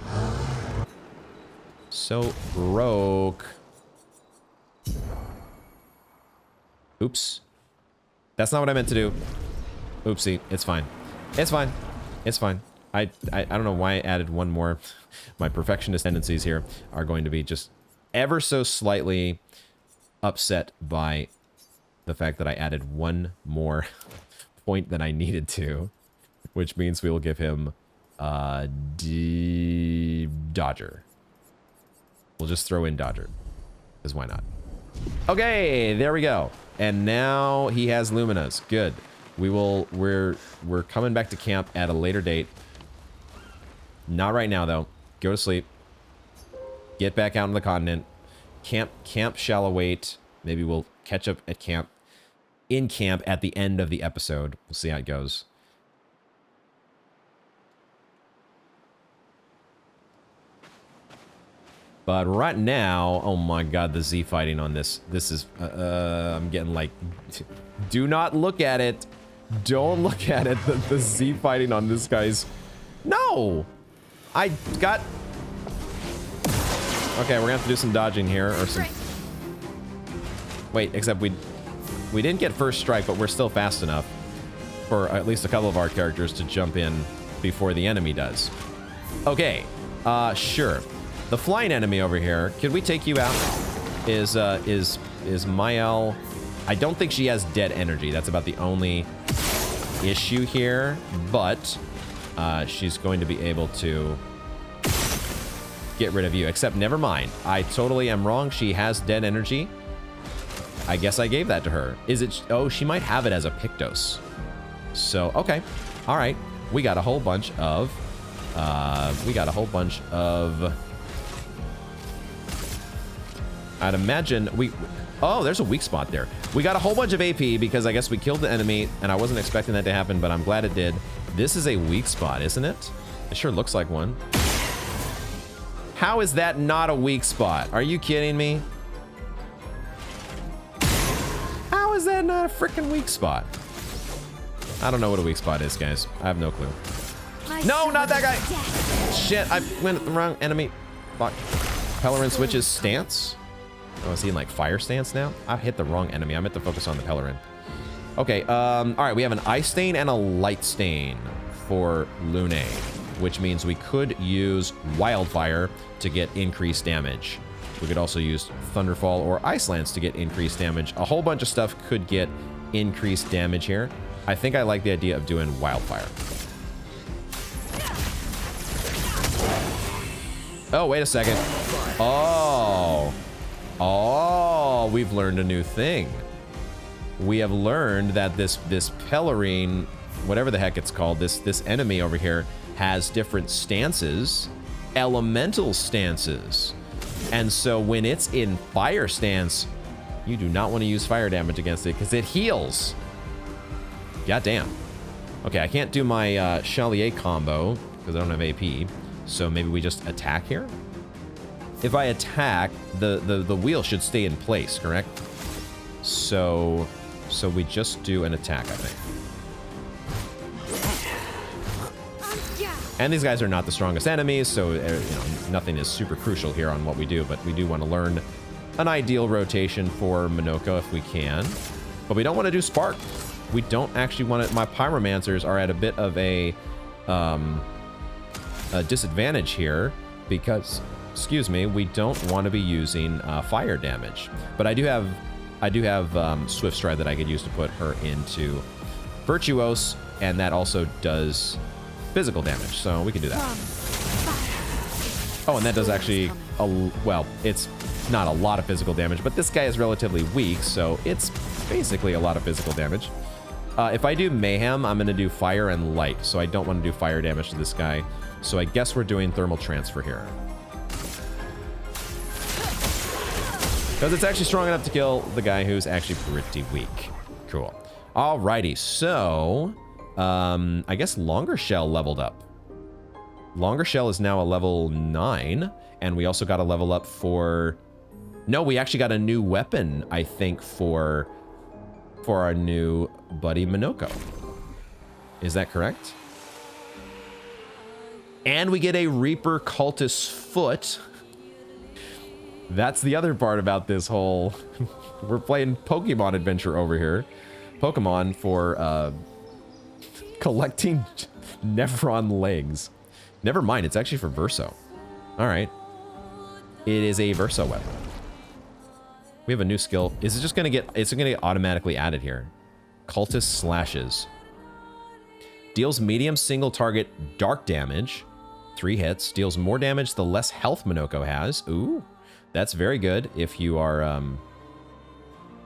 So broke. Oops. That's not what I meant to do. Oopsie. It's fine. It's fine. It's fine. I don't know why I added one more. My perfectionist tendencies here are going to be just ever so slightly upset by the fact that I added one more point than I needed to. Which means we will give him Dodger. We'll just throw in Dodger. Because why not? Okay, there we go. And now he has Luminas. Good. We're coming back to camp at a later date. Not right now though. Go to sleep. Get back out on the continent. Camp shall await. Maybe we'll catch up at camp. In camp at the end of the episode. We'll see how it goes. But right now, oh my god, the Z fighting on this is, I'm getting like, do not look at it. Don't look at it. The Z fighting on this guy's, no! I got, okay, we're gonna have to do some dodging here, or some, wait, except we didn't get first strike, but we're still fast enough for at least a couple of our characters to jump in before the enemy does. Okay, sure. The flying enemy over here, could we take you out? Is Is Mael... I don't think she has dead energy. That's about the only issue here. But she's going to be able to get rid of you. Except, never mind. I totally am wrong. She has dead energy. I guess I gave that to her. Is it... Oh, she might have it as a Pictos. So, okay. All right. We got a whole bunch of... I'd imagine we... Oh, there's a weak spot there. We got a whole bunch of AP because I guess we killed the enemy, and I wasn't expecting that to happen, but I'm glad it did. This is a weak spot, isn't it? It sure looks like one. How is that not a weak spot? Are you kidding me? How is that not a freaking weak spot? I don't know what a weak spot is, guys. I have no clue. No, not that guy! Shit, I went at the wrong enemy. Fuck. Pellerin switches stance. Oh, is he in like fire stance now? I hit the wrong enemy. I meant to focus on the Pellerin. Okay, all right, we have an ice stain and a light stain for Lune, which means we could use wildfire to get increased damage. We could also use thunderfall or ice lance to get increased damage. A whole bunch of stuff could get increased damage here. I think I like the idea of doing wildfire. Oh, wait a second. Oh, we've learned a new thing. We have learned that this Pellerin, whatever the heck it's called, this enemy over here has different stances, elemental stances. And so when it's in fire stance, you do not want to use fire damage against it because it heals. God damn. Okay, I can't do my Chalier combo because I don't have AP. So maybe we just attack here? If I attack, the wheel should stay in place, correct? So we just do an attack, I think. And these guys are not the strongest enemies, so you know, nothing is super crucial here on what we do, but we do want to learn an ideal rotation for Monoco if we can. But we don't want to do Spark. We don't actually want to... My Pyromancers are at a bit of a disadvantage here because, excuse me, we don't want to be using fire damage. But I do have Swift Stride that I could use to put her into Virtuos, and that also does physical damage, so we can do that. Oh, and that does actually, well, it's not a lot of physical damage, but this guy is relatively weak, so it's basically a lot of physical damage. If I do Mayhem, I'm going to do Fire and Light, so I don't want to do fire damage to this guy. So I guess we're doing Thermal Transfer here. Because it's actually strong enough to kill the guy who's actually pretty weak. Cool. Alrighty, so... I guess Longer Shell leveled up. Longer Shell is now a level 9, and we also got a level up for... No, we actually got a new weapon, I think, for our new buddy Monoco. Is that correct? And we get a Reaper Cultist Foot. That's the other part about this whole... We're playing Pokemon adventure over here. Pokemon for collecting Nephron legs. Never mind, it's actually for Verso. All right. It is a Verso weapon. We have a new skill. Is it just gonna get... It's gonna get automatically added here. Cultist Slashes. Deals medium single target dark damage. 3 hits. Deals more damage the less health Monoco has. Ooh. That's very good if you are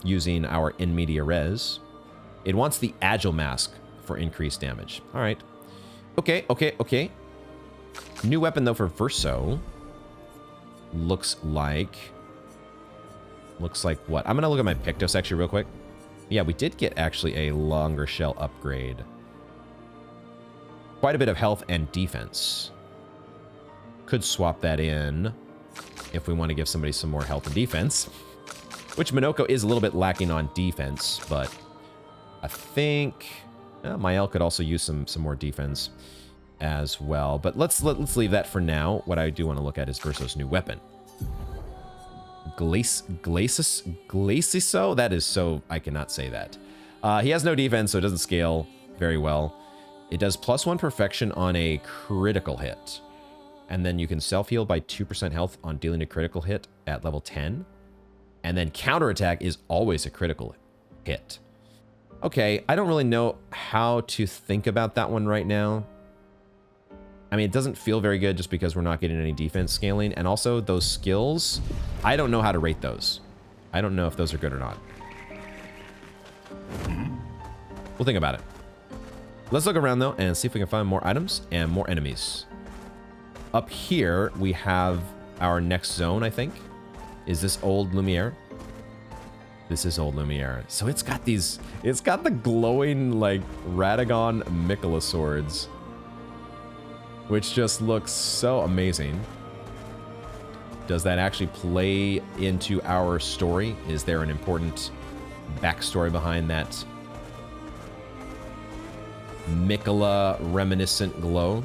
using our in media res. It wants the Agile Mask for increased damage. All right. Okay. New weapon, though, for Verso. Looks like what? I'm going to look at my Pictos actually real quick. Yeah, we did get actually a Longer Shell upgrade. Quite a bit of health and defense. Could swap that in if we want to give somebody some more health and defense. Which Monoco is a little bit lacking on defense, but I think Mael could also use some more defense as well. But let's leave that for now. What I do want to look at is Verso's new weapon. Glaciso? That is so... I cannot say that. He has no defense, so it doesn't scale very well. It does +1 perfection on a critical hit. And then you can self-heal by 2% health on dealing a critical hit at level 10. And then counterattack is always a critical hit. Okay, I don't really know how to think about that one right now. I mean, it doesn't feel very good just because we're not getting any defense scaling. And also, those skills, I don't know how to rate those. I don't know if those are good or not. We'll think about it. Let's look around, though, and see if we can find more items and more enemies. Up here, we have our next zone, I think. Is this Old Lumiere? This is Old Lumiere. So it's got these... It's got the glowing, like, Radagon Mikola swords. Which just looks so amazing. Does that actually play into our story? Is there an important backstory behind that Mikola reminiscent glow?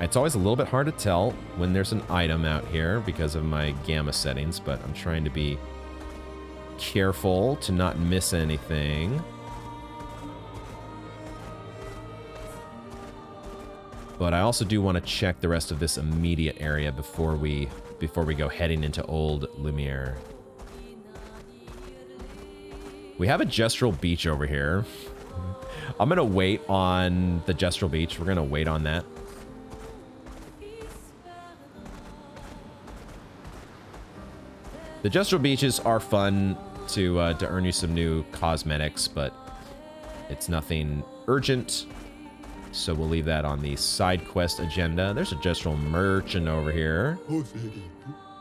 It's always a little bit hard to tell when there's an item out here because of my gamma settings, but I'm trying to be careful to not miss anything. But I also do want to check the rest of this immediate area before we go heading into Old Lumiere. We have a Gestural Beach over here. I'm going to wait on the Gestural Beach. We're going to wait on that. The Gestural Beaches are fun to earn you some new cosmetics, but it's nothing urgent. So we'll leave that on the side quest agenda. There's a Gestural Merchant over here.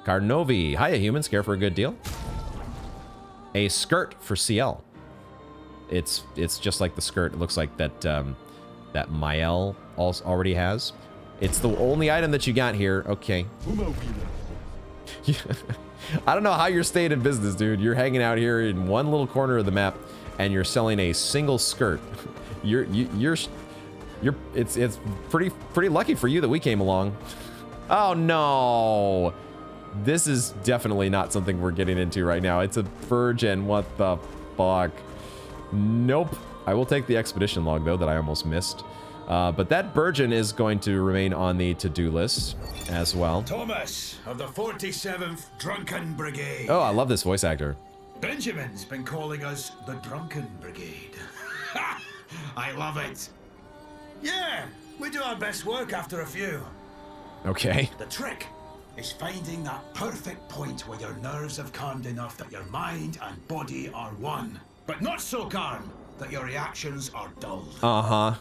Carnovi. Hiya, humans. Care for a good deal? A skirt for CL. It's just like the skirt. It looks like that that Mael also already has. It's the only item that you got here. Okay. I don't know how you're staying in business, dude. You're hanging out here in one little corner of the map, and you're selling a single skirt. It's pretty lucky for you that we came along. Oh no, this is definitely not something we're getting into right now. It's a virgin. What the fuck? Nope. I will take the expedition log though that I almost missed. But that virgin is going to remain on the to-do list as well. Thomas of the 47th Drunken Brigade. Oh, I love this voice actor. Benjamin's been calling us the Drunken Brigade. I love it. Yeah, we do our best work after a few. Okay. The trick is finding that perfect point where your nerves have calmed enough that your mind and body are one, but not so calm that your reactions are dulled. Uh-huh.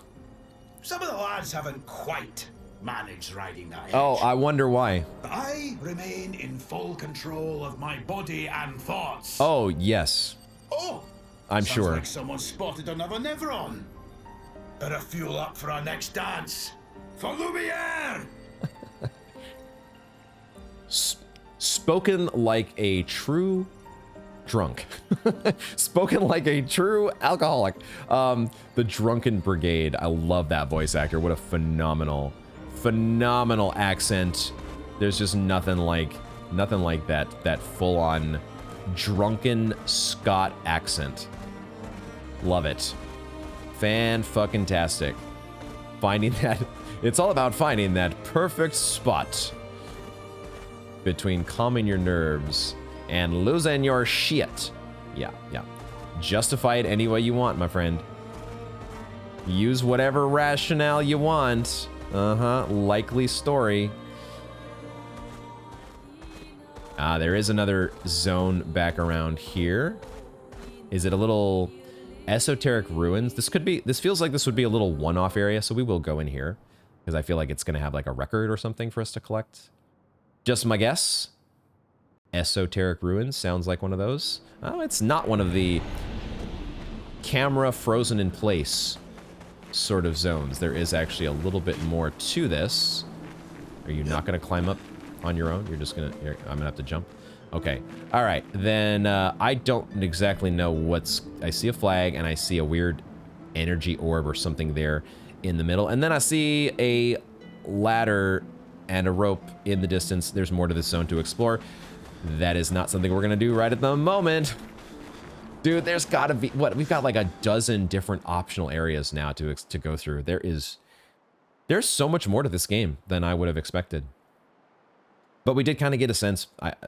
Some of the lads haven't quite managed riding that edge. Oh, I wonder why. But I remain in full control of my body and thoughts. Oh, yes. Oh, I'm sounds sure. like someone spotted another Neveron. Better fuel up for our next dance. For Lumiere! Spoken like a true drunk. Spoken like a true alcoholic. The Drunken Brigade. I love that voice actor. What a phenomenal accent. There's just nothing like that full-on drunken Scot accent. Love it. Fan-fucking-tastic. Finding that... It's all about finding that perfect spot between calming your nerves and losing your shit. Yeah. Justify it any way you want, my friend. Use whatever rationale you want. Likely story. There is another zone back around here. Is it a little esoteric ruins? This feels like this would be a little one-off area, so we will go in here because I feel like it's gonna have like a record or something for us to collect. Just my guess. Esoteric ruins sounds like one of those. Oh, it's not one of the camera frozen in place sort of zones. There is actually a little bit more to this. Are you not going to climb up on your own? You're just going to... I'm going to have to jump. Okay. All right. Then I don't exactly know what's... I see a flag and I see a weird energy orb or something there in the middle. And then I see a ladder and a rope in the distance. There's more to this zone to explore. That is not something we're going to do right at the moment. Dude, there's got to be... What? We've got like a dozen different optional areas now to go through. There's so much more to this game than I would have expected. But we did kind of get a sense,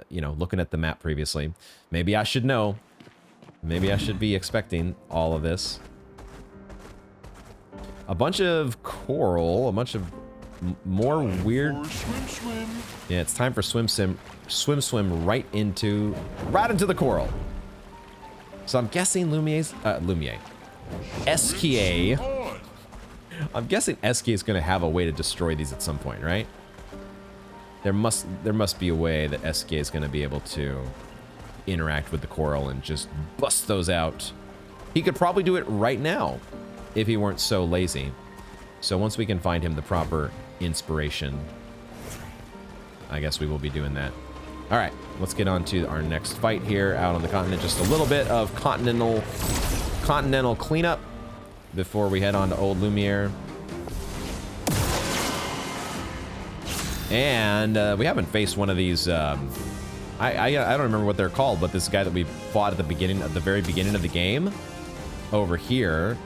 you know, looking at the map previously. Maybe I should know. Maybe I should be expecting all of this. A bunch of coral, a bunch of more weird... Yeah, it's time for swim right into the coral. So I'm guessing Eskia. I'm guessing Eskia is going to have a way to destroy these at some point, right? There must be a way that Eskia is going to be able to interact with the coral and just bust those out. He could probably do it right now if he weren't so lazy. So once we can find him the proper inspiration, I guess we will be doing that. All right, let's get on to our next fight here out on the continent. Just a little bit of continental cleanup before we head on to Old Lumiere. And we haven't faced one of these. I don't remember what they're called, but this guy that we fought at the very beginning of the game, over here,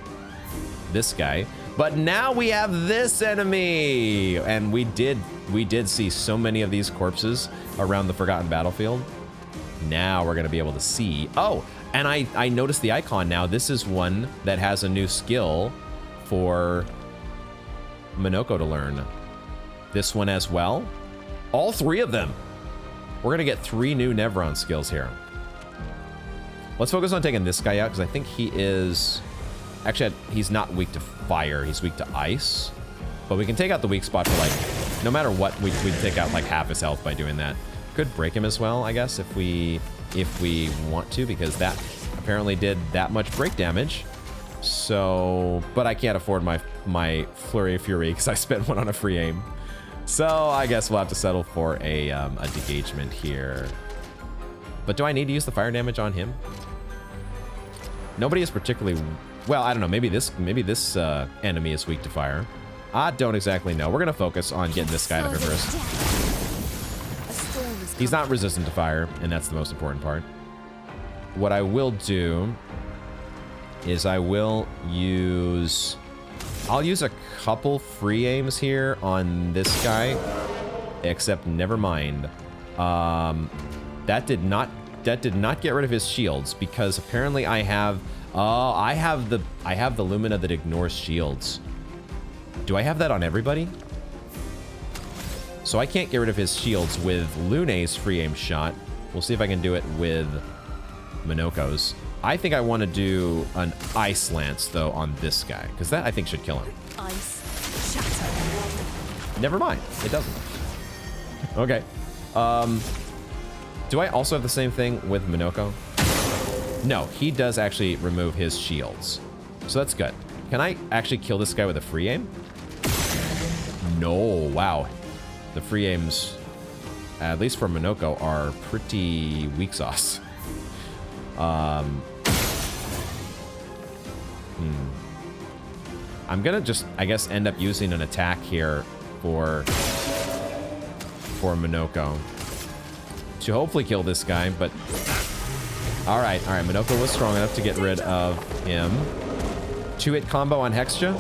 this guy. But now we have this enemy, and we did see so many of these corpses around the Forgotten Battlefield. Now we're gonna be able to see. Oh, and I noticed the icon now. This is one that has a new skill for Monoco to learn. This one as well. All three of them. We're gonna get 3 new Nevron skills here. Let's focus on taking this guy out because I think he is... Actually, he's not weak to fire. He's weak to ice. But we can take out the weak spot for, like, no matter what, we'd take out like half his health by doing that. Could break him as well, I guess, if we want to, because that apparently did that much break damage. So, but I can't afford my Flurry of Fury because I spent one on a free aim. So I guess we'll have to settle for a degagement here. But do I need to use the fire damage on him? Nobody is particularly... Well, I don't know. Maybe this enemy is weak to fire. I don't exactly know. We're going to focus on getting this guy out of here first. He's not resistant to fire, and that's the most important part. What I will do is I'll use a couple free aims here on this guy, except never mind. That did not get rid of his shields because apparently I have the Lumina that ignores shields. Do I have that on everybody? So I can't get rid of his shields with Lune's free aim shot. We'll see if I can do it with Monoco's. I think I want to do an Ice Lance, though, on this guy, because that, I think, should kill him. Ice shatter. Never mind. It doesn't. Okay. Do I also have the same thing with Monoco? No, he does actually remove his shields. So that's good. Can I actually kill this guy with a free aim? No, wow. The free aims, at least for Monoco, are pretty weak sauce. I'm gonna just, I guess, end up using an attack here for Monoco to hopefully kill this guy, but... All right, Monoco was strong enough to get rid of him. 2-hit combo on Hexja.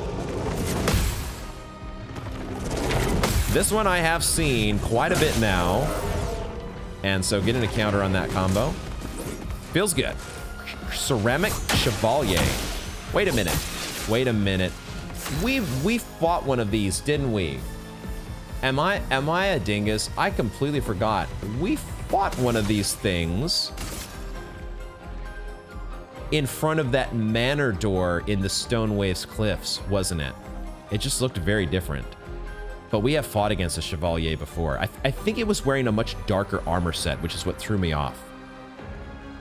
This one I have seen quite a bit now, and so getting a counter on that combo feels good. Ceramic Chevalier. Wait a minute. We fought one of these, didn't we? Am I a dingus? I completely forgot. We fought one of these things in front of that manor door in the Stone Waves Cliffs, wasn't it? It just looked very different. But we have fought against a Chevalier before. I think it was wearing a much darker armor set, which is what threw me off.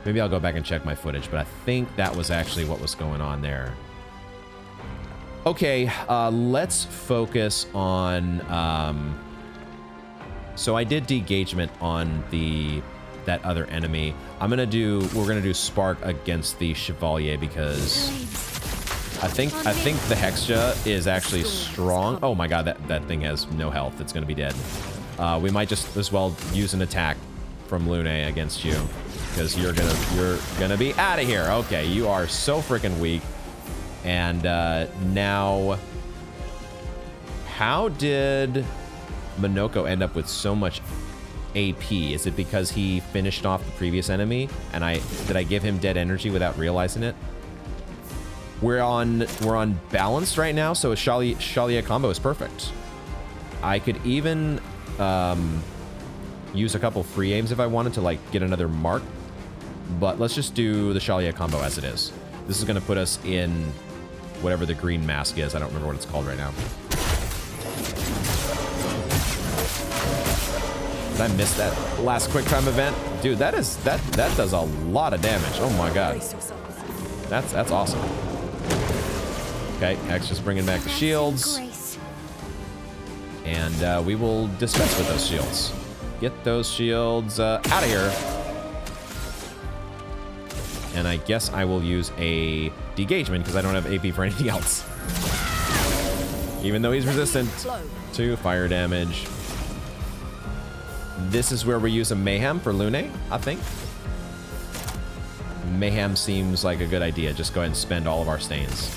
Maybe I'll go back and check my footage, but I think that was actually what was going on there. Okay, let's focus on... So I did degagement on that other enemy. We're gonna do Spark against the Chevalier because I think the Hexja is actually strong. Oh my god, that thing has no health. It's gonna be dead. We might just as well use an attack from Lune against you because you're gonna be out of here. Okay, you are so freaking weak. And now, how did Monoco end up with so much AP? Is it because he finished off the previous enemy and did I give him dead energy without realizing it? We're on balanced right now, so a Chalier combo is perfect. I could even use a couple free aims if I wanted to like get another mark, but let's just do the Chalier combo as it is. This is going to put us in whatever the green mask is. I don't remember what it's called right now. Did I miss that last quick time event? Dude, that does a lot of damage. Oh my god. That's awesome. Okay, X just bringing back the shields. And we will dispense with those shields. Get those shields out of here. And I guess I will use a degagement because I don't have AP for anything else. Even though he's resistant to fire damage. This is where we use a Mayhem for Lune, I think. Mayhem seems like a good idea. Just go ahead and spend all of our stains.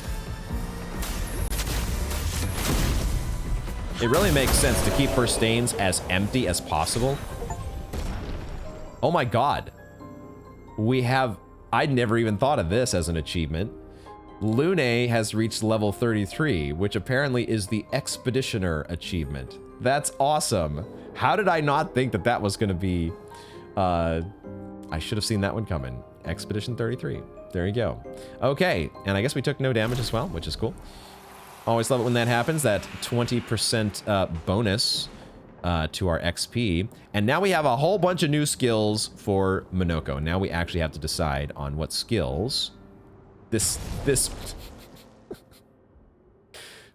It really makes sense to keep her stains as empty as possible. Oh my god. We have... I'd never even thought of this as an achievement. Lune has reached level 33, which apparently is the Expeditioner achievement. That's awesome. How did I not think that that was going to be... I should have seen that one coming. Expedition 33. There you go. Okay, and I guess we took no damage as well, which is cool. Always love it when that happens, that 20% bonus to our XP. And now we have a whole bunch of new skills for Monoco. Now we actually have to decide on what skills this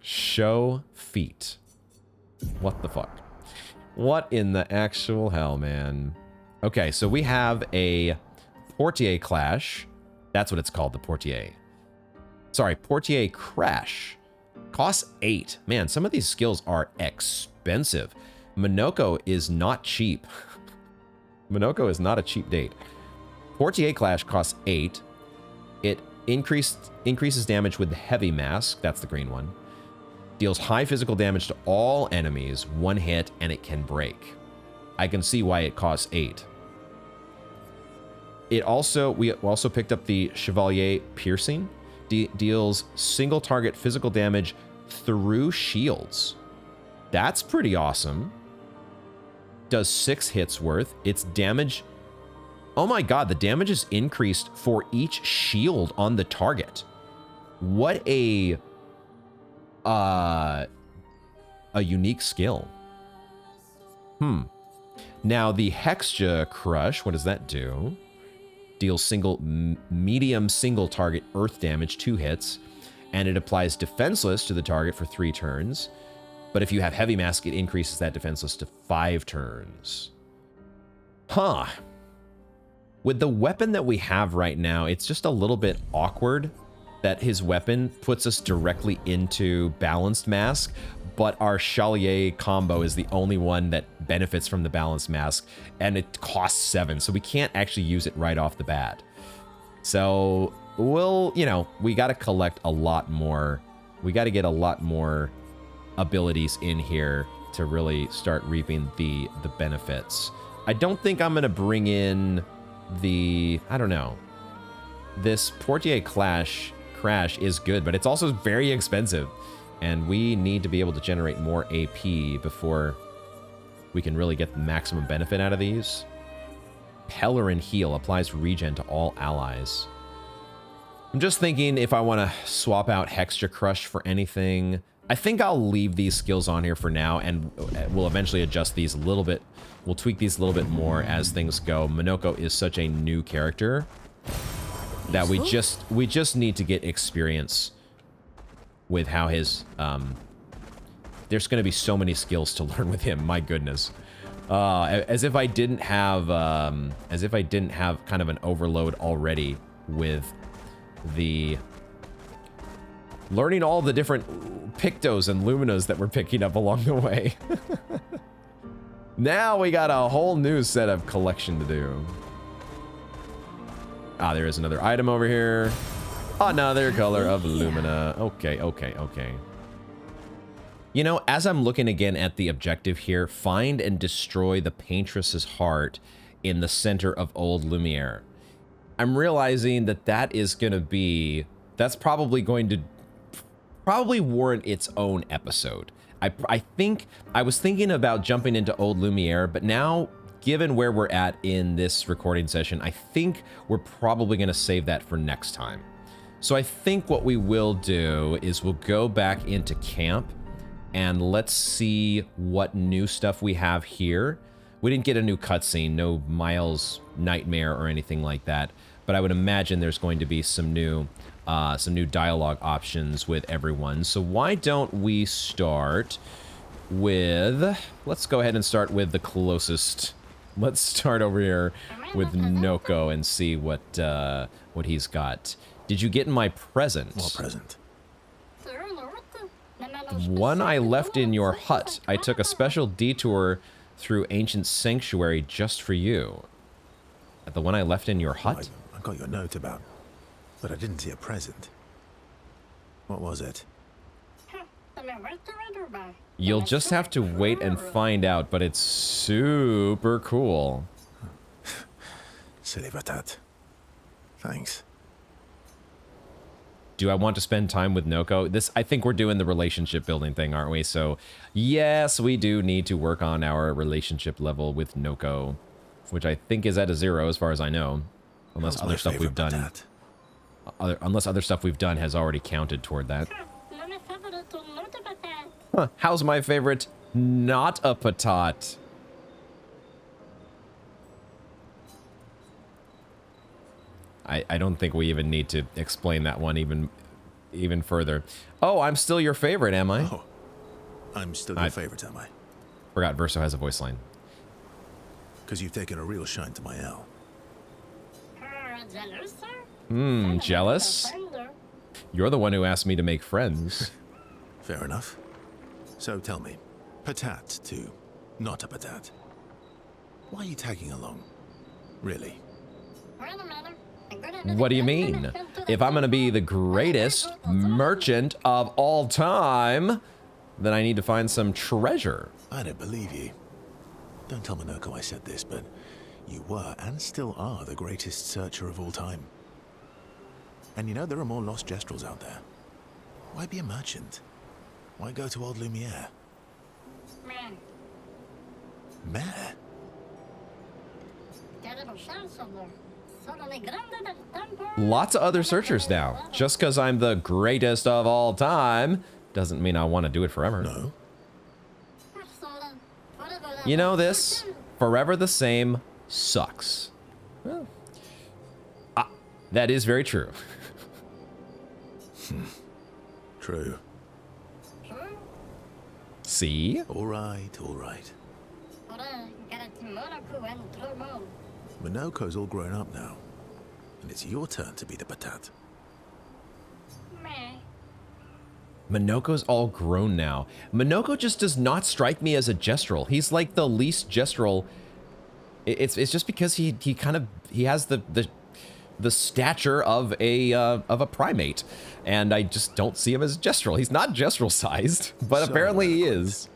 show feet. What the fuck? What in the actual hell, man? Okay, so we have a Portier Clash. That's what it's called, the Portier. Sorry, Portier Crash. Costs 8. Man, some of these skills are expensive. Monoco is not cheap. Monoco is not a cheap date. Portier Clash costs 8. It increases damage with the Heavy Mask. That's the green one. Deals high physical damage to all enemies, one hit, and it can break. I can see why it costs 8. We also picked up the Chevalier Piercing. Deals single target physical damage through shields. That's pretty awesome. Does 6 hits worth. Its damage... Oh my god, the damage is increased for each shield on the target. What a unique skill. Now the Hexja Crush, what does that do? Deals medium single target earth damage, 2 hits, and it applies defenseless to the target for 3 turns. But if you have Heavy Mask, it increases that defenseless to 5 turns. Huh. With the weapon that we have right now, it's just a little bit awkward that his weapon puts us directly into Balanced Mask, but our Chalier combo is the only one that benefits from the Balanced Mask, and it costs 7, so we can't actually use it right off the bat. So, we got to collect a lot more. We got to get a lot more abilities in here to really start reaping the benefits. I don't think I'm going to bring in I don't know. This Portier Crash is good, but it's also very expensive. And we need to be able to generate more AP before we can really get the maximum benefit out of these. Pellerin Heal applies regen to all allies. I'm just thinking if I want to swap out Hexja Crush for anything. I think I'll leave these skills on here for now, and we'll eventually adjust these a little bit. We'll tweak these a little bit more as things go. Monoco is such a new character that we just need to get experience with how his there's going to be so many skills to learn with him. My goodness. As if I didn't have kind of an overload already with the learning all the different Pictos and Luminas that we're picking up along the way. Now we got a whole new set of collection to do. Ah, there is another item over here. Another color of Lumina. Okay. You know, as I'm looking again at the objective here, find and destroy the Paintress's heart in the center of Old Lumiere. I'm realizing that that is going to be, that's probably going to warrant its own episode. I think, I was thinking about jumping into Old Lumiere, but now, given where we're at in this recording session, I think we're probably going to save that for next time. So I think what we will do is we'll go back into camp and let's see what new stuff we have here. We didn't get a new cutscene, no Miles Nightmare or anything like that, but I would imagine there's going to be some new dialogue options with everyone. So why don't we start with, let's go ahead and start with the closest. Let's start over here with Monoco and see what he's got. Did you get my present? What present? One I left in your hut. I took a special detour through ancient sanctuary just for you. The one I left in your hut? I got your note about, but I didn't see a present. What was it? You'll just have to wait and find out, but it's super cool. Silly Batat. Thanks. Do I want to spend time with Noko? I think we're doing the relationship building thing, aren't we? So, yes, we do need to work on our relationship level with Noko, which I think is at a 0 as far as I know, unless other stuff we've done. Unless other stuff we've done has already counted toward that. Huh, how's my favorite not a patat? I don't think we even need to explain that one even further. Oh, I'm still your favorite, am I? Oh, I'm still your favorite, am I? Forgot Verso has a voice line. Because you've taken a real shine to my L. Jealous? You're the one who asked me to make friends. Fair enough. So tell me, patat to not a patat. Why are you tagging along? Really? What do you mean? If I'm gonna be the greatest merchant of all time, then I need to find some treasure. I don't believe you. Don't tell Monoco I said this, but you were and still are the greatest searcher of all time. And you know there are more lost Gestrels out there. Why be a merchant? Why go to Old Lumiere? Meh? Lots of other searchers now. Just because I'm the greatest of all time doesn't mean I want to do it forever. No. You know this? Forever the same sucks. Well, that is very true. True. See? All right, all right. Monoco's all grown up now, and it's your turn to be the patat. Monoco's all grown now. Monoco just does not strike me as a Gestrel. He's like the least Gestrel. It's just because he has the stature of a primate, and I just don't see him as Gestrel. He's not Gestrel sized, but apparently he is.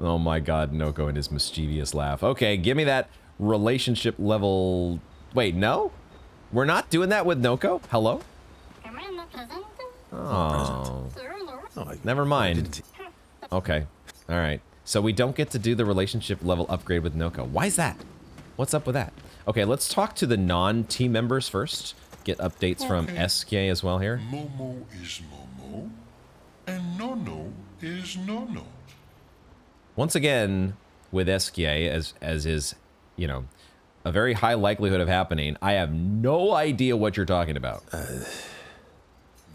Oh my god, Noko and his mischievous laugh. Okay, give me that relationship level. Wait, no? We're not doing that with Noko? Hello? Oh. Never mind. Okay. Alright. So we don't get to do the relationship level upgrade with Noko. Why is that? What's up with that? Okay, let's talk to the non-team members first. Get updates from SK as well here. Momo is Momo, and Nono is Nono. Once again, with SK, as is, you know, a very high likelihood of happening, I have no idea what you're talking about.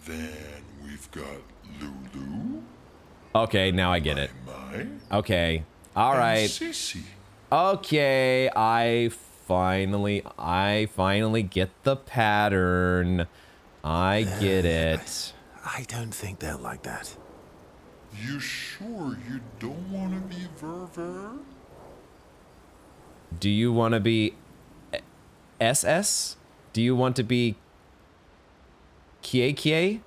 Then we've got Lulu. Okay, now I get it. My. Okay. All right. Sissy. Okay, I finally get the pattern. I get it. I don't think they're like that. You sure you don't want to be Verver? Do you want to be SS? Do you want to be Kie?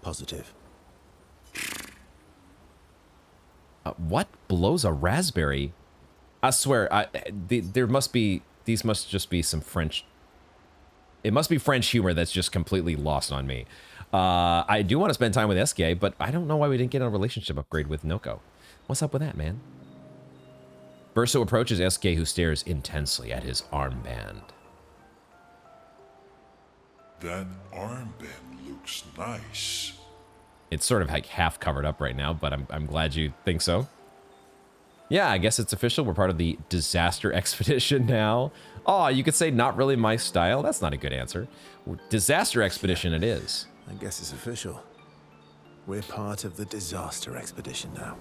Positive. What blows a raspberry? I swear, there must be, these must just be some French. It must be French humor that's just completely lost on me. I do want to spend time with SK, but I don't know why we didn't get a relationship upgrade with Monoco. What's up with that, man? Verso approaches SK, who stares intensely at his armband. That armband looks nice. It's sort of like half covered up right now, but I'm glad you think so. Yeah, I guess it's official. We're part of the disaster expedition now. Oh, you could say not really my style. That's not a good answer. Disaster expedition it is. I guess it's official. We're part of the disaster expedition now.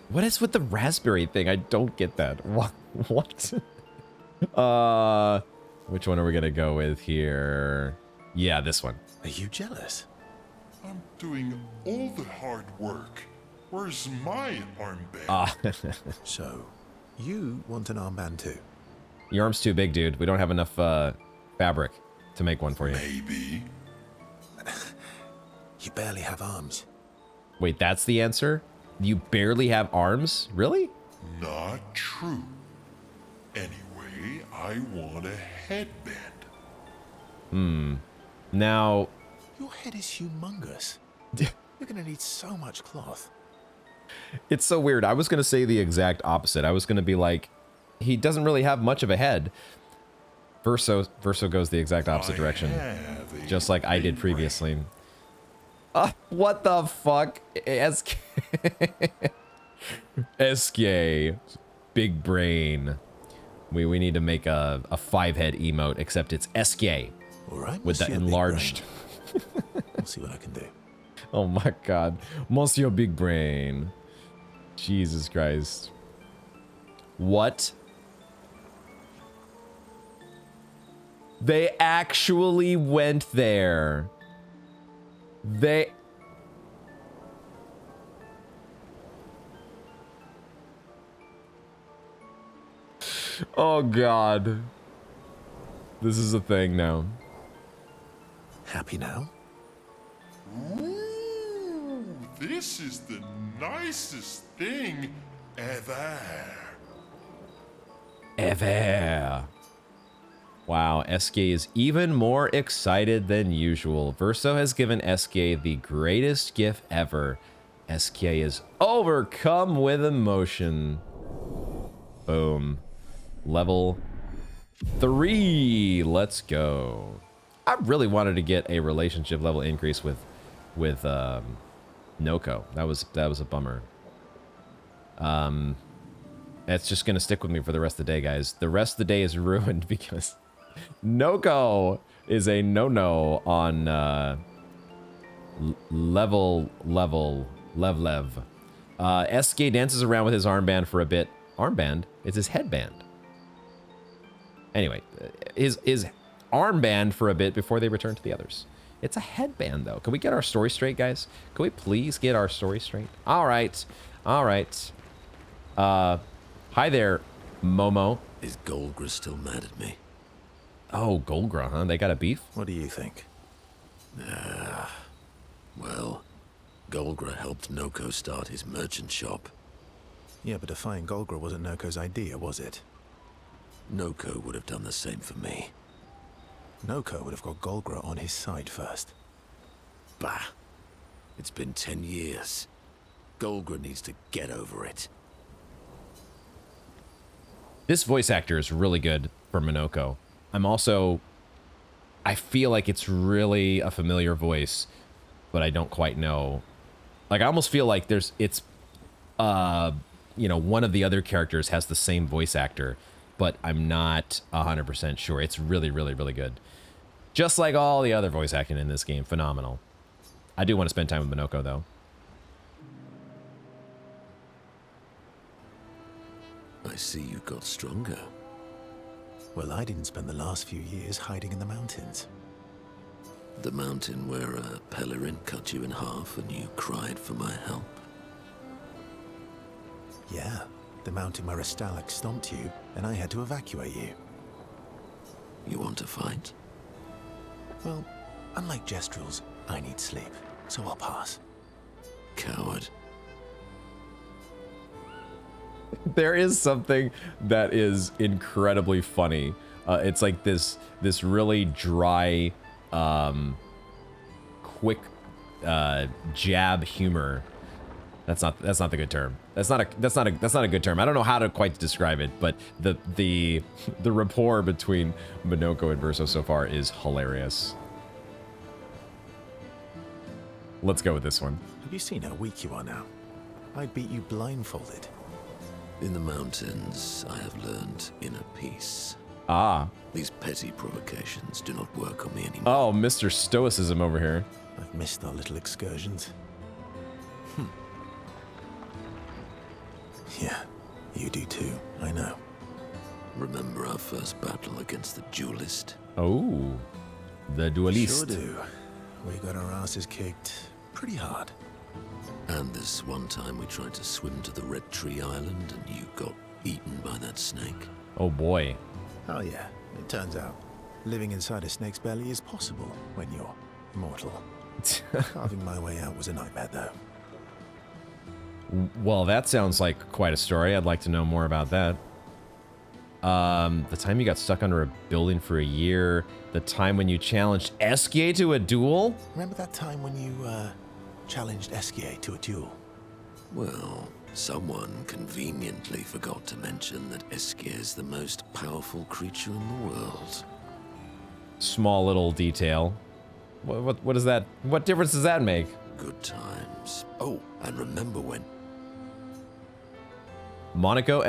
What is with the raspberry thing? I don't get that. What? Which one are we gonna go with here? Yeah, this one. Are you jealous? I'm doing all the hard work. Where's my armband? Ah. So, you want an armband too? Your arm's too big, dude. We don't have enough fabric to make one for you. Maybe. You barely have arms. Wait, that's the answer? You barely have arms? Really? Not true. Anyway, I want a headband. Now... Your head is humongous. You're gonna need so much cloth. It's so weird. I was going to say the exact opposite. I was going to be like, he doesn't really have much of a head. Verso goes the exact opposite direction. Just like I did previously. What the fuck? SK. Big brain. We need to make a 5-head emote, except it's SK. All right, with the enlarged. We'll see what I can do. Oh my god. Monsieur Big Brain. Jesus Christ. What? They actually went there. They... Oh god. This is a thing now. Happy now? Ooh, this is the nicest thing ever. Ever. Wow, SK is even more excited than usual. Verso has given SK the greatest gift ever. SK is overcome with emotion. Boom. Level 3. Let's go. I really wanted to get a relationship level increase with Monoco. That was a bummer. That's just gonna stick with me for the rest of the day, guys. The rest of the day is ruined because Monoco is a no-no on lev. SK dances around with his armband for a bit. Armband? It's his headband. Anyway, his armband for a bit before they return to the others. It's a headband, though. Can we get our story straight, guys? Can we please get our story straight? All right. All right. Hi there, Momo. Is Golgra still mad at me? Oh, Golgra, huh? They got a beef? What do you think? Well, Golgra helped Noko start his merchant shop. Yeah, but defying Golgra wasn't Noko's idea, was it? Noko would have done the same for me. Noko would have got Golgra on his side first. Bah. It's been 10 years. Golgra needs to get over it. This voice actor is really good for Monoco. I feel like it's really a familiar voice, but I don't quite know. Like, I almost feel like one of the other characters has the same voice actor, but I'm not 100% sure. It's really, really, really good. Just like all the other voice acting in this game. Phenomenal. I do want to spend time with Monoco, though. I see you got stronger. Well, I didn't spend the last few years hiding in the mountains. The mountain where a Pelerin cut you in half and you cried for my help. Yeah, the mountain where a Stalak stomped you and I had to evacuate you. You want to fight? Well, unlike Gestrels, I need sleep, so I'll pass. coward. There is something that is incredibly funny. It's like this really dry, quick jab humor. That's not the good term. That's not a good term. I don't know how to quite describe it, but the rapport between Monoco and Verso so far is hilarious. Let's go with this one. Have you seen how weak you are now? I'd beat you blindfolded. In the mountains, I have learned inner peace. Ah. These petty provocations do not work on me anymore. Oh, Mr. Stoicism over here. I've missed our little excursions. Yeah, you do too, I know. Remember our first battle against the duelist? Oh, the duelist. Sure do. We got our asses kicked pretty hard. And this one time we tried to swim to the Red Tree Island and you got eaten by that snake. Oh boy. Oh yeah, it turns out living inside a snake's belly is possible when you're mortal. Carving my way out was a nightmare though. Well, that sounds like quite a story. I'd like to know more about that. The time you got stuck under a building for a year. The time when you challenged Esquier to a duel? Remember that time when you challenged Esquier to a duel? Well, someone conveniently forgot to mention that Esquier is the most powerful creature in the world. Small little detail. What is that? What difference does that make? Good times. Oh, and remember when Monoco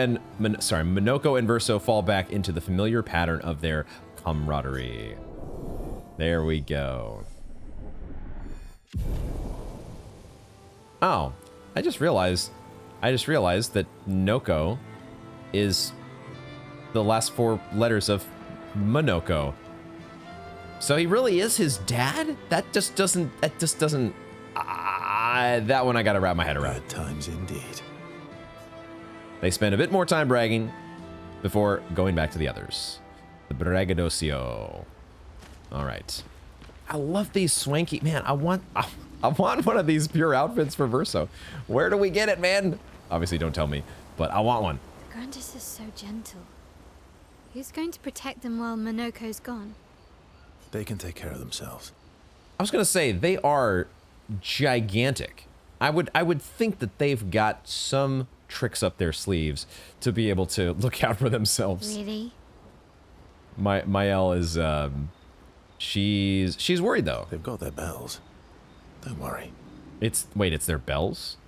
and Verso fall back into the familiar pattern of their camaraderie. There we go. Oh, I just realized that Noco is the last 4 letters of Monoco. So he really is his dad? That just doesn't, that one I gotta wrap my head around. Good times indeed. They spend a bit more time bragging before going back to the others. The braggadocio. All right. I love these swanky, man. I want one of these pure outfits for Verso. Where do we get it, man? Obviously, don't tell me, but I want one. Grandis is so gentle. Who's going to protect them while Monoco's gone? They can take care of themselves. I was gonna say they are gigantic. I would think that they've got some tricks up their sleeves to be able to look out for themselves. Really? Mael is she's worried though. They've got their bells. Don't worry. It's their bells?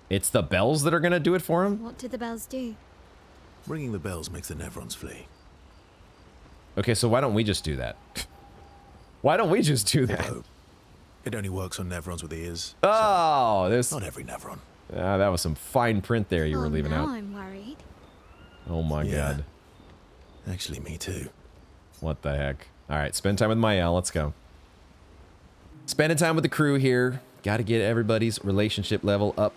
It's the bells that are gonna do it for him? What do the bells do? Ringing the bells makes the Nevrons flee. Okay, so why don't we just do that? Why don't we just do that? Although, it only works on Nevrons with ears. Oh, there's Not every Nevron. that was some fine print there you were leaving now out. I'm worried. Oh my god. Actually, me too. What the heck? All right, spend time with Mael. Let's go. Spending time with the crew here. Got to get everybody's relationship level up.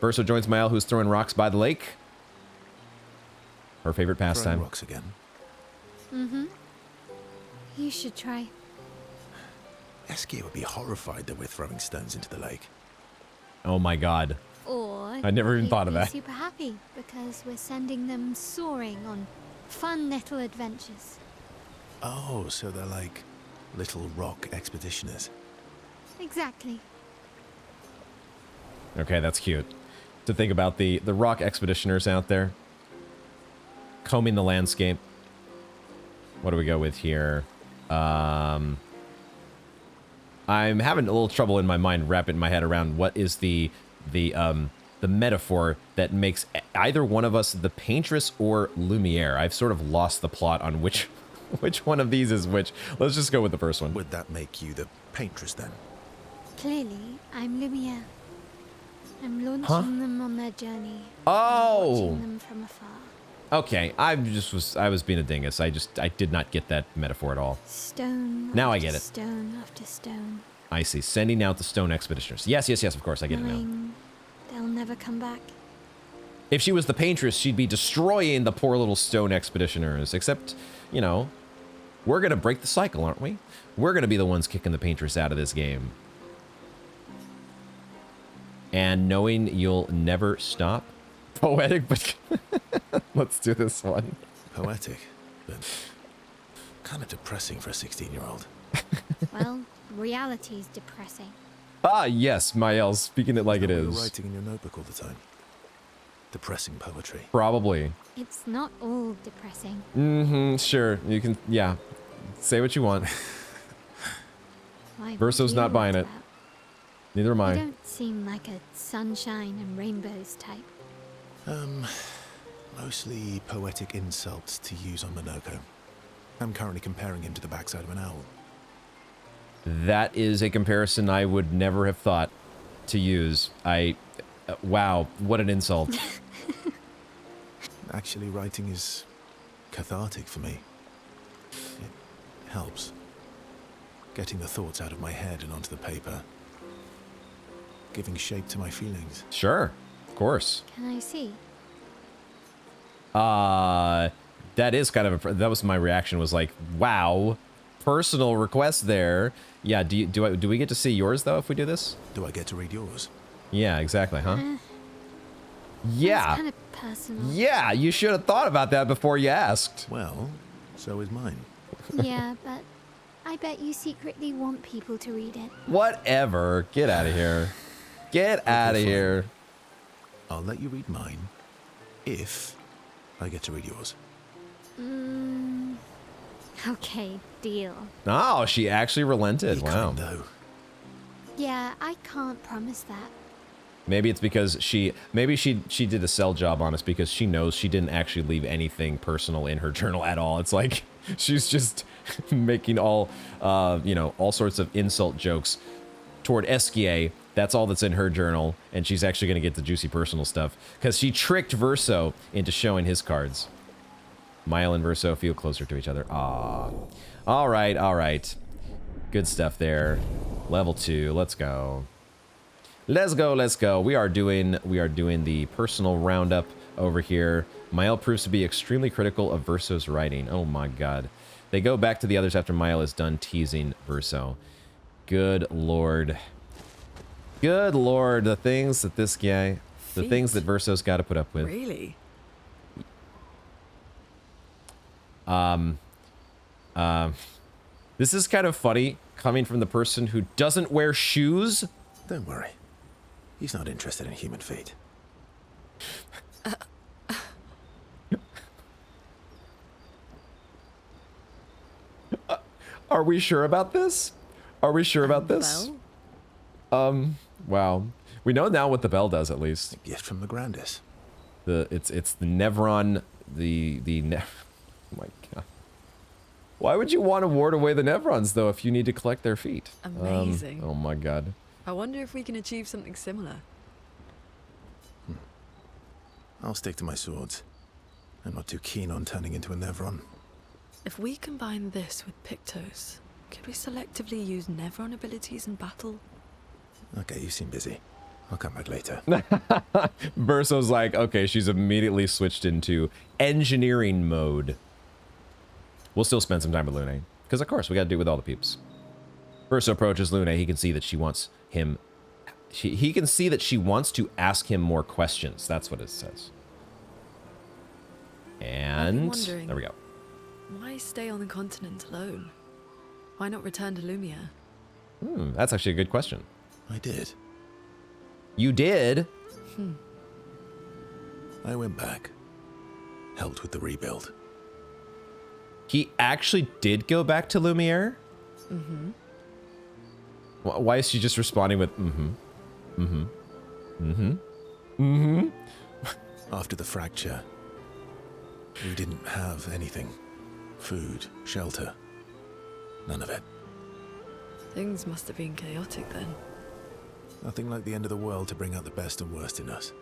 Verso joins Mael, who's throwing rocks by the lake. Her favorite Throwing pastime. rocks again. Mm-hmm. You should try. Esquier would be horrified that we're throwing stones into the lake. Oh my god. Or I never even he'd thought of be that. super happy because we're sending them soaring on fun little adventures. Oh, so they're like little rock expeditioners. Exactly. Okay, that's cute. To think about the rock expeditioners out there. Combing the landscape. What do we go with here? I'm having a little trouble in my mind wrapping my head around what is the metaphor that makes either one of us the paintress or Lumiere. I've sort of lost the plot on which one of these is which. Let's just go with the first one. Would that make you the paintress then? Clearly, I'm Lumiere. I'm launching them on their journey. Oh! Watching them from afar. Okay, I was being a dingus. I did not get that metaphor at all. Stone. Now I after get it. Stone after stone. I see. Sending out the stone expeditioners. Yes, of course, I get it now. Knowing they'll never come back. If she was the paintress, she'd be destroying the poor little stone expeditioners. Except, you know, we're gonna break the cycle, aren't we? We're gonna be the ones kicking the paintress out of this game. and knowing you'll never stop. Poetic, but let's do this one. Poetic, but kind of depressing for a 16-year-old. Well, reality's depressing. Ah, yes, Mael, speaking it like it You're is. writing in your notebook all the time. Depressing poetry. Probably. It's not all depressing. Mm-hmm, sure. You can, yeah. Say what you want. Why, Verso's what do not you buying write it. about? Neither am You I. don't seem like a sunshine and rainbows type. Mostly poetic insults to use on Monoco. I'm currently comparing him to the backside of an owl. That is a comparison I would never have thought to use. Wow, what an insult. Actually, writing is cathartic for me. It helps. Getting the thoughts out of my head and onto the paper. Giving shape to my feelings. Sure, of course. Can I see? That is kind of that was my reaction, was like, wow, personal request there. Yeah, do we get to see yours though if we do this? Do I get to read yours? Yeah, exactly, huh? It's Yeah. kind of personal. Yeah, you should have thought about that before you asked. Well, so is mine. Yeah, but I bet you secretly want people to read it. Whatever. Get out of here. Get out of fine. here. I'll let you read mine if I get to read yours. Okay, deal. Oh, she actually relented. Be Wow. kind, though. Yeah, I can't promise that. Maybe it's because she did a sell job on us because she knows she didn't actually leave anything personal in her journal at all. It's like she's just making all sorts of insult jokes toward Esquier. That's all that's in her journal, and she's actually going to get the juicy personal stuff because she tricked Verso into showing his cards. Mael and Verso feel closer to each other. Ah, all right. Good stuff there. Level 2. Let's go. Let's go. We are doing the personal roundup over here. Mael proves to be extremely critical of Verso's writing. Oh my god. They go back to the others after Mael is done teasing Verso. Good lord. Good lord, the things that this guy, the things that Verso's got to put up with. Really? This is kind of funny coming from the person who doesn't wear shoes. Don't worry. He's not interested in human feet. Are we sure about this? Are we sure about this? Bell? Wow. We know now what the bell does, at least. A gift from the Grandis. It's the Nevron, oh my god. Why would you want to ward away the Nevrons, though, if you need to collect their feet? Amazing. Oh my god. I wonder if we can achieve something similar. I'll stick to my swords. I'm not too keen on turning into a Nevron. If we combine this with Pictos, could we selectively use Nevron abilities in battle? Okay, you seem busy. I'll come back later. Verso's like, okay, she's immediately switched into engineering mode. We'll still spend some time with Lune, because of course we got to do it with all the peeps. Verso approaches Lune. He can see that she wants him. He can see that she wants to ask him more questions. That's what it says. And wondering, there we go. why stay on the continent alone? Why not return to Lumiere? That's actually a good question. I did. You did? I went back. Helped with the rebuild. He actually did go back to Lumiere? Mm-hmm. Why is she just responding with mm-hmm? Mm-hmm. Mm-hmm. Mm-hmm. After the fracture, we didn't have anything. Food, shelter. None of it. Things must have been chaotic then. Nothing like the end of the world to bring out the best and worst in us.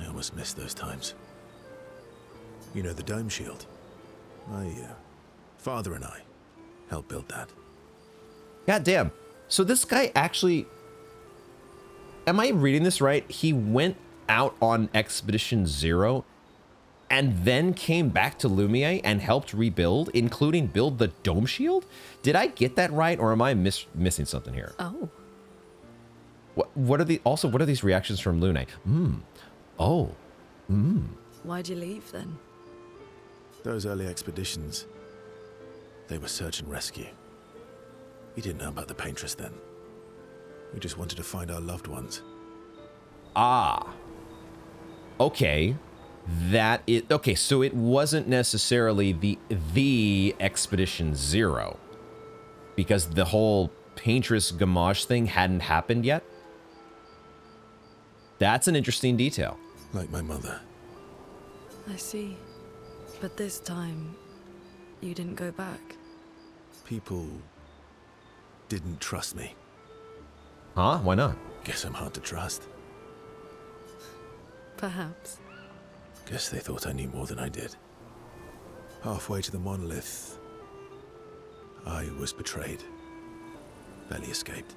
I almost miss those times. You know the dome shield? My father and I helped build that. God damn. So this guy actually... Am I reading this right? He went out on Expedition 0 and then came back to Lumiere and helped rebuild, including build the dome shield? Did I get that right, or am I missing something here? Oh. What are what are these reactions from Lune? Oh. Why'd you leave then? Those early expeditions, they were search and rescue. We didn't know about the Paintress then. We just wanted to find our loved ones. Ah. Okay. Okay, so it wasn't necessarily the Expedition Zero. Because the whole Paintress Gamage thing hadn't happened yet? That's an interesting detail. Like my mother. I see. But this time, you didn't go back. People didn't trust me. Huh? Why not? Guess I'm hard to trust. Perhaps. Guess they thought I knew more than I did. Halfway to the monolith, I was betrayed. Barely escaped.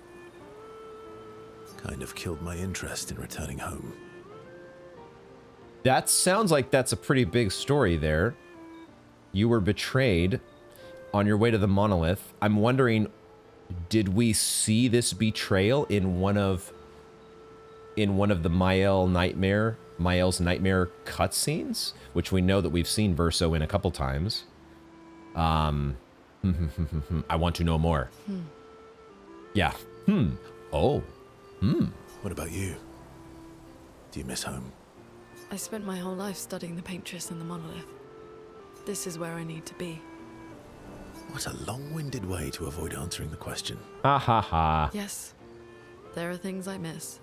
Kind of killed my interest in returning home. That sounds like that's a pretty big story there. You were betrayed on your way to the monolith. I'm wondering, did we see this betrayal in one of the Mael's Nightmare cutscenes, which we know that we've seen Verso in a couple times? I want to know more. Yeah. Oh. What about you? Do you miss home? I spent my whole life studying the Paintress and the monolith. This is where I need to be. What a long-winded way to avoid answering the question. Ha ha ha. Yes, there are things I miss.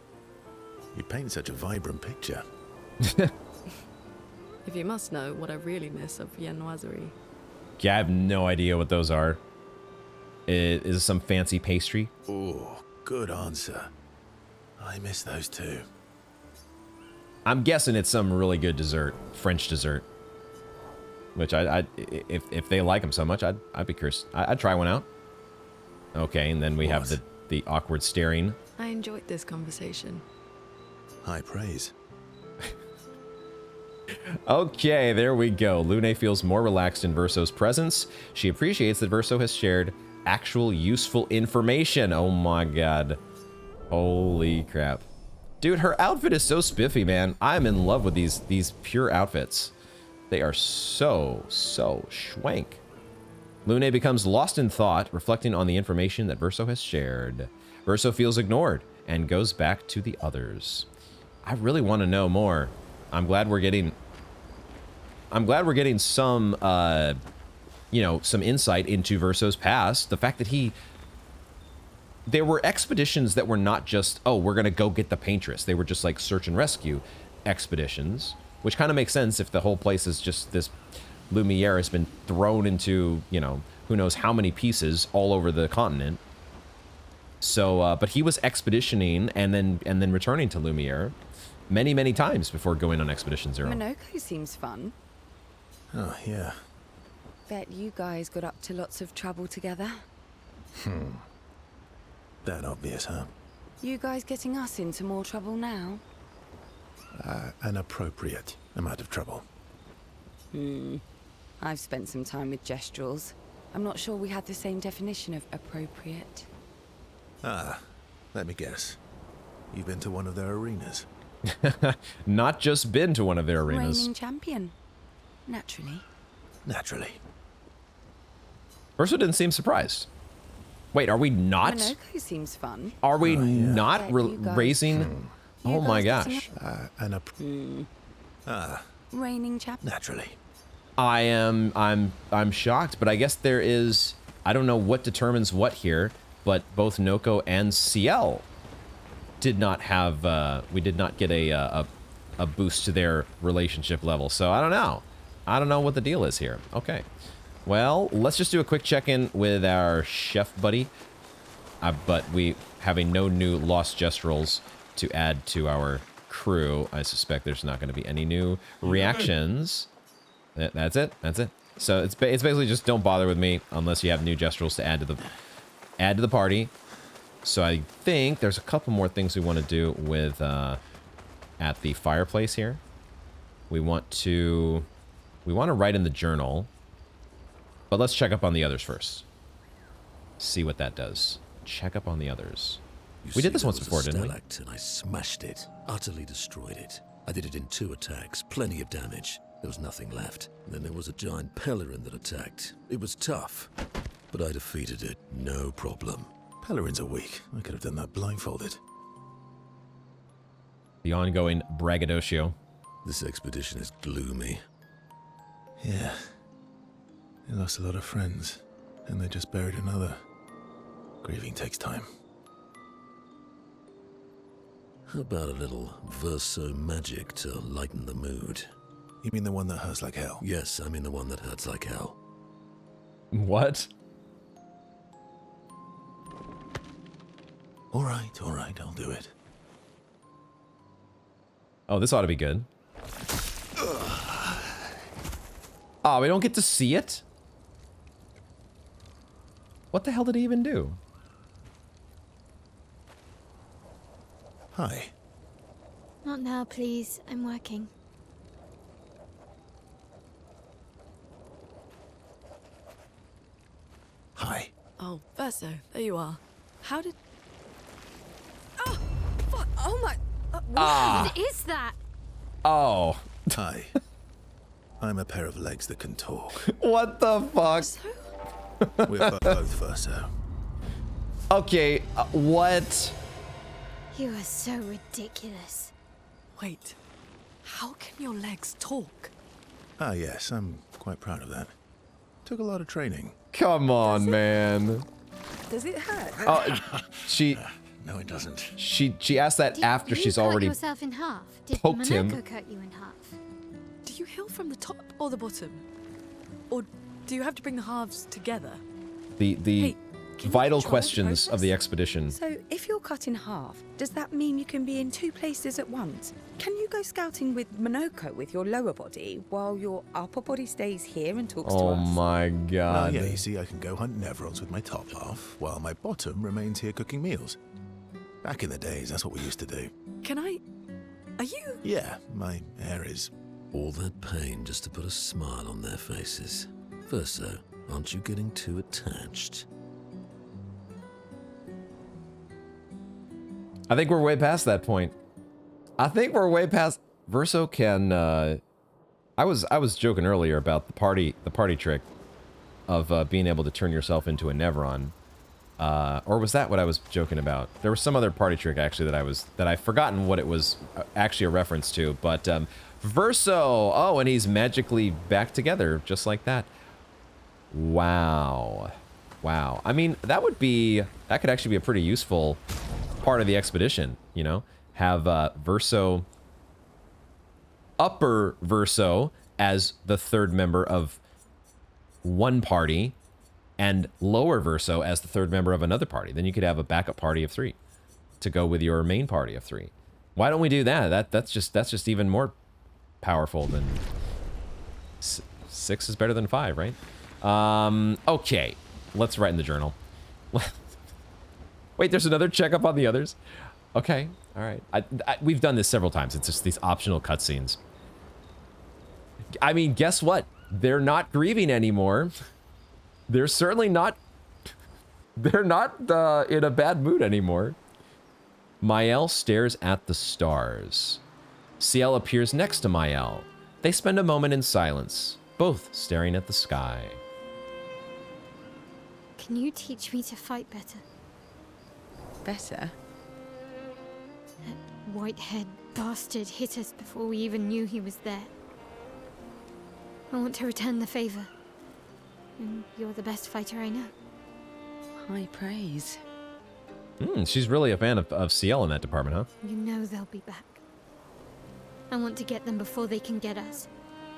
You paint such a vibrant picture. If you must know what I really miss of viennoiserie. Yeah, I have no idea what those are. Is this some fancy pastry? Oh, good answer. I miss those too. I'm guessing it's some really good dessert, French dessert. Which if they like them so much, I'd be curious. I'd try one out. Okay, and then we have the awkward staring. I enjoyed this conversation. High praise. Okay, there we go. Lune feels more relaxed in Verso's presence. She appreciates that Verso has shared actual useful information. Oh my god. Holy crap. Dude, her outfit is so spiffy, man. I'm in love with these pure outfits. They are so schwank. Lune becomes lost in thought, reflecting on the information that Verso has shared. Verso feels ignored and goes back to the others. I really want to know more. I'm glad we're getting some some insight into Verso's past. The fact that there were expeditions that were not just, oh, we're going to go get the Paintress. They were just like search and rescue expeditions, which kind of makes sense if the whole place is just this Lumiere has been thrown into, who knows how many pieces all over the continent. So, but he was expeditioning and then returning to Lumiere many times before going on Expedition Zero. Monoco seems fun. Oh, yeah. Bet you guys got up to lots of trouble together. That obvious, huh? You guys getting us into more trouble now? An appropriate amount of trouble. I've spent some time with Gestrals. I'm not sure we had the same definition of appropriate. Let me guess. You've been to one of their arenas? Not just been to one of their arenas. Reigning champion. Naturally. Naturally. Verso didn't seem surprised. Wait, are we not? Monoco seems fun. Are we not Bet you guys- raising? You Oh my guys getting gosh. Reigning champion. Naturally. I'm shocked, but I guess there is, I don't know what determines what here, but both Noko and CL did not have, we did not get a boost to their relationship level. So I don't know. I don't know what the deal is here. Okay. Well, let's just do a quick check-in with our chef buddy. But we having no new Lost Gestrals to add to our crew. I suspect there's not going to be any new reactions. That's it. That's it. So it's basically just don't bother with me unless you have new Gestrals to add to the party. So I think there's a couple more things we want to do with at the fireplace here. We want to write in the journal, but let's check up on the others first. See what that does. Check up on the others. We did this once before, didn't didn't we? we? And I smashed it, utterly destroyed it. I did it in 2 attacks, plenty of damage. There was nothing left. Then there was a giant Pellerin that attacked. It was tough, but I defeated it, no problem. Pellerins are weak. I could have done that blindfolded. The ongoing braggadocio. This expedition is gloomy. Yeah. They lost a lot of friends, and they just buried another. Grieving takes time. How about a little verso magic to lighten the mood? You mean the one that hurts like hell? Yes, I mean the one that hurts like hell. What? All right, I'll do it. Oh, this ought to be good. Oh, we don't get to see it? What the hell did he even do? Hi. Not now, please. I'm working. Hi. Oh, Verso, there you are. How did... Oh, fuck. Oh my... What is that? Oh. Hi. I'm a pair of legs that can talk. What the fuck? We're both Verso. Okay, what? You are so ridiculous. Wait. How can your legs talk? Ah, yes, I'm quite proud of that. Took a lot of training. Come on, man. Does it hurt? Oh, she... No, it doesn't. She asked that Did after you she's cut already yourself in half? Did poked him. Monoco cut you in half? Do you heal from the top or the bottom? Or do you have to bring the halves together? The Hey, can you vital control the questions of the process? expedition. So, if you're cut in half, does that mean you can be in 2 places at once? Can you go scouting with Monoco with your lower body while your upper body stays here and talks to Oh us? my Well, god. yeah, you see, I can go hunt Nevrons with my top half, while my bottom remains here cooking meals. Back in the days, that's what we used to do. Can I... Are you... Yeah, my hair is... All that pain just to put a smile on their faces. Verso, aren't you getting too attached? I think we're way past that point. I think we're way past... Verso can... I was joking earlier about the party trick of being able to turn yourself into a Nevron. Or was that what I was joking about? There was some other party trick actually that I've forgotten what it was actually a reference to. But Verso, oh, and he's magically back together just like that. Wow, wow. I mean, that could actually be a pretty useful part of the expedition. You know, have Verso, upper Verso as the 3rd member of one party, and lower Verso as the 3rd member of another party. Then you could have a backup party of 3 to go with your main party of 3. Why don't we do that? That's just even more powerful than 6 is better than 5, right? Okay, let's write in the journal. Wait, there's another checkup on the others. Okay, all right. We've done this several times. It's just these optional cutscenes. I mean, guess what? They're not grieving anymore. They're certainly not... They're not in a bad mood anymore. Mael stares at the stars. Ciel appears next to Mael. They spend a moment in silence, both staring at the sky. Can you teach me to fight better? Better? That white-haired bastard hit us before we even knew he was there. I want to return the favor. And you're the best fighter I know. High praise. She's really a fan of Ciel in that department, huh? You know they'll be back. I want to get them before they can get us.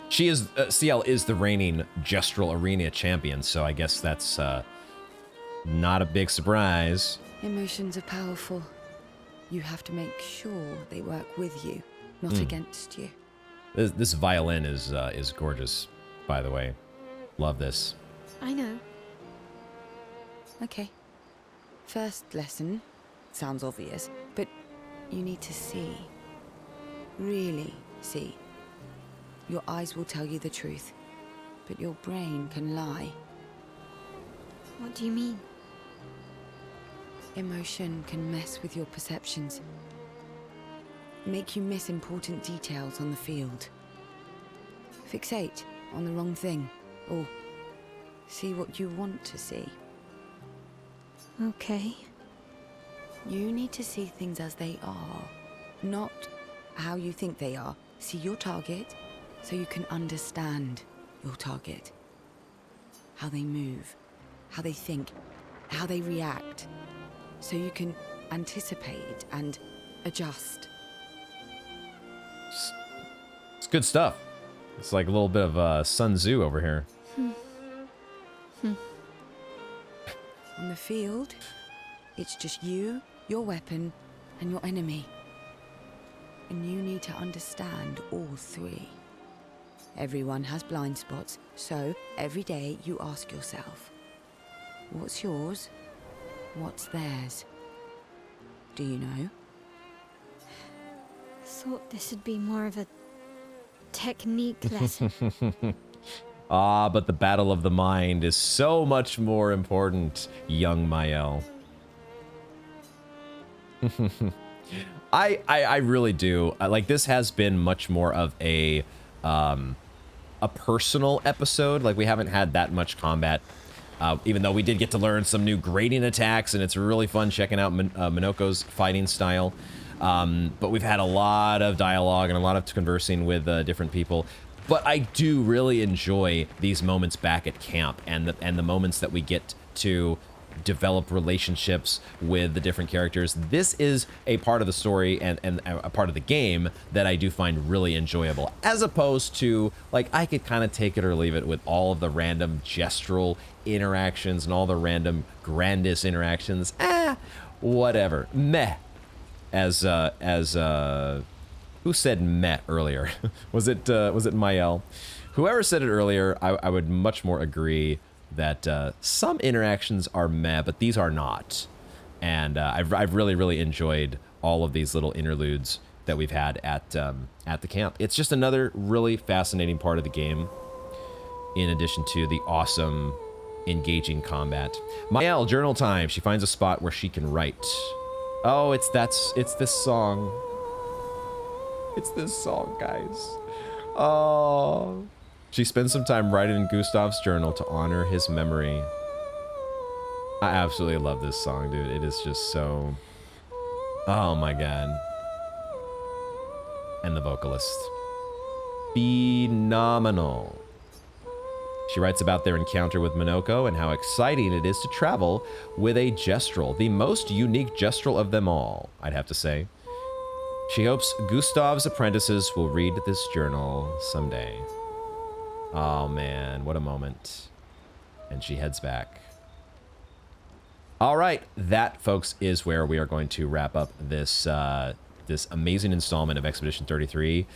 She is, Ciel is the reigning Gestural Arena champion, so I guess that's not a big surprise. Emotions are powerful. You have to make sure they work with you, not against you. This violin is gorgeous, by the way. Love this. I know. Okay. First lesson. Sounds obvious, but you need to see. Really see. Your eyes will tell you the truth, but your brain can lie. What do you mean? Emotion can mess with your perceptions. Make you miss important details on the field. Fixate on the wrong thing, or see what you want to see. Okay. You need to see things as they are, not how you think they are. See your target so you can understand your target. How they move, how they think, how they react. So you can anticipate and adjust. It's good stuff. It's like a little bit of Sun Tzu over here. On the field, it's just you, your weapon, and your enemy. And you need to understand all three. Everyone has blind spots, so every day you ask yourself, what's yours? What's theirs? Do you know? Thought this would be more of a technique lesson. Ah, but the battle of the mind is so much more important, young Mael. I really do. Like, this has been much more of a personal episode. Like, we haven't had that much combat, even though we did get to learn some new grading attacks, and it's really fun checking out Monoco's fighting style. But we've had a lot of dialogue and a lot of conversing with different people. But I do really enjoy these moments back at camp, and the moments that we get to develop relationships with the different characters. This is a part of the story and a part of the game that I do find really enjoyable, as opposed to, like, I could kind of take it or leave it with all of the random gestural interactions and all the random Grandis interactions. Whatever. Meh. As who said meh earlier? was it Mael? Whoever said it earlier, I would much more agree that some interactions are meh, but these are not. And I've really enjoyed all of these little interludes that we've had at the camp. It's just another really fascinating part of the game, in addition to the awesome, engaging combat. Mael, journal time. She finds a spot where she can write. Oh, it's this song. It's this song, guys. Oh. She spends some time writing in Gustav's journal to honor his memory. I absolutely love this song, dude. It is just so... Oh my god. And the vocalist. Phenomenal. She writes about their encounter with Monoco and how exciting it is to travel with a Gestrel, the most unique Gestrel of them all, I'd have to say. She hopes Gustav's apprentices will read this journal someday. Oh man, what a moment. And she heads back. All right, that, folks, is where we are going to wrap up this this amazing installment of Expedition 33.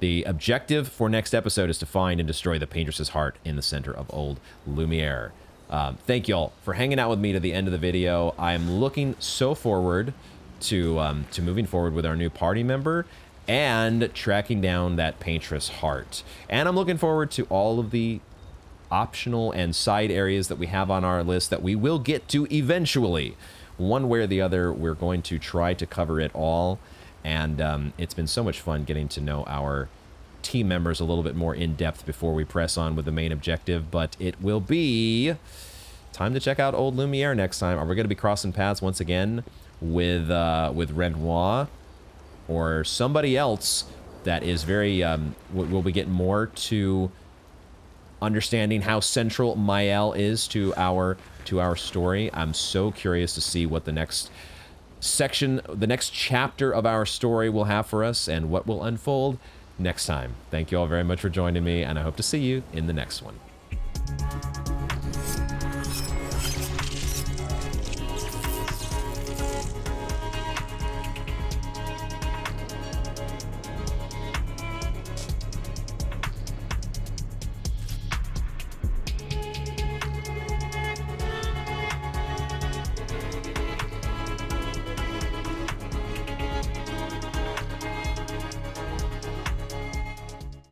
The objective for next episode is to find and destroy the Paintress's heart in the center of Old Lumiere. Thank you all for hanging out with me to the end of the video. I'm looking so forward to moving forward with our new party member and tracking down that Paintress heart. And I'm looking forward to all of the optional and side areas that we have on our list that we will get to eventually. One way or the other, we're going to try to cover it all. And it's been so much fun getting to know our team members a little bit more in depth before we press on with the main objective. But it will be time to check out Old Lumiere next time. Are we going to be crossing paths once again with Renoir or somebody else that is very... will we get more to understanding how central Mael is to our story? I'm so curious to see what the next section, the next chapter of our story will have for us and what will unfold next time. Thank you all very much for joining me, and I hope to see you in the next one.